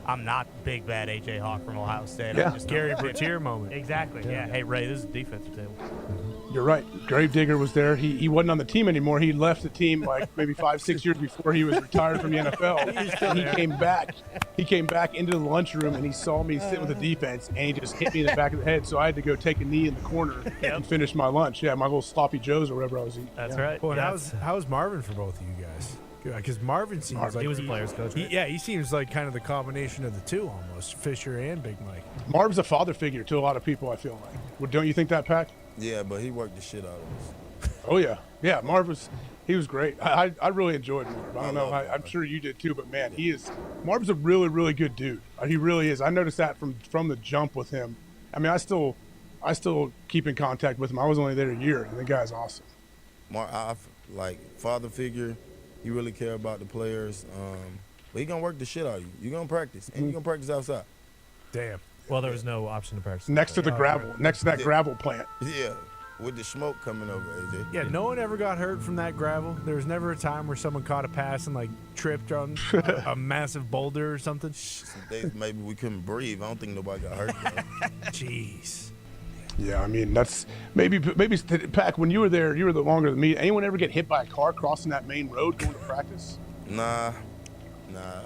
I'm not big bad AJ Hawk from Ohio State. Yeah. I'm just Gary Bertier moment. Exactly, yeah. Hey, Ray, this is the defensive table. You're right. Gravedigger was there. He wasn't on the team anymore. He left the team like maybe 5-6 years before he was retired from the NFL. And he came back. He came back into the lunchroom and he saw me sit with the defense and he just hit me in the back of the head. So I had to go take a knee in the corner and finish my lunch. Yeah, my little sloppy joes or whatever I was eating. That's right. Well, how's Marvin for both of you guys? Because Marvin seems like he was a player's coach. Right? He seems like kind of the combination of the two almost, Fisher and Big Mike. Marv's a father figure to a lot of people, I feel like. Well, don't you think that, Pac? Yeah, but he worked the shit out of us. Oh yeah, yeah. Marv was great. I really enjoyed Marv. I don't know. I'm sure you did too. But man, Marv's a really really good dude. He really is. I noticed that from the jump with him. I mean, I still keep in contact with him. I was only there a year, and the guy's awesome. Marv, like father figure. He really care about the players. But he gonna work the shit out of you. You gonna practice, and you gonna practice outside. Damn. Well, there was no option to practice. Next to the gravel, next to that gravel plant. Yeah, with the smoke coming over, AJ. Yeah, no one ever got hurt from that gravel. There was never a time where someone caught a pass and like tripped on a massive boulder or something. Some days maybe we couldn't breathe. I don't think nobody got hurt. Jeez. Yeah, I mean that's maybe Pac. When you were there, you were longer than me. Anyone ever get hit by a car crossing that main road going to practice? Nah.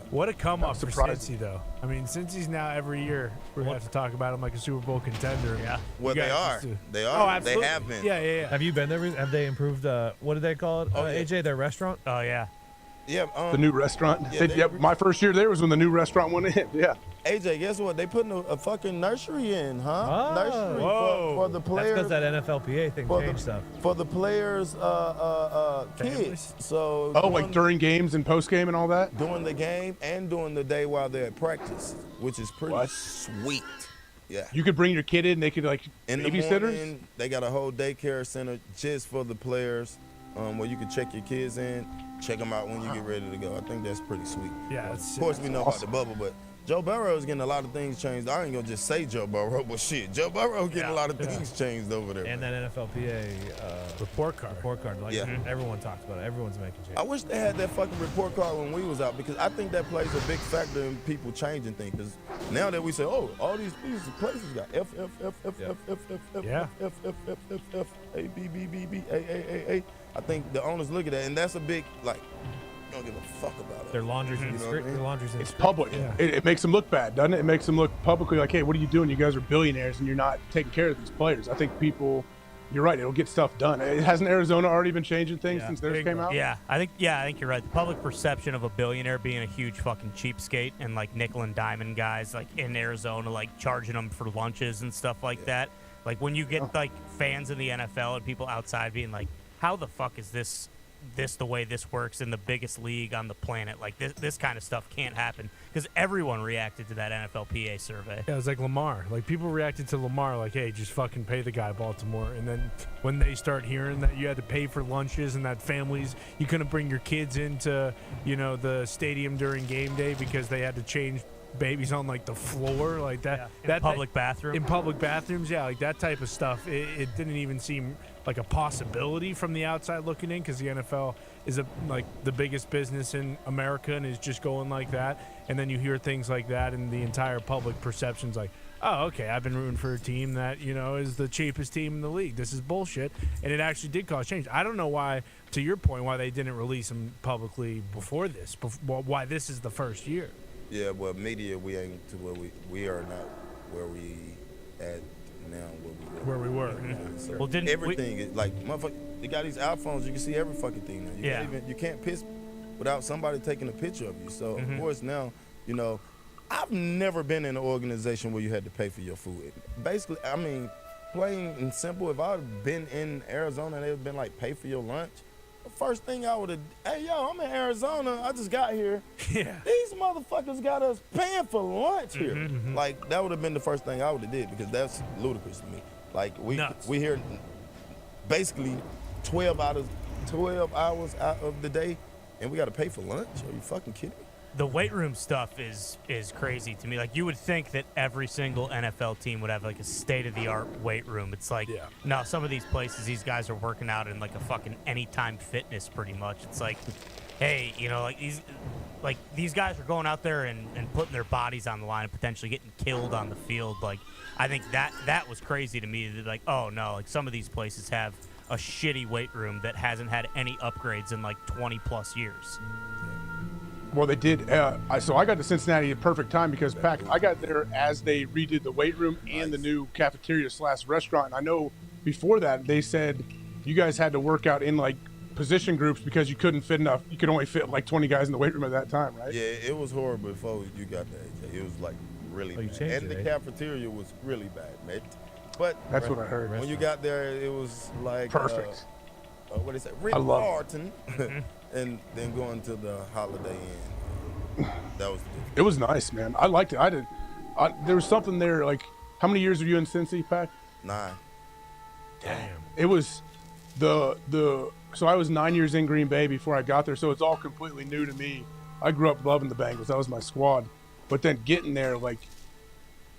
What a come up for Cincy, though. I mean, Cincy's now every year we have to talk about him like a Super Bowl contender. Yeah. Well, they are. They are. Oh, absolutely. They have been. Yeah. Have you been there? Have they improved? What did they call it? AJ, their restaurant? Oh yeah. Yeah. The new restaurant. Yeah, my first year there was when the new restaurant went in. Yeah. AJ, guess what? They putting a fucking nursery in, huh? Nursery for the players. That's because that NFLPA thing changed stuff. For the players' kids. So. Oh, like during games and post game and all that. During the game and during the day while they're at practice, which is pretty sweet. Yeah. You could bring your kid in. They could like in babysitters. The morning, they got a whole daycare center just for the players, where you can check your kids in, check them out when you get ready to go. I think that's pretty sweet. Yeah. Of course, we know about the bubble, but Joe Burrow is getting a lot of things changed. I ain't gonna just say Joe Burrow, but shit, Joe Burrow getting a lot of things changed over there. And that NFLPA report card. Like everyone talks about it. Everyone's making changes. I wish they had that fucking report card when we was out, because I think that plays a big factor in people changing things. Because now that we say, oh, all these places got F F F F F F F F F F F F F F A B B B B A A A. I think the owners look at that, and that's a big like. Don't give a fuck about it. Their laundry's in It's public. Yeah. It makes them look bad, doesn't it? It makes them look publicly like, hey, what are you doing? You guys are billionaires and you're not taking care of these players. I think people, you're right. It'll get stuff done. Hasn't Arizona already been changing things since theirs came out? Yeah, I think you're right. The public perception of a billionaire being a huge fucking cheapskate and like nickel and diamond guys like in Arizona, like charging them for lunches and stuff like that. Like when you get like fans in the NFL and people outside being like, how the fuck is this the way this works in the biggest league on the planet? Like this kind of stuff can't happen, because everyone reacted to that NFLPA survey. Yeah, it was like Lamar. Like people reacted to Lamar like, hey, just fucking pay the guy, Baltimore. And then when they start hearing that you had to pay for lunches and that families, you couldn't bring your kids into, the stadium during game day because they had to change babies on like the floor, like that. In public bathroom. In public bathrooms, yeah, like that type of stuff. It didn't even seem like a possibility from the outside looking in, because the NFL is like the biggest business in America and is just going like that. And then you hear things like that, and the entire public perception's like, oh, okay, I've been rooting for a team that, is the cheapest team in the league. This is bullshit. And it actually did cause change. I don't know why, to your point, why they didn't release them publicly before this, why this is the first year. Yeah, well, media, we ain't to where we are not where we at now, where we were. So Well, didn't everything is like, motherfucker, they got these iPhones, you can see every fucking thing now. You can't piss without somebody taking a picture of you. So, of course, now, I've never been in an organization where you had to pay for your food. Basically, I mean, plain and simple, if I would been in Arizona and they would have been like, pay for your lunch, the first thing I would have, hey, yo, I'm in Arizona, I just got here. Yeah. These motherfuckers got us paying for lunch here. Like, that would have been the first thing I would have did, because that's ludicrous to me. Like, we here basically 12 hours out of the day, and we got to pay for lunch? Are you fucking kidding me? The weight room stuff is crazy to me. Like, you would think that every single NFL team would have like a state-of-the-art weight room. It's like, no, some of these places, these guys are working out in like a fucking Anytime Fitness pretty much. It's like, hey, these guys are going out there and putting their bodies on the line and potentially getting killed on the field. Like, I think that was crazy to me. That, like, oh no, like some of these places have a shitty weight room that hasn't had any upgrades in like 20 plus years. Well, they did. So I got to Cincinnati at perfect time because, I got there as they redid the weight room and the new cafeteria / restaurant. And I know before that they said you guys had to work out in like position groups because you couldn't fit enough. You could only fit like 20 guys in the weight room at that time, right? Yeah, it was horrible before you got there, AJ. It was like really bad. And the cafeteria was really bad, mate. But that's what I heard. When you got there, it was like perfect. What is it? Rick Barton. And then going to the Holiday Inn. That was it was nice, man. I liked it. There was something there. Like, how many years were you in Cincy, Pac? 9. Damn. It was so I was 9 years in Green Bay before I got there, so it's all completely new to me. I grew up loving the Bengals. That was my squad. But then getting there, like,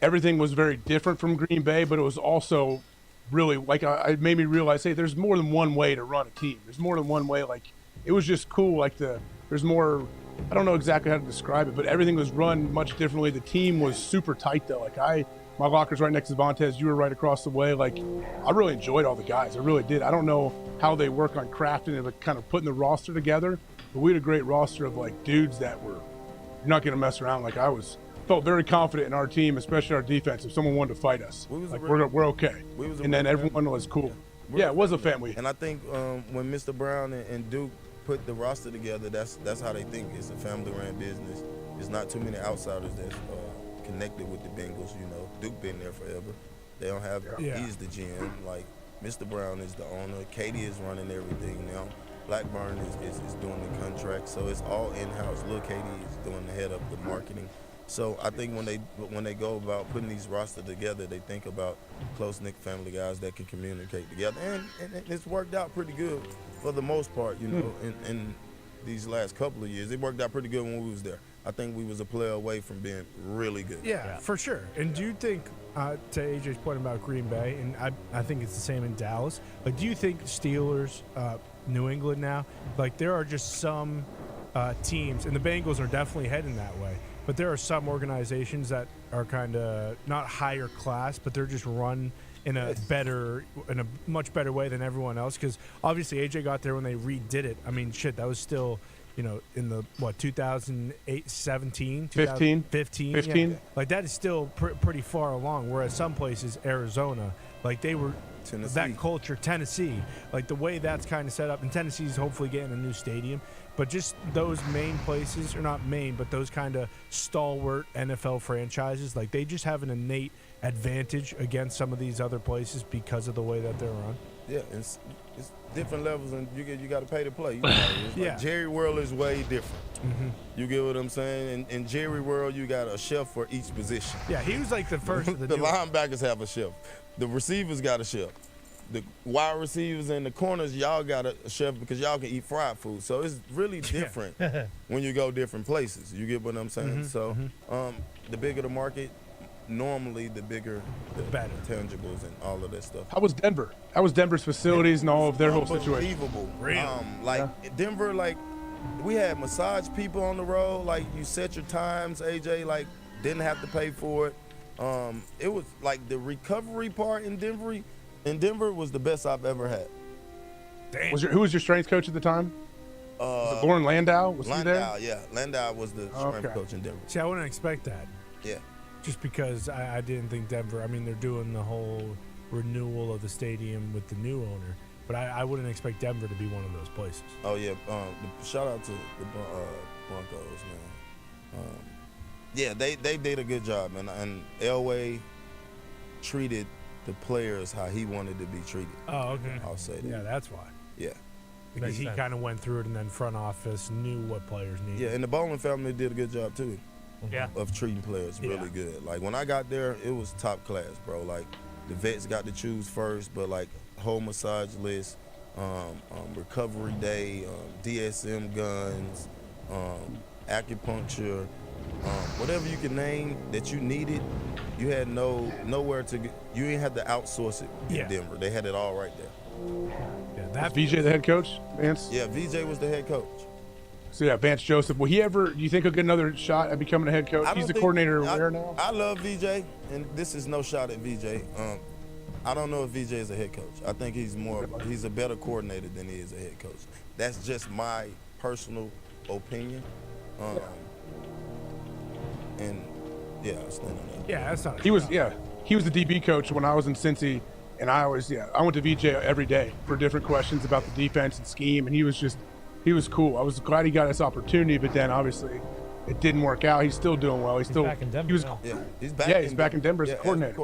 everything was very different from Green Bay, but it was also really, like, it made me realize, hey, there's more than one way to run a team. There's more than one way, like, it was just cool. Like, there's more, I don't know exactly how to describe it, but everything was run much differently. The team was super tight, though. Like, my locker's right next to Vontez. You were right across the way. Like, I really enjoyed all the guys. I really did. I don't know how they work on crafting and like, kind of putting the roster together, but we had a great roster of, like, dudes that were, you're not going to mess around. Like, felt very confident in our team, especially our defense. If someone wanted to fight us, we're okay. And then everyone was cool. Yeah, it was a family. And I think when Mr. Brown and Duke put the roster together, that's how they think. It's a family-run business. There's not too many outsiders that's connected with the Bengals. Duke been there forever. They don't have. He's the GM. Like, Mr. Brown is the owner. Katie is running everything now. Blackburn is doing the contract. So it's all in-house. Lil Katie is doing the head of the marketing. So I think when they go about putting these rosters together, they think about close-knit family guys that can communicate together, and it's worked out pretty good for the most part. In these last couple of years, it worked out pretty good when we was there. I think we was a player away from being really good. Yeah, for sure. And do you think, to AJ's point about Green Bay, and I think it's the same in Dallas, but do you think Steelers, New England now, like there are just some teams, and the Bengals are definitely heading that way, but there are some organizations that are kind of not higher class, but they're just run in a much better way than everyone else. Because obviously AJ got there when they redid it. I mean, shit, that was still, in the 2008, 17, 15. Yeah. Like that is still pretty far along. Whereas some places, Arizona, like they were. Tennessee. That culture, Tennessee, like the way that's kind of set up, and Tennessee's hopefully getting a new stadium, but just those main places, or not main, but those kind of stalwart NFL franchises, like they just have an innate advantage against some of these other places because of the way that they're run. Yeah, it's different levels, and you got to pay to play. Like Jerry World is way different. Mm-hmm. You get what I'm saying? In Jerry World, you got a chef for each position. Yeah, he was like the first of the linebackers have a chef. The receivers got a chef. the wide receivers and the corners, y'all got a chef because y'all can eat fried food. So it's really different when you go different places. You get what I'm saying? So the bigger the market, normally the bigger the better tangibles and all of that stuff. How was Denver? How was Denver's facilities and all of their whole situation? Unbelievable. Denver, like we had massage people on the road. Like you set your times, AJ. Like didn't have to pay for it. It was like the recovery part in Denver was the best I've ever had. Damn. Who was your strength coach at the time? Was it Lauren Landau? Was he there? Landau, yeah. Landau was the strength coach in Denver. See, I wouldn't expect that. Yeah. Just because I didn't think Denver, I mean, they're doing the whole renewal of the stadium with the new owner, but I wouldn't expect Denver to be one of those places. Oh, yeah. Shout out to the Broncos, man. Yeah, they did a good job, man. And Elway treated the players how he wanted to be treated. Oh, okay. I'll say that. Yeah, that's why. Yeah. Because he kind of went through it, and then front office knew what players needed. Yeah, and the Bowling family did a good job, too. Yeah. Of treating players really good. Like, when I got there, it was top class, bro. Like, the vets got to choose first, but, like, whole massage list, recovery day, DSM guns, acupuncture, whatever you can name that you needed, you had nowhere to get. You didn't have to outsource it in Denver. They had it all right there. Yeah, was VJ the head coach, Vance? Yeah, VJ was the head coach. So yeah, Vance Joseph. Will he ever? Do you think he'll get another shot at becoming a head coach? He's the coordinator there now. I love VJ, and this is no shot at VJ. I don't know if VJ is a head coach. I think he's a better coordinator than he is a head coach. That's just my personal opinion. And yeah, I stand on that. Yeah, that's not. He was the DB coach when I was in Cincy, and I went to VJ every day for different questions about the defense and scheme, and he was cool. I was glad he got this opportunity, but then obviously it didn't work out. He's still doing well. He's back in Denver. He's back in Denver as a coordinator.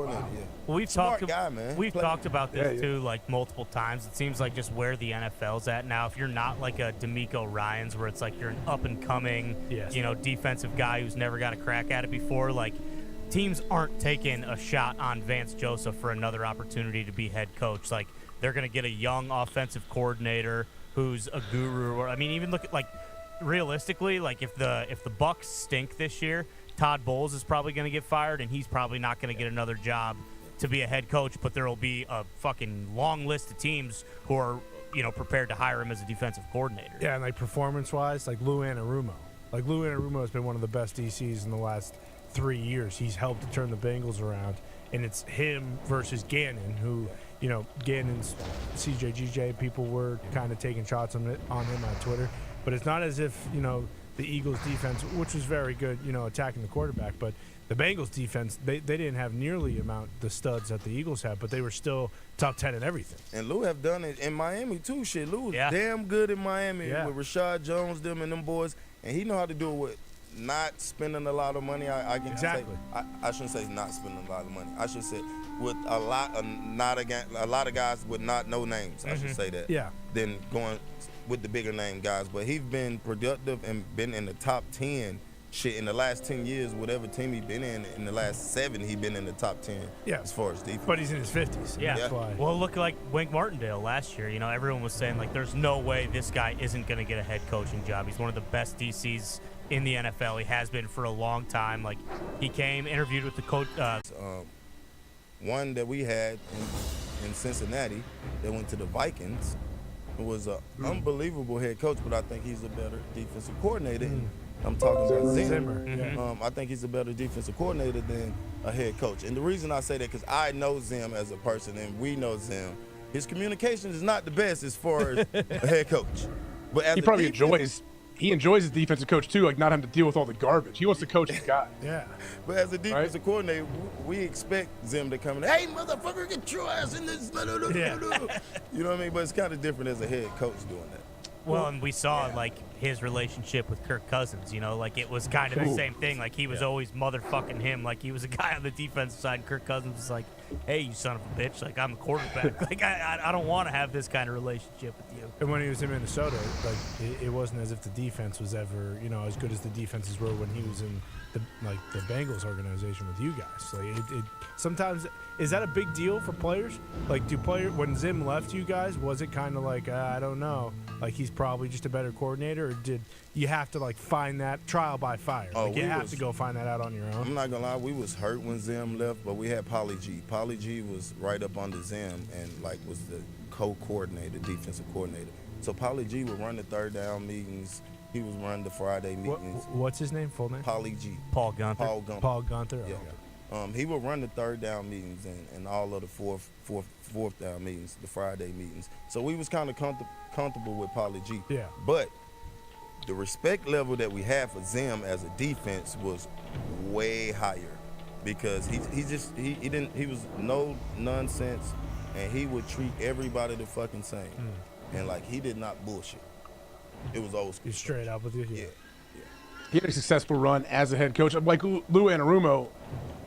Well, we've Smart talked guy, man. We've talked about this too, like multiple times. It seems like just where the NFL's at now. If you're not like a D'Amico Ryans, where it's like you're an up and coming, defensive guy who's never got a crack at it before, like teams aren't taking a shot on Vance Joseph for another opportunity to be head coach. Like they're going to get a young offensive coordinator who's a guru. Or I mean, even look at like realistically, like if the Bucs stink this year, Todd Bowles is probably going to get fired, and he's probably not going to get another job to be a head coach, but there will be a fucking long list of teams who are, prepared to hire him as a defensive coordinator. Yeah, and like performance-wise, like Lou Anarumo. Like Lou Anarumo has been one of the best DCs in the last 3 years. He's helped to turn the Bengals around, and it's him versus Gannon, who, Gannon's CJGJ. People were kind of taking shots on him on Twitter, but it's not as if, the Eagles defense, which was very good, attacking the quarterback, but the Bengals defense, they didn't have nearly the studs that the Eagles have, but they were still top 10 in everything. And Lou have done it in Miami too. Shit, Lou was damn good in Miami with Rashad Jones, them and them boys, and he know how to do it with not spending a lot of money. I can say I shouldn't say not spending a lot of money. I should say with a lot of guys with no names. I should say that. Yeah. Then going with the bigger name guys, but he's been productive and been in the top 10. Shit, in the last 10 years, whatever team he been in the last 7, he been in the top 10 as far as defense. But he's in his 50s. Yeah. That's why. Well, look like Wink Martindale last year. Everyone was saying, like, there's no way this guy isn't going to get a head coaching job. He's one of the best DCs in the NFL. He has been for a long time. Like, he came, interviewed with the coach. One that we had in Cincinnati that went to the Vikings was an unbelievable head coach, but I think he's a better defensive coordinator. I'm talking about Zimmer. I think he's a better defensive coordinator than a head coach. And the reason I say that, because I know Zim as a person, and we know Zim. His communication is not the best as far as a head coach. But as he probably enjoys his defensive coach too, like not having to deal with all the garbage. He wants to coach his guy. Yeah. But as a defensive coordinator, we expect Zim to come in. Hey, motherfucker, get your ass in this. Yeah. You know what I mean? But it's kind of different as a head coach doing that. Well, and we saw, like, his relationship with Kirk Cousins. You know, like it was kind of the same thing. Like he was always motherfucking him. Like he was a guy on the defensive side. And Kirk Cousins was like, "Hey, you son of a bitch! Like I'm a quarterback. Like I don't want to have this kind of relationship with you." And when he was in Minnesota, like it wasn't as if the defense was ever, as good as the defenses were when he was in the Bengals organization with you guys. Like it sometimes, is that a big deal for players? Like when Zim left you guys, was it kind of like I don't know, like he's probably just a better coordinator, or did you have to like find that trial by fire? Like you have to go find that out on your own. I'm not gonna lie, we was hurt when Zim left, but we had Paulie G. Paulie G was right up under Zim and like was the co-coordinator, defensive coordinator. So Paulie G would run the third down meetings. He was running the Friday meetings. What's his name? Full name? Paulie G. Paul Gunther. Paul Gunther. Yeah. Okay. He would run the third down meetings and all of the fourth down meetings, the Friday meetings. So we was kind of comfortable with Paulie G. Yeah. But the respect level that we had for Zim as a defense was way higher because he was no nonsense and he would treat everybody the fucking same. And like he did not bullshit. It was old school. He's straight up with you. Yeah. He had a successful run as a head coach. Like Lou Anarumo,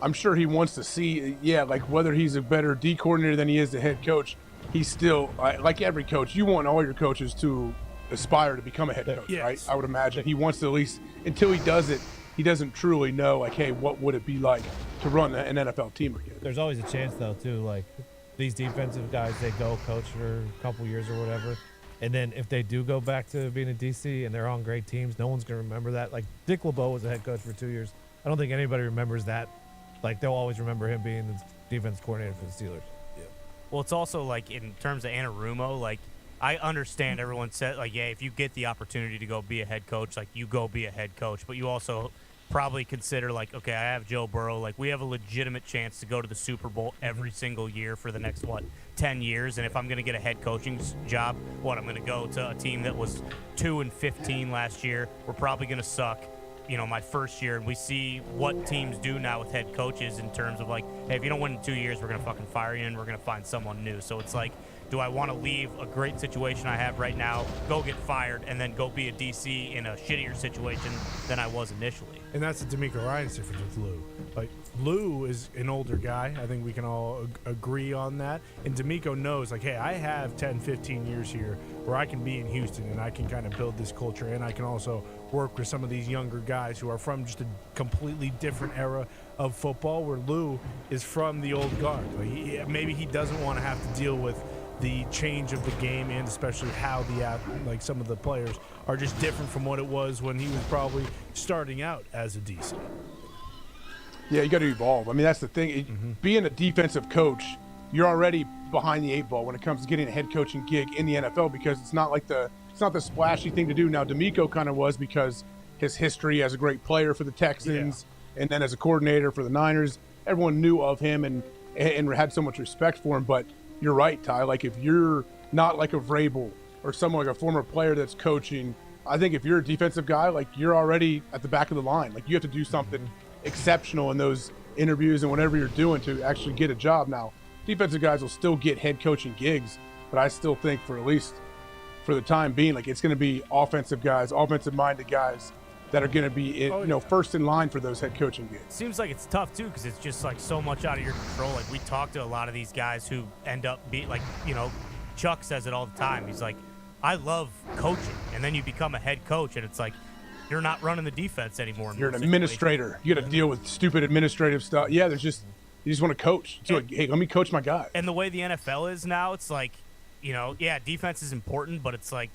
I'm sure he wants to see, like whether he's a better D coordinator than he is the head coach. He's still, like every coach, you want all your coaches to aspire to become a head coach, right? I would imagine he wants to at least, until he does it, he doesn't truly know, like, hey, what would it be like to run an NFL team again? There's always a chance, though, too, like these defensive guys, they go coach for a couple years or whatever. And then if they do go back to being a DC and they're on great teams, no one's going to remember that. Like Dick LeBeau was a head coach for 2 years. I don't think anybody remembers that. Like they'll always remember him being the defense coordinator for the Steelers. Yeah. Well, it's also like in terms of Anarumo, like I understand everyone said like, yeah, if you get the opportunity to go be a head coach, like you go be a head coach, but you also probably consider like, okay, I have Joe Burrow, like we have a legitimate chance to go to the Super Bowl every single year for the next 10 years, and if I'm going to get a head coaching job, I'm going to go to a team that was 2-15 last year. We're probably going to suck, my first year, and we see what teams do now with head coaches in terms of like, hey, if you don't win in 2 years, we're going to fucking fire you and we're going to find someone new. So it's like, do I want to leave a great situation I have right now, go get fired, and then go be a DC in a shittier situation than I was initially? And that's the D'Amico Ryans difference with Lou. Like, Lou is an older guy. I think we can all agree on that. And D'Amico knows, like, hey, I have 10, 15 years here where I can be in Houston and I can kind of build this culture. And I can also work with some of these younger guys who are from just a completely different era of football, where Lou is from the old guard. Like, maybe he doesn't want to have to deal with the change of the game, and especially how some of the players are just different from what it was when he was probably starting out as a DC. Yeah, you got to evolve. I mean, that's the thing. Being a defensive coach, you're already behind the eight ball when it comes to getting a head coaching gig in the NFL, because it's not the splashy thing to do. Now, D'Amico kind of was, because his history as a great player for the Texans and then as a coordinator for the Niners, everyone knew of him and had so much respect for him. But you're right, Ty. Like, if you're not like a Vrabel or someone like a former player that's coaching, I think if you're a defensive guy, like, you're already at the back of the line. Like, you have to do something exceptional in those interviews and whatever you're doing to actually get a job. Now, defensive guys will still get head coaching gigs, but I still think for at least for the time being, like, it's going to be offensive guys, offensive-minded guys that are going to be, first in line for those head coaching gigs. Seems like it's tough too, because it's just like so much out of your control. Like we talk to a lot of these guys who end up being like, Chuck says it all the time. He's like, I love coaching, and then you become a head coach, and it's like you're not running the defense anymore. You're an administrator. You got to deal with stupid administrative stuff. Yeah, you just want to coach. So, hey, let me coach my guy. And the way the NFL is now, it's like, defense is important, but it's like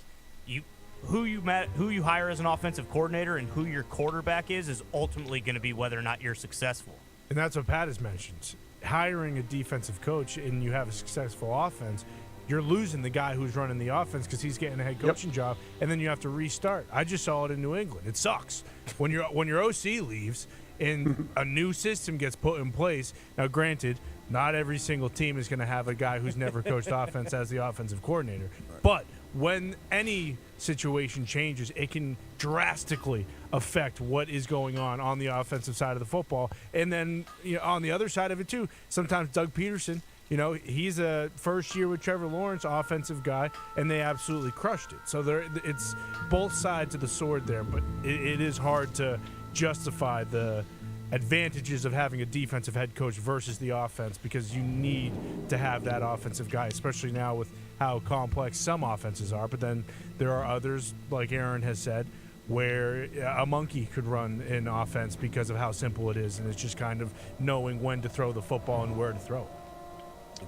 who you hire as an offensive coordinator and who your quarterback is ultimately going to be whether or not you're successful. And that's what Pat has mentioned. Hiring a defensive coach and you have a successful offense, you're losing the guy who's running the offense because he's getting a head coaching job, and then you have to restart. I just saw it in New England. It sucks when your OC leaves and a new system gets put in place. Now, granted, not every single team is going to have a guy who's never coached offense as the offensive coordinator, but when any situation changes, it can drastically affect what is going on the offensive side of the football. And then on the other side of it too, sometimes Doug Peterson You know, he's a first year with Trevor Lawrence, offensive guy, and they absolutely crushed it. So it's both sides of the sword there, but it is hard to justify the advantages of having a defensive head coach versus the offense, because you need to have that offensive guy, especially now with how complex some offenses are. But then there are others, like Aaron has said, where a monkey could run an offense because of how simple it is, and it's just kind of knowing when to throw the football and where to throw it.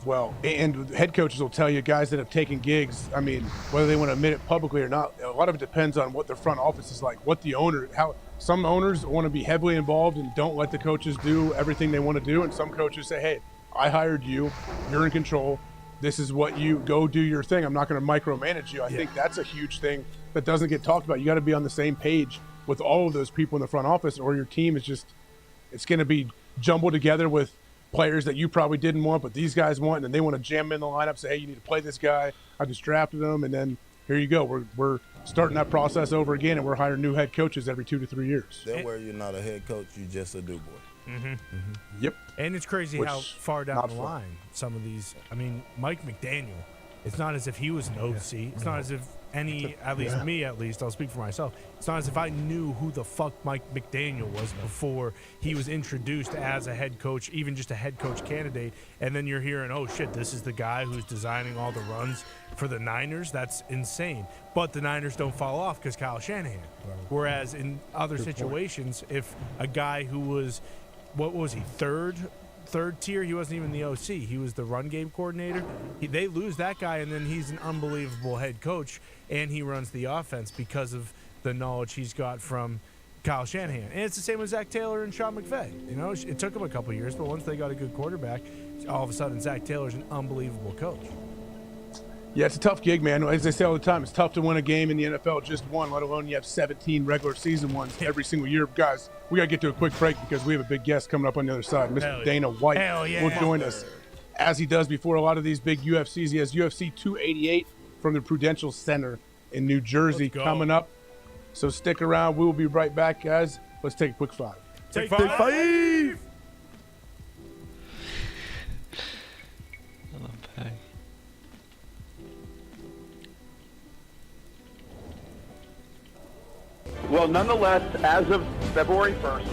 Well, and head coaches will tell you, guys that have taken gigs, I mean, whether they want to admit it publicly or not, a lot of it depends on what their front office is like, what the owner, how some owners want to be heavily involved and don't let the coaches do everything they want to do. And some coaches say, hey, I hired you, you're in control. This is what you go do your thing. I'm not going to micromanage you. I think that's a huge thing that doesn't get talked about. You got to be on the same page with all of those people in the front office, or your team is just, it's going to be jumbled together with players that you probably didn't want, but these guys want, and they want to jam them in the lineup, say, hey, you need to play this guy. I just drafted him, and then here you go. We're starting that process over again, and we're hiring new head coaches every 2 to 3 years. That where you're not a head coach, you just a do boy. Yep. And it's crazy Which, how far down not the fun. line some of these. I mean, Mike McDaniel. It's not as if he was an OC. It's not as if at least me, I'll speak for myself. It's not as if I knew who the fuck Mike McDaniel was before he was introduced as a head coach, even just a head coach candidate. And then you're hearing, oh shit, this is the guy who's designing all the runs for the Niners. That's insane. But the Niners don't fall off because Kyle Shanahan. Whereas in other situations, if a guy who was, what was he, third tier, he wasn't even the OC, he was the run game coordinator, they lose that guy, and then he's an unbelievable head coach, and he runs the offense because of the knowledge he's got from Kyle Shanahan. And it's the same with Zach Taylor and Sean McVay. You know, it took them a couple years, but once they got a good quarterback, all of a sudden Zach Taylor's an unbelievable coach. Yeah, it's a tough gig, man. As I say all the time, it's tough to win a game in the NFL, just one, let alone you have 17 regular season ones every single year. Guys, we got to get to a quick break because we have a big guest coming up on the other side. Mr. Dana White will join us, as he does before a lot of these big UFCs. He has UFC 288 from the Prudential Center in New Jersey coming up. So stick around. We will be right back, guys. Let's take a quick five. Take five! Well, nonetheless, as of February 1st,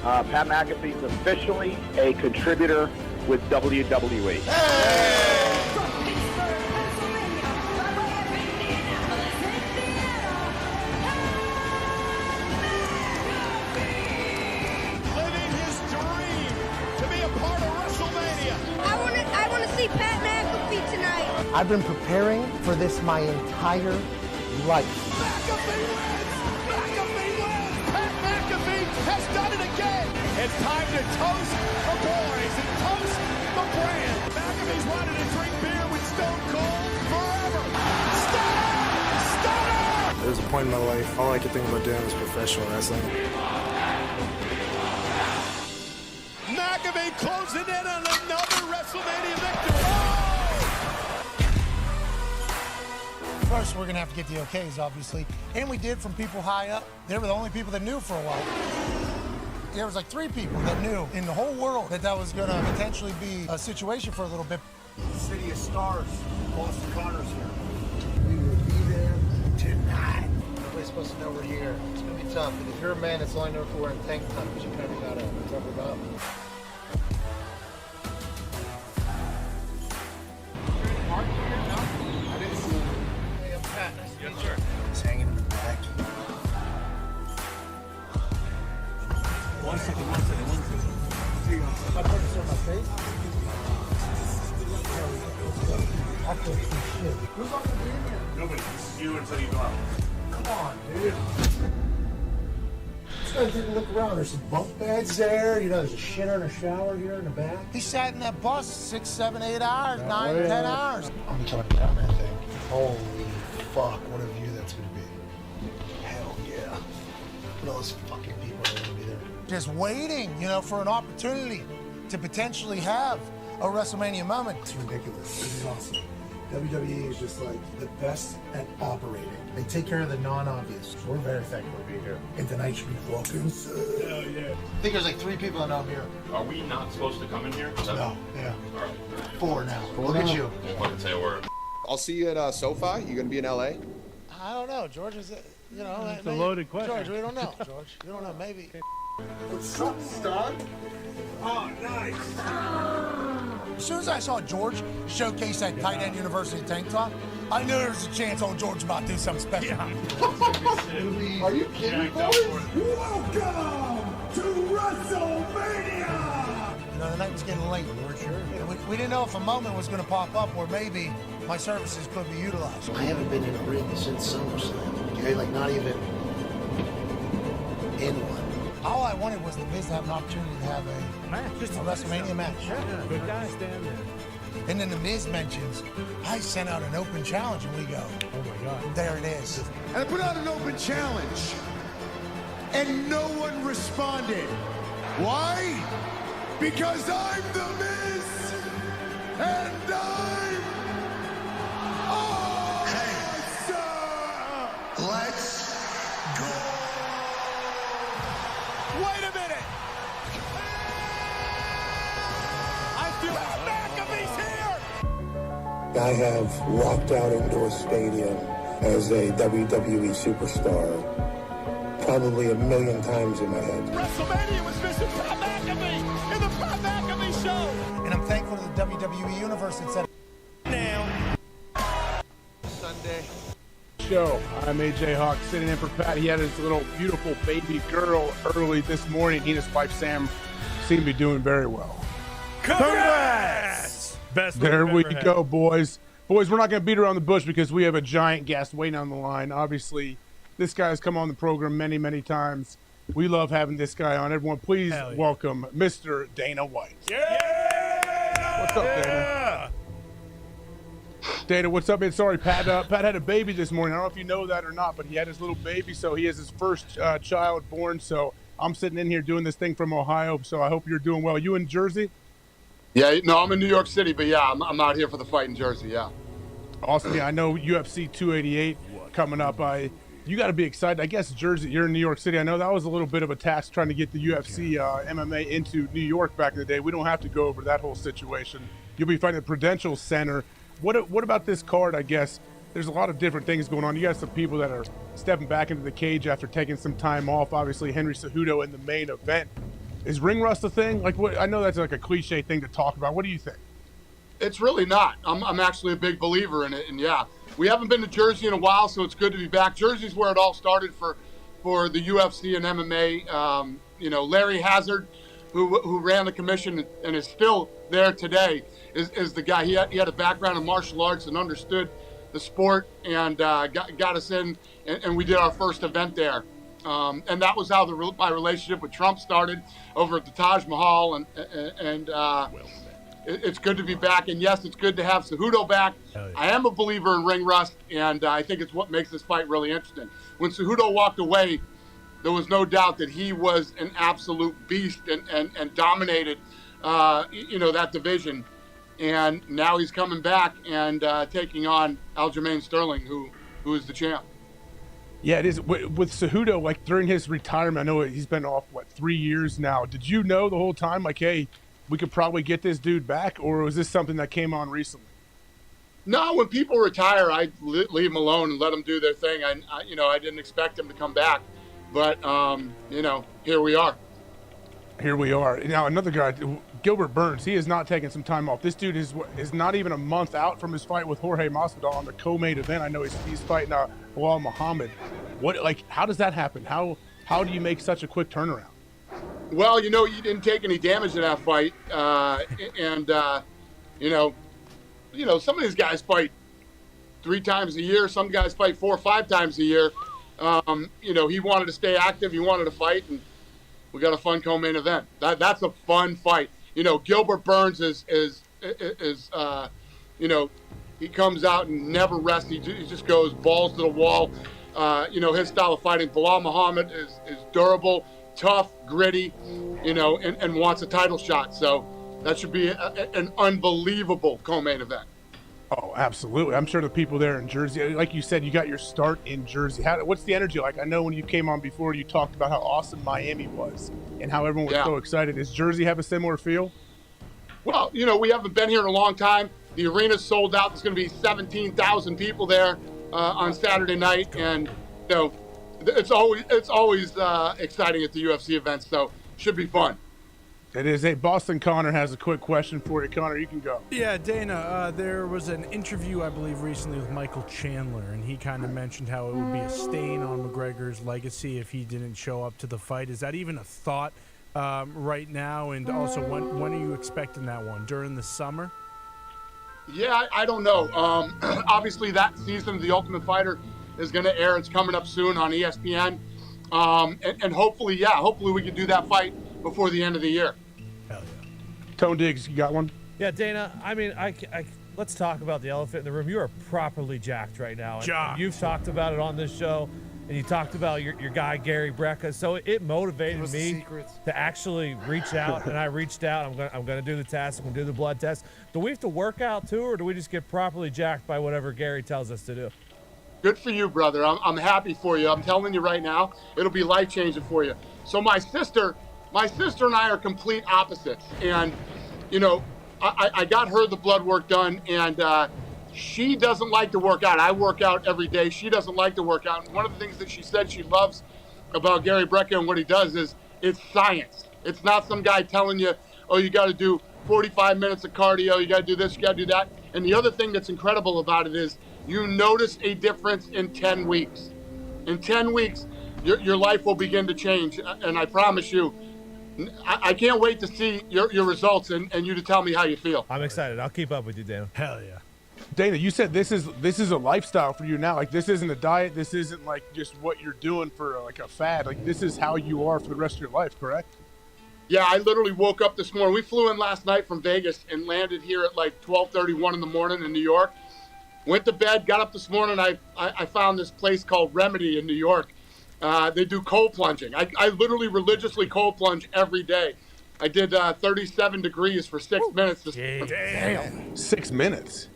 Pat McAfee's officially a contributor with WWE. Living his dream to be a part of WrestleMania. I want to see Pat McAfee tonight. I've been preparing for this my entire life. Pat McAfee has done it again. It's time to toast the boys and toast the brand. McAfee's wanted to drink beer with Stone Cold forever. Stunner! There was a point in my life, all I could think about doing was professional wrestling. McAfee closing in on another WrestleMania victory. First, we're going to have to get the okays, obviously. And we did from people high up. They were the only people that knew for a while. There was like 3 people that knew in the whole world that was going to potentially be a situation for a little bit. City of Stars, Boston Connors here. We will be there tonight. Nobody's supposed to know we're here. It's going to be tough. And if you're a man that's only known for wearing tank tops, you kind of got to cover it up. He's hanging in the back. One second. My purpose on my face? I feel some shit. Who's on the game here? Nobody. This is you until you go out. Come on, dude. Just gotta take a look around. There's some bunk beds there. You know, there's a shitter and a shower here in the back. He sat in that bus 6, 7, 8 hours, 9, 10 hours. I'm gonna talk about that thing. Holy fuck, what a view that's gonna be. Hell yeah. Look at all those fucking people that are gonna be there. Just waiting, for an opportunity to potentially have a WrestleMania moment. It's ridiculous. This is awesome. WWE is just like the best at operating. They take care of the non-obvious. So we're very thankful to be here. And tonight should be fucking sick. Hell yeah. think there's like 3 people I know him here. Are we not supposed to come in here? No, yeah. All right. 4 now. Look at you. Won't fucking say a word. I'll see you at SoFi. You gonna be in LA? I don't know, George. Is it, you know, It's a loaded question. George, we don't know, George. We don't know. Maybe. What's up, Stud? Oh, nice. As soon as I saw George showcase that tight end university tank top, I knew there was a chance old George was about to do something special. Are you kidding, boys? Welcome to WrestleMania! You know, the night was getting late. We weren't sure. We didn't know if a moment was going to pop up where maybe my services could be utilized. I haven't been in a ring since SummerSlam. Okay, like not even in one. All I wanted was the Miz to have an opportunity to have a match, just a WrestleMania match. Yeah, good guy. Stand there. And then the Miz mentions, I sent out an open challenge, and we go, oh my God, there it is. And I put out an open challenge, and no one responded. Why? Because I'm the Miz, and I'm awesome! Let's go. Wait a minute! I feel McAfee's here! I have walked out into a stadium as a WWE superstar probably 1,000,000 times in my head. WrestleMania was missing Pat McAfee in the Pat McAfee show! And I'm thankful to the WWE Universe that said Now. Sunday. Show. I'm AJ Hawk sitting in for Pat. He had his little beautiful baby girl early this morning. He and his wife Sam seem to be doing very well. Congrats! Best There we ever had. go, boys. Boys, we're not going to beat around the bush because we have a giant guest waiting on the line. Obviously, this guy has come on the program many, many times. We love having this guy on. Everyone, please welcome Mr. Dana White. Yeah! What's up, Dana? Dana, what's up, man? Sorry, Pat. Pat had a baby this morning. I don't know if you know that or not, but he had his little baby, so he has his first child born. So I'm sitting in here doing this thing from Ohio, so I hope you're doing well. You in Jersey? Yeah, no, I'm in New York City, but yeah, I'm out here for the fight in Jersey, yeah. Awesome. Yeah, I know UFC 288 coming up. You got to be excited. I guess Jersey, you're in New York City. I know that was a little bit of a task trying to get the UFC MMA into New York back in the day. We don't have to go over that whole situation. You'll be fighting at the Prudential Center. What about this card, I guess? There's a lot of different things going on. You got some people that are stepping back into the cage after taking some time off. Obviously, Henry Cejudo in the main event. Is ring rust a thing? Like, what? I know that's like a cliche thing to talk about. What do you think? It's really not. I'm actually a big believer in it, and yeah, we haven't been to Jersey in a while, so it's good to be back. Jersey's where it all started for the UFC and MMA. You know, Larry Hazard, who ran the commission and is still there today, is the guy. He had a background in martial arts and understood the sport and got us in, and we did our first event there. And that was how my relationship with Trump started over at the Taj Mahal, and it's good to be back. And yes, it's good to have Cejudo back. I am a believer in ring rust, and I think it's what makes this fight really interesting. When Cejudo walked away, there was no doubt that he was an absolute beast and dominated, that division. And now he's coming back and taking on Aljamain Sterling, who is the champ. Yeah, it is. With Cejudo, like during his retirement, I know he's been off, 3 years now. Did you know the whole time, like, hey, we could probably get this dude back, or was this something that came on recently? No, when people retire, I leave them alone and let them do their thing. I didn't expect them to come back, but here we are. Here we are. Now, another guy, Gilbert Burns, he is not taking some time off. This dude is not even a month out from his fight with Jorge Masvidal on the co-main event. I know he's fighting Bilal Muhammad. How does that happen? How do you make such a quick turnaround? Well, he didn't take any damage in that fight, some of these guys fight 3 times a year. Some guys fight 4 or 5 times a year. He wanted to stay active. He wanted to fight, and we got a fun co-main event. That's a fun fight. Gilbert Burns is he comes out and never rests. He just goes balls to the wall. His style of fighting. Bilal Muhammad is durable, tough, gritty, and wants a title shot. So that should be an unbelievable co-main event. Oh, absolutely. I'm sure the people there in Jersey, like you said, you got your start in Jersey. What's the energy like? I know when you came on before, you talked about how awesome Miami was and how everyone was so excited. Does Jersey have a similar feel? Well, we haven't been here in a long time. The arena's sold out. There's going to be 17,000 people there on Saturday night, and it's always exciting at the UFC events. So should be fun. It is. Hey, Boston Connor has a quick question for you. Connor, you can go. Yeah, Dana, there was an interview, I believe, recently with Michael Chandler, and he kind of mentioned how it would be a stain on McGregor's legacy if he didn't show up to the fight. Is that even a thought right now? And also, when are you expecting that one? During the summer? Yeah, I don't know. Obviously, that season of The Ultimate Fighter is going to air. It's coming up soon on ESPN. And hopefully we can do that fight before the end of the year. Hell yeah. Tone Diggs, you got one? Yeah, Dana, I mean, let's talk about the elephant in the room. You are properly jacked right now. And you've talked about it on this show, and you talked about your guy, Gary Brecka. So it motivated me to actually reach out, and I reached out. I'm going to do the test. I'm going to do the blood test. Do we have to work out, too, or do we just get properly jacked by whatever Gary tells us to do? Good for you, brother. I'm happy for you. I'm telling you right now, it'll be life-changing for you. So my sister and I are complete opposites. And, I got her the blood work done, and she doesn't like to work out. I work out every day. She doesn't like to work out. And one of the things that she said she loves about Gary Brecka and what he does is it's science. It's not some guy telling you, oh, you got to do 45 minutes of cardio, you got to do this, you got to do that. And the other thing that's incredible about it is you notice a difference in 10 weeks. In 10 weeks, your life will begin to change. And I promise you, I can't wait to see your results and you to tell me how you feel. I'm excited. I'll keep up with you, Dana. Hell yeah. Dana, you said this is a lifestyle for you now. Like, this isn't a diet. This isn't like just what you're doing for like a fad. Like, this is how you are for the rest of your life, correct? Yeah, I literally woke up this morning. We flew in last night from Vegas and landed here at like 12:31 in the morning in New York. Went to bed, got up this morning. I found this place called Remedy in New York. They do cold plunging. I literally religiously cold plunge every day. I did 37 degrees for 6 minutes. Damn. 6 minutes.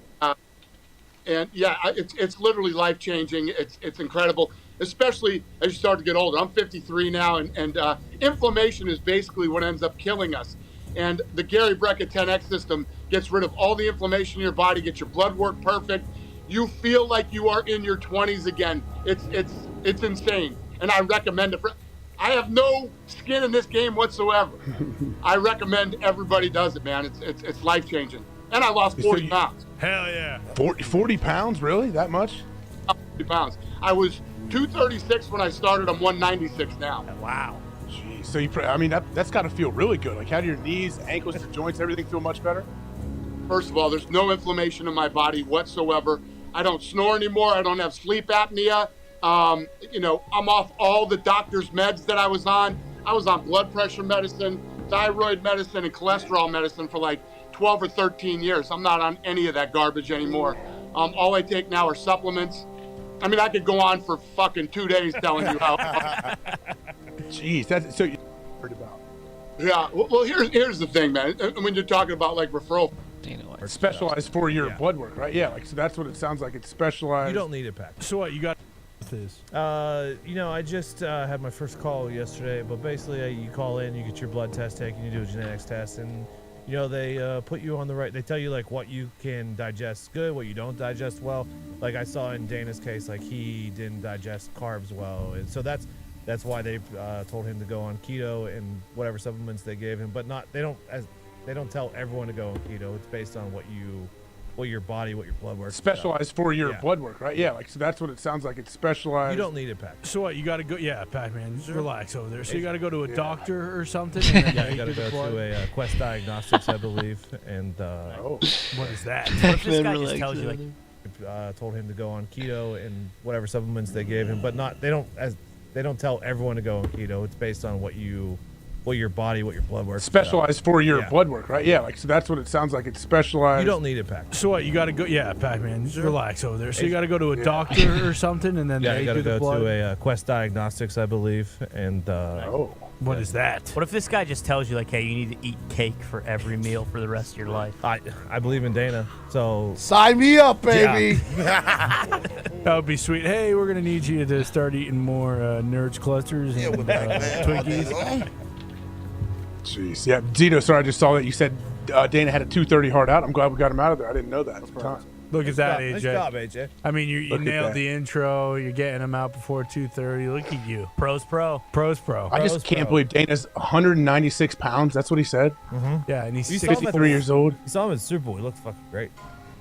And yeah, it's literally life changing. It's incredible, especially as you start to get older. I'm 53 now, and inflammation is basically what ends up killing us. And the Gary Brecka 10X system gets rid of all the inflammation in your body, gets your blood work perfect. You feel like you are in your 20s again. It's insane, and I recommend it. I have no skin in this game whatsoever. I recommend everybody does it, man. It's life changing. And I lost 40 pounds. Hell yeah. 40 pounds? Really? That much? 40 pounds. I was 236 when I started. I'm 196 now. Wow. Jeez. So that's got to feel really good. Like, how do your knees, ankles, your joints, everything feel much better? First of all, there's no inflammation in my body whatsoever. I don't snore anymore. I don't have sleep apnea. I'm off all the doctor's meds that I was on. I was on blood pressure medicine, thyroid medicine, and cholesterol medicine for like 12 or 13 years. I'm not on any of that garbage anymore. All I take now are supplements. I mean, I could go on for fucking 2 days telling you how. Jeez, that's so you heard about. Yeah, well, here's the thing, man. When you're talking about like referral, specialized for your blood work, right? Yeah, like, so that's what it sounds like. It's specialized. You don't need it, Pack. So what, you got this? I just had my first call yesterday, but basically you call in, you get your blood test taken, you do a genetics test, and they put you on the right. They tell you like what you can digest good, what you don't digest well. Like I saw in Dana's case, like he didn't digest carbs well, and so that's why they told him to go on keto and whatever supplements they gave him. But they don't tell everyone to go on keto. It's based on what your body, what your blood work. Specialized for your blood work, right? Yeah, like, so that's what it sounds like. It's specialized. You don't need it, Pack. So what, you got to go? Yeah, Pac Man, relax over there. So you got to go to a doctor or something. Yeah, you got to go to a Quest Diagnostics, I believe. And what is that? What if this guy just tells you like? Told him to go on keto and whatever supplements they gave him, but they don't tell everyone to go on keto. It's based on what your body, what your blood work. Specialized for your blood work, right? Yeah, like, so that's what it sounds like. It's specialized. You don't need it, Pac. So what, you got to go? Yeah, Pac Man, relax over there. So you got to go to a doctor or something, and then you got to do the go blood. to a Quest Diagnostics, I believe, and What is that? What if this guy just tells you, like, hey, you need to eat cake for every meal for the rest of your life? I believe in Dana, so sign me up, baby. That would be sweet. Hey, we're gonna need you to start eating more Nerds clusters and Twinkies. Jeez, yeah, Zito. Sorry, I just saw that you said Dana had a 2:30 hard out. I'm glad we got him out of there. I didn't know that at the time. Look at that, AJ. Nice job, AJ. I mean, you Look at nailed that. the intro. You're getting him out before 2:30. Look at you. Pros pro. Pros pro. I just can't believe Dana's 196 pounds. That's what he said. Yeah, and he's You saw him at 53 years old. You saw him in Super Bowl. He looked fucking great.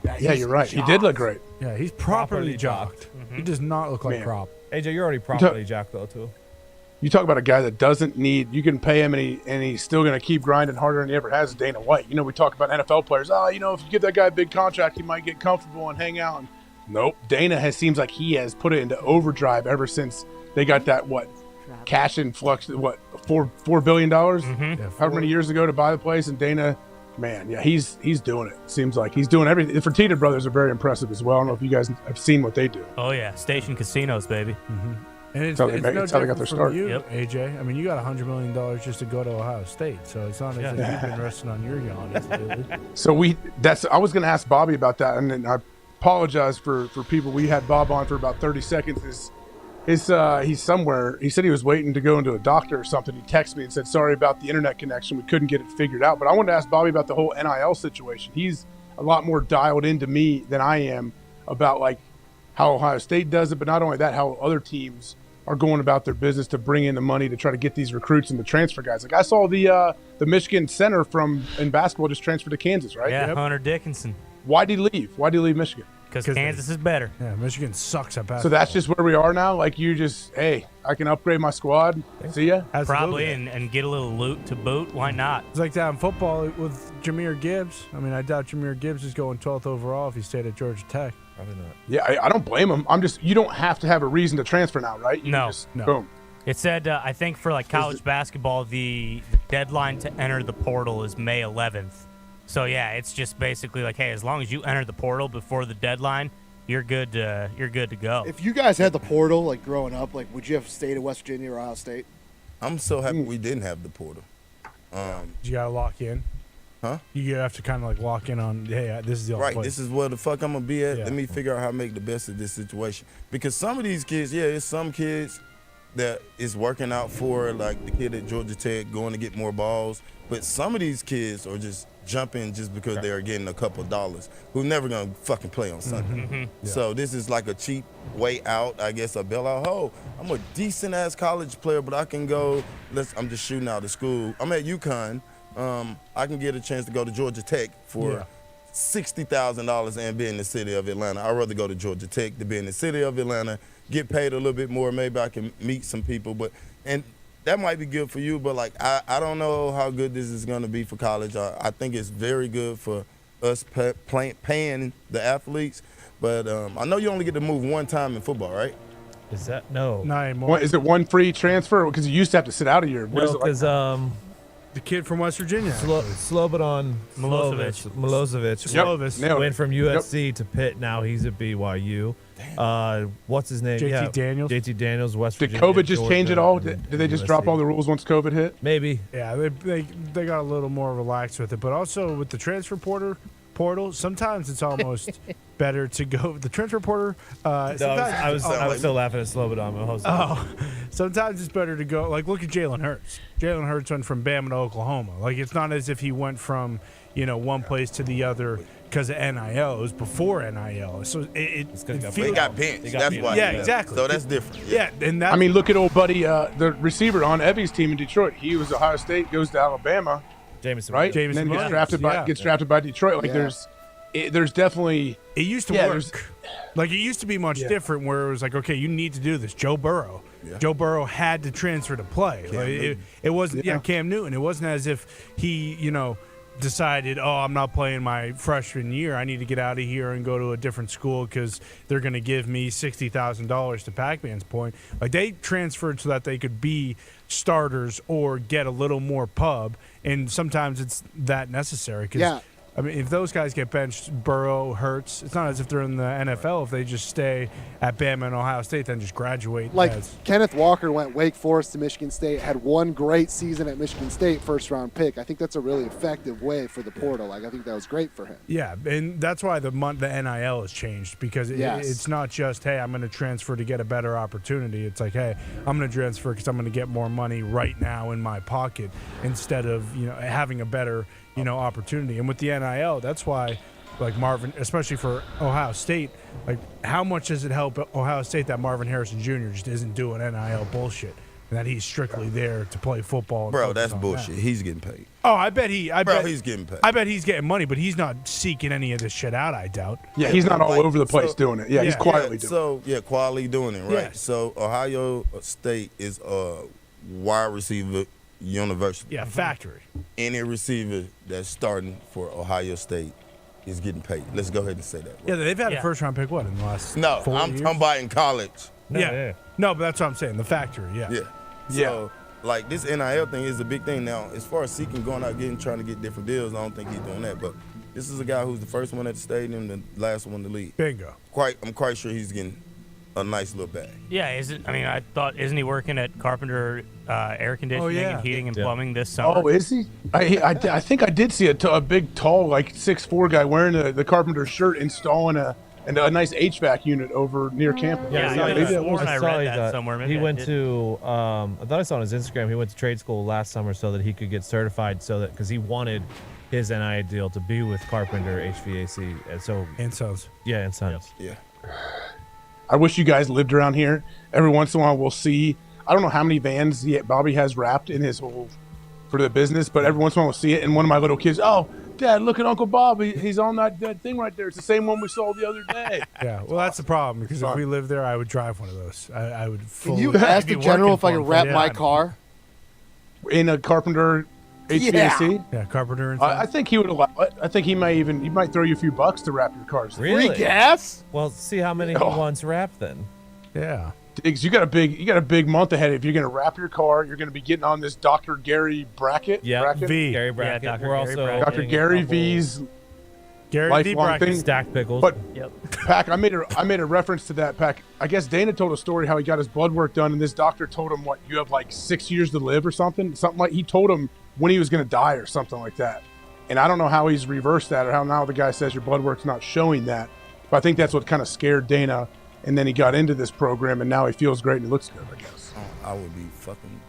Yeah, you're right. He did look great. Yeah, he's properly jocked. He does not look like Man. prop. AJ, you're already properly jacked though too. You talk about a guy that doesn't need. You can pay him, and he's still going to keep grinding harder than he ever has. Dana White. You know, we talk about NFL players. Oh, you know, if you give that guy a big contract, he might get comfortable and hang out. Nope. Dana seems like he has put it into overdrive ever since they got that cash influx. $4 billion? However many years ago to buy the place, and Dana. Man, yeah, he's doing it. Seems like he's doing everything. The Fertitta brothers are very impressive as well. I don't know if you guys have seen what they do. Oh, yeah. Station casinos, baby. And it's, That's how they it's make- no that's how they got different their from start. you, AJ. I mean, you got $100 million just to go to Ohio State, so it's not as if you've been resting on your yawn. So I was going to ask Bobby about that, and then I apologize for people. We had Bob on for about 30 seconds. He's somewhere. He said he was waiting to go into a doctor or something. He texted me and said, sorry about the internet connection. We couldn't get it figured out. But I wanted to ask Bobby about the whole NIL situation. He's a lot more dialed into me than I am about like how Ohio State does it, but not only that, how other teams are going about their business to bring in the money to try to get these recruits and the transfer guys. Like I saw the Michigan center in basketball just transferred to Kansas, right? Yeah, Hunter Dickinson. Why'd he leave? Why'd he leave Michigan? Because Kansas is better. Yeah, Michigan sucks at basketball. So that's just where we are now? Like you just, hey, I can upgrade my squad. See ya? Probably, and get a little loot to boot. Why not? It's like that in football with Jahmyr Gibbs. I mean, I doubt Jahmyr Gibbs is going 12th overall if he stayed at Georgia Tech. Probably not. Yeah, I don't blame him. You don't have to have a reason to transfer now, right? You No. just, boom. It said, I think for like college basketball, the deadline to enter the portal is May 11th. So yeah, it's just basically like, hey, as long as you enter the portal before the deadline, you're good to go. If you guys had the portal, like growing up, like would you have stayed at West Virginia or Ohio State? I'm so happy we didn't have the portal. You got to lock in. Huh? You have to kind of like lock in on, hey, this is the only Right, place. this is where the fuck I'm gonna be at. Yeah. Let me figure out how to make the best of this situation. Because some of these kids, it's some kids that is working out for, like the kid at Georgia Tech going to get more balls. But some of these kids are just jumping just because they are getting a couple of dollars, who's never gonna fucking play on Sunday. So this is like a cheap way out, I guess, a bailout. Oh, I'm a decent ass college player, but I can go. I'm just shooting out of school. I'm at UConn. I can get a chance to go to Georgia Tech for $60,000 and be in the city of Atlanta. I'd rather go to Georgia Tech to be in the city of Atlanta, get paid a little bit more. Maybe I can meet some people, and that might be good for you. But like, I don't know how good this is going to be for college. I think it's very good for us paying the athletes. But I know you only get to move one time in football, right? Is that no? Not anymore. Is it one free transfer? Because you used to have to sit out a year. What is No, it like? because the kid from West Virginia. Slobodan Milosevic Nailed went it. from USC to Pitt. Now he's at BYU. What's his name? JT Daniels. JT Daniels, West Did Virginia. COVID just change it all? Did they just drop USC. all the rules once COVID hit? Maybe. Yeah, they got a little more relaxed with it, but also with the transfer portal, sometimes it's almost better to go with the transfer portal. I was still laughing at Slobodan. Oh, sometimes it's better to go. Like, look at Jalen Hurts. Jalen Hurts went from Bama to Oklahoma. Like, it's not as if he went from one place to the other because of NIL. It was before NIL. So it He got benched. That's why. Yeah, exactly. So that's different. Yeah, and that's, I mean, look at old buddy, the receiver on Evie's team in Detroit. He was Ohio State, goes to Alabama, Jameson, right? Jameson and then Williams, gets drafted by Detroit. Like there's definitely it used to work. Like it used to be much different, where it was like, okay, you need to do this. Joe Burrow. Yeah. Joe Burrow had to transfer to play. Like, it wasn't. Yeah, Cam Newton. It wasn't as if he, decided, oh, I'm not playing my freshman year. I need to get out of here and go to a different school because they're going to give me $60,000. To Pac-Man's point, like they transferred so that they could be starters or get a little more pub, and sometimes it's that necessary. Cause I mean, if those guys get benched, Burrow, Hurts, it's not as if they're in the NFL. If they just stay at Bama and Ohio State, then just graduate. Like as Kenneth Walker went Wake Forest to Michigan State, had one great season at Michigan State, first-round pick. I think that's a really effective way for the portal. Like I think that was great for him. Yeah, and that's why the NIL has changed because Yes. it's not just, hey, I'm going to transfer to get a better opportunity. It's like, hey, I'm going to transfer because I'm going to get more money right now in my pocket instead of having a better opportunity. And with the NIL, that's why, like Marvin, especially for Ohio State, like how much does it help Ohio State that Marvin Harrison Jr. just isn't doing NIL bullshit and that he's strictly there to play football? And Bro, focus that's on bullshit. that. He's getting paid. Oh, I bet he's getting paid. I bet he's getting money, but he's not seeking any of this shit out. I doubt. Yeah, he's not all over the place doing it. Yeah, he's quietly doing it. Quietly doing it, right? Yeah. So Ohio State is a wide receiver university. Yeah, factory. Any receiver that's starting for Ohio State is getting paid. Let's go ahead and say that. Right? Yeah, they've had a first round pick in the last No, 4 I'm years? talking about in college. Yeah. No, but that's what I'm saying. The factory. Yeah. Yeah. So, like, this NIL thing is a big thing. Now, as far as seeking, going out, trying to get different deals, I don't think he's doing that. But this is a guy who's the first one at the stadium, the last one to leave. Bingo. I'm quite sure he's getting a nice little bag. Yeah, isn't he working at Carpenter Air Conditioning and Heating and Plumbing this summer? Oh, is he? I think I did see a big, tall, like 6'4" guy wearing the Carpenter shirt installing a nice HVAC unit over near campus. I read that somewhere. Maybe He I went did. to, I thought I saw on his Instagram, he went to trade school last summer so that he could get certified because he wanted his NIL deal to be with Carpenter HVAC. And Sons. Yeah, and Sons. Yeah. I wish you guys lived around here. Every once in a while, we'll see. I don't know how many vans Bobby has wrapped in his whole for the business, but every once in a while, we'll see it. And one of my little kids, oh, Dad, look at Uncle Bob. He's on that thing right there. It's the same one we saw the other day. Yeah, well, that's the problem because if we lived there, I would drive one of those. I would. Can you ask the general if I can wrap my car? In a Carpenter HVAC? Yeah, Carpenter and I think he would allow it. I think he might throw you a few bucks to wrap your cars. Really? Free gas? Well, see how many he wants wrapped then. Yeah. Diggs, you got a big month ahead. If you're going to wrap your car, you're going to be getting on this Dr. Gary bracket. Yeah, bracket. V. Gary Brackett. Yeah, Dr. We're Gary also Brackett. Dr. Gary V's Gary V lifelong bracket. thing. Stacked pickles. But Yep. Pac, I made a reference to that. Pac, I guess Dana told a story how he got his blood work done, and this doctor told him, what, you have like 6 years to live or something like. He told him when he was going to die or something like that. And I don't know how he's reversed that or how now the guy says your blood work's not showing that. But I think that's what kind of scared Dana. And then he got into this program, and now he feels great and he looks good, I guess. I would be fucking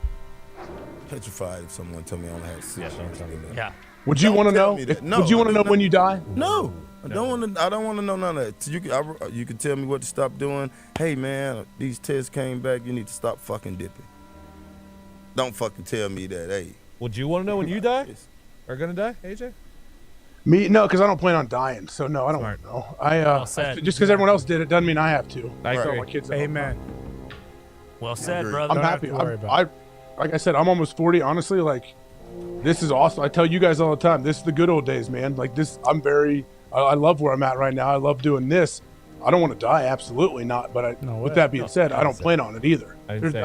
petrified if someone told me I only had 6 years to live. Yeah. Would you want to know? Would you want to know when you die? No, I don't want to know none of that. You can tell me what to stop doing. Hey man, these tests came back. You need to stop fucking dipping. Don't fucking tell me that. Hey, Would you want to know when you die? Are gonna die, AJ? Me, no, because I don't plan on dying. So no, I don't want to know. Just because everyone else did it doesn't mean I have to. I agree. My kids don't. Amen. Well said, brother. I'm happy. Like I said, I'm almost 40. Honestly, like this is awesome. I tell you guys all the time, this is the good old days, man. Like this, I love where I'm at right now. I love doing this. I don't want to die, absolutely not. But with that being said, I don't plan on it either.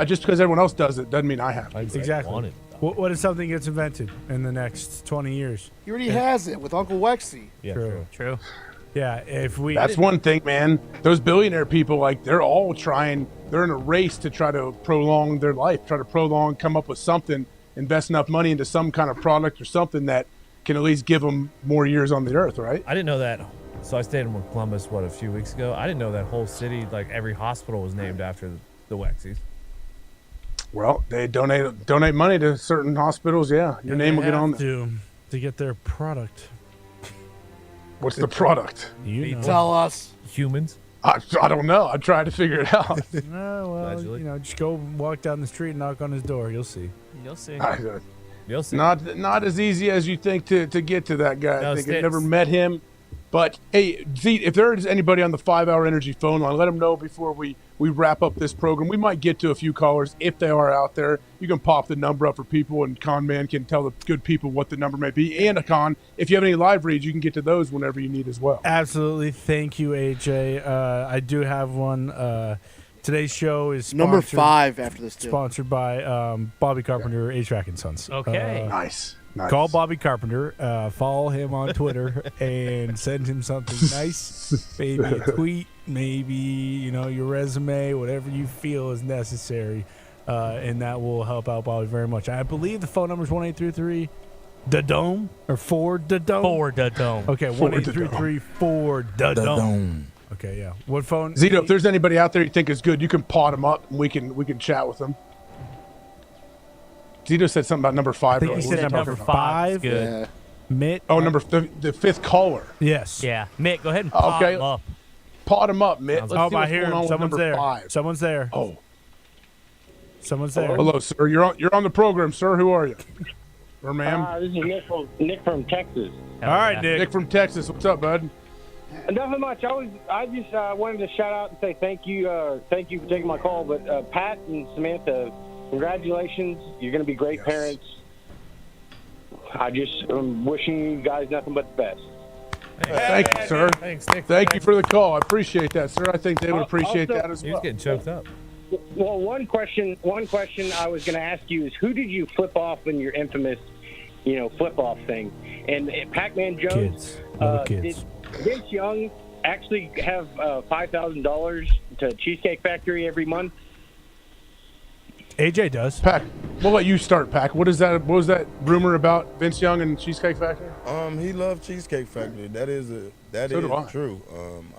Just because everyone else does it doesn't mean I have to. Exactly. What if something gets invented in the next 20 years? He already has it with Uncle Wexy. Yeah, true. Yeah, That's one thing, man. Those billionaire people, like, they're all trying. They're in a race to try to prolong their life, come up with something, invest enough money into some kind of product or something that can at least give them more years on the earth, right? I didn't know that. So I stayed in Columbus, a few weeks ago. I didn't know that whole city, like every hospital was named after the Wexies. Well, they donate money to certain hospitals. Yeah, your name will get on there. To get their product. What's the product? You know. Tell us. Humans. I don't know. I'm trying to figure it out. Well, just go walk down the street and knock on his door. You'll see. You'll see. You'll see. Not as easy as you think to get to that guy. I think I've never met him. But, hey, if there is anybody on the 5-Hour Energy phone line, let them know before we wrap up this program. We might get to a few callers if they are out there. You can pop the number up for people, and Con Man can tell the good people what the number may be. And, Con, if you have any live reads, you can get to those whenever you need as well. Absolutely. Thank you, AJ. I do have one. Today's show is number 5 after this, too. Sponsored by Bobby Carpenter, HVAC and Sons. Okay. Nice. Nice. Call Bobby Carpenter, follow him on Twitter, and send him something nice. Maybe a tweet, maybe your resume, whatever you feel is necessary, and that will help out Bobby very much. I believe the phone number is 1-833 the Dome or for the Dome. For the Dome. Okay, 1-833 for the Dome. Okay, yeah. What phone? Zito, if there's anybody out there you think is good, you can pot them up and we can chat with them. Zito said something about number 5. I think he said number 5. Good. Yeah. Mitt. Oh, the fifth caller. Yes. Yeah. Mitt, go ahead and pop Okay. him up. Pot him up, Mitt. Let's see I what's hear going him. on with Someone's number there. 5. Someone's there. Oh. Someone's there. Hello, sir. You're on the program, sir. Who are you? Or ma'am? This is Nick from Texas. All right, Nick. Nick from Texas. What's up, bud? Nothing much. I just wanted to shout out and say thank you for taking my call. But Pat and Samantha, congratulations. You're going to be great parents. I'm wishing you guys nothing but the best. Thank you, sir. Thanks, Nick. Thank you for the call. I appreciate that, sir. I think they would appreciate Also- that as He well. was getting choked up. Well, one question I was going to ask you is who did you flip off in your infamous, flip off thing? And Pac-Man Jones, Kids. Little kids. did Vince Young actually have $5,000 to Cheesecake Factory every month? AJ does. Pac, we'll let you start, Pac. What was that rumor about Vince Young and Cheesecake Factory? He loved Cheesecake Factory. That is do I. true.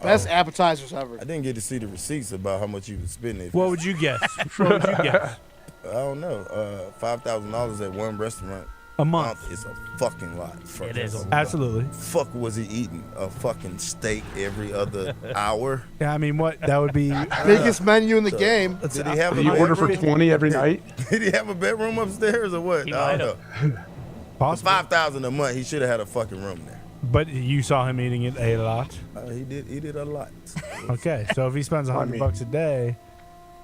Best appetizers ever. I didn't get to see the receipts about how much he was spending. What would you guess? What would you guess? I don't know. $5,000 at one restaurant A month. is a fucking lot. It is. Absolutely. Fuck was he eating? A fucking steak every other hour? Yeah, I mean, what? That would be. Biggest menu in the game. Did he have a You order for bedroom? 20 every night? Did he have a bedroom upstairs or what? He I might don't know. For Possible. $5,000 a month, he should have had a fucking room there. But you saw him eating it a lot. He did a lot. Okay, so if he spends $100 a day,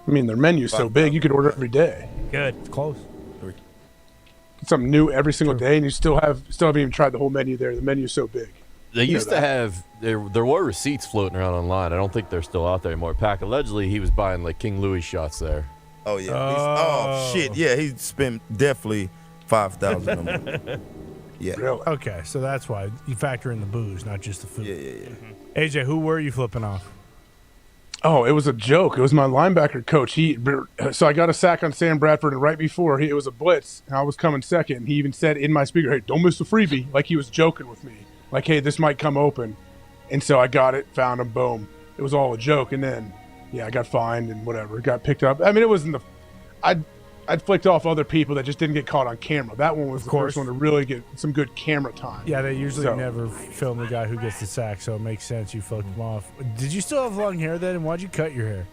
I mean, their menu's so big, you could order every day. Good. it's close. Something new every single day, and you still haven't even tried the whole menu there. The menu's so big. They You know used to that. have there were receipts floating around online. I don't think they're still out there anymore. Pac allegedly he was buying like King Louis shots there. Oh yeah. Oh shit. Yeah, he spent definitely $5,000 a month. Yeah. Really? Okay, so that's why you factor in the booze, not just the food. Yeah. AJ, who were you flipping off? Oh, it was a joke. It was my linebacker coach. So I got a sack on Sam Bradford, and right before it was a blitz, and I was coming second. And he even said in my speaker, "Hey, don't miss the freebie," like he was joking with me, like, "Hey, this might come open." And so I got it, found him, boom. It was all a joke, and then I got fined and whatever. Got picked up. I mean, it wasn't I'd flicked off other people that just didn't get caught on camera. That one was the first one to really get some good camera time. Yeah, they usually So- never film the guy who gets the sack, so it makes sense you flipped him off. Did you still have long hair then, and why'd you cut your hair?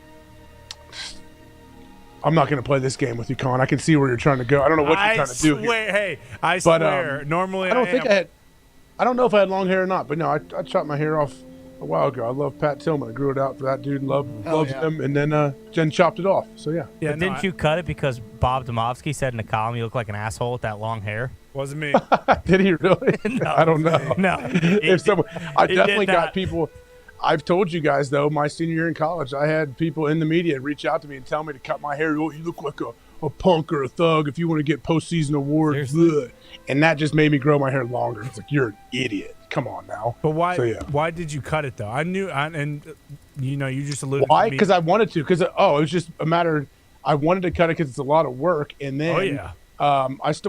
I'm not going to play this game with you, Colin. I can see where you're trying to go. I don't know what you're trying to do here. Hey, I But, swear. Normally, I don't know if I had long hair or not, but no, I chopped my hair off a while ago. I love Pat Tillman. I grew it out for that dude. Loves him, and then Jen chopped it off. So yeah. But didn't you cut it because Bob Domofsky said in the column you look like an asshole with that long hair? Wasn't me. Did he really? No. I don't know. No. If someone, I did definitely got not. people. I've told you guys though, my senior year in college, I had people in the media reach out to me and tell me to cut my hair. Oh, you look like a punk or a thug if you want to get postseason awards. Ugh. And that just made me grow my hair longer. It's like, you're an idiot. Come on now. But why? So, yeah. Why did you cut it though? I knew, and you just alluded. Why? To me. Because I wanted to. Because it was just a matter. I wanted to cut it because it's a lot of work. And then,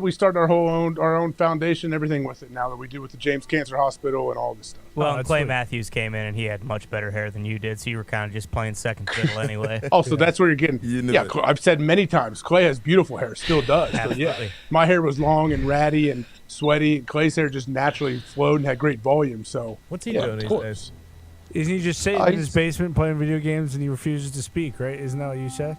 we started our own foundation, everything with it now that we do with the James Cancer Hospital and all this stuff. Well, Clay Matthews came in and he had much better hair than you did, so you were kind of just playing second fiddle anyway. Oh, so that's where you're getting. Yeah, I've said many times, Clay has beautiful hair, still does. So yeah, my hair was long and ratty and sweaty. Clay's hair just naturally flowed and had great volume. So what's he doing these days? Isn't he just sitting in his basement playing video games and he refuses to speak? Right? Isn't that what you said?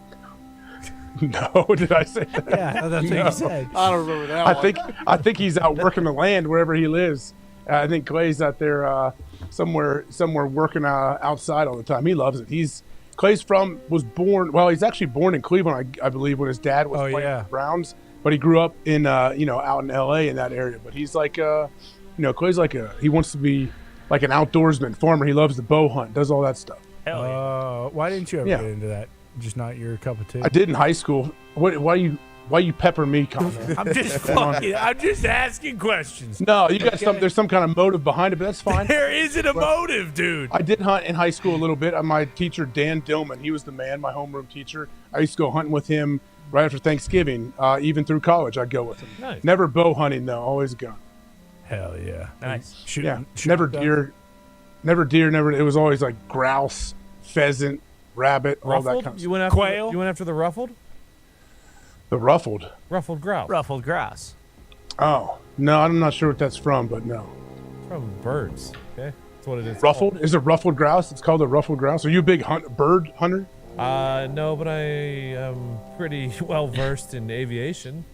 No, did I say that? Yeah, that's what you said. I don't remember that. I think he's out working the land wherever he lives. I think Clay's out there somewhere working outside all the time. He loves it. He's was born. Well, he's actually born in Cleveland, I believe, when his dad was playing for the Browns. But he grew up in out in L.A. in that area. But he's like Clay's like he wants to be like an outdoorsman, farmer. He loves the bow hunt, does all that stuff. Hell yeah. Why didn't you ever Yeah. get into that? Just not your cup of tea. I did in high school. Why you? Why you pepper me, Con? I'm just fucking. I'm just asking questions. No, you got some. There's some kind of motive behind it, but that's fine. There isn't a motive, dude. I did hunt in high school a little bit. My teacher, Dan Dillman, he was the man, my homeroom teacher. I used to go hunting with him right after Thanksgiving. Even through college, I'd go with him. Nice. Never bow hunting, though. Always gun. Hell yeah. Nice. Never deer. Never. It was always like grouse, pheasant, rabbit, all that Ruffled? kind of You stuff. went after quail. You went after the ruffled. The ruffled. Ruffled grouse. Ruffled grouse. Oh no, I'm not sure what that's from, but no. From birds. Okay, that's what it is. Ruffled? Is it ruffled grouse? It's called a ruffled grouse. Are you a big bird hunter? No, but I am pretty well versed in aviation.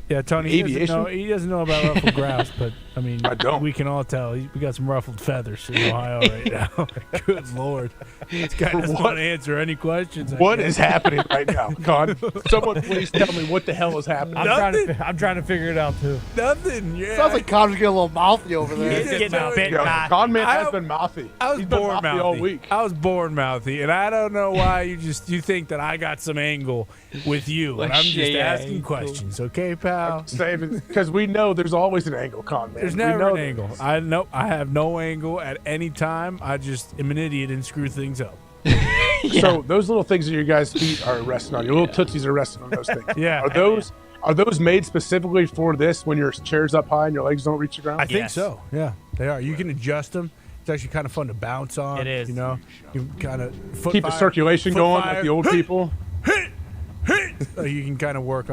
Yeah, Tony. Aviation? He doesn't know about ruffled grouse, but I mean, I don't. We can all tell. We got some ruffled feathers in Ohio right now. Good lord, this guy doesn't want to answer any questions. What is happening right now, Con? Someone please tell me what the hell is happening. I'm trying to figure it out too. Nothing. Yeah. Sounds like Connor's getting a little mouthy over there. He's getting a bit Yeah, Con man has been mouthy. I was He's been born mouthy all week. I was born mouthy, and I don't know why you think that I got some angle with you, and I'm just asking questions. Okay, pal. Because we know there's always an angle, Con man. There's We never know an angle. I have no angle at any time. I just am an idiot and screw things up. So those little things that your guys' feet are resting on, your little tootsies are resting on those things. Yeah. Are those made specifically for this when your chair's up high and your legs don't reach the ground? I think so. Yeah, they are. You can adjust them. It's actually kind of fun to bounce on. It is. You know, you kind of Keep the circulation going like the old people. You can kind of work on.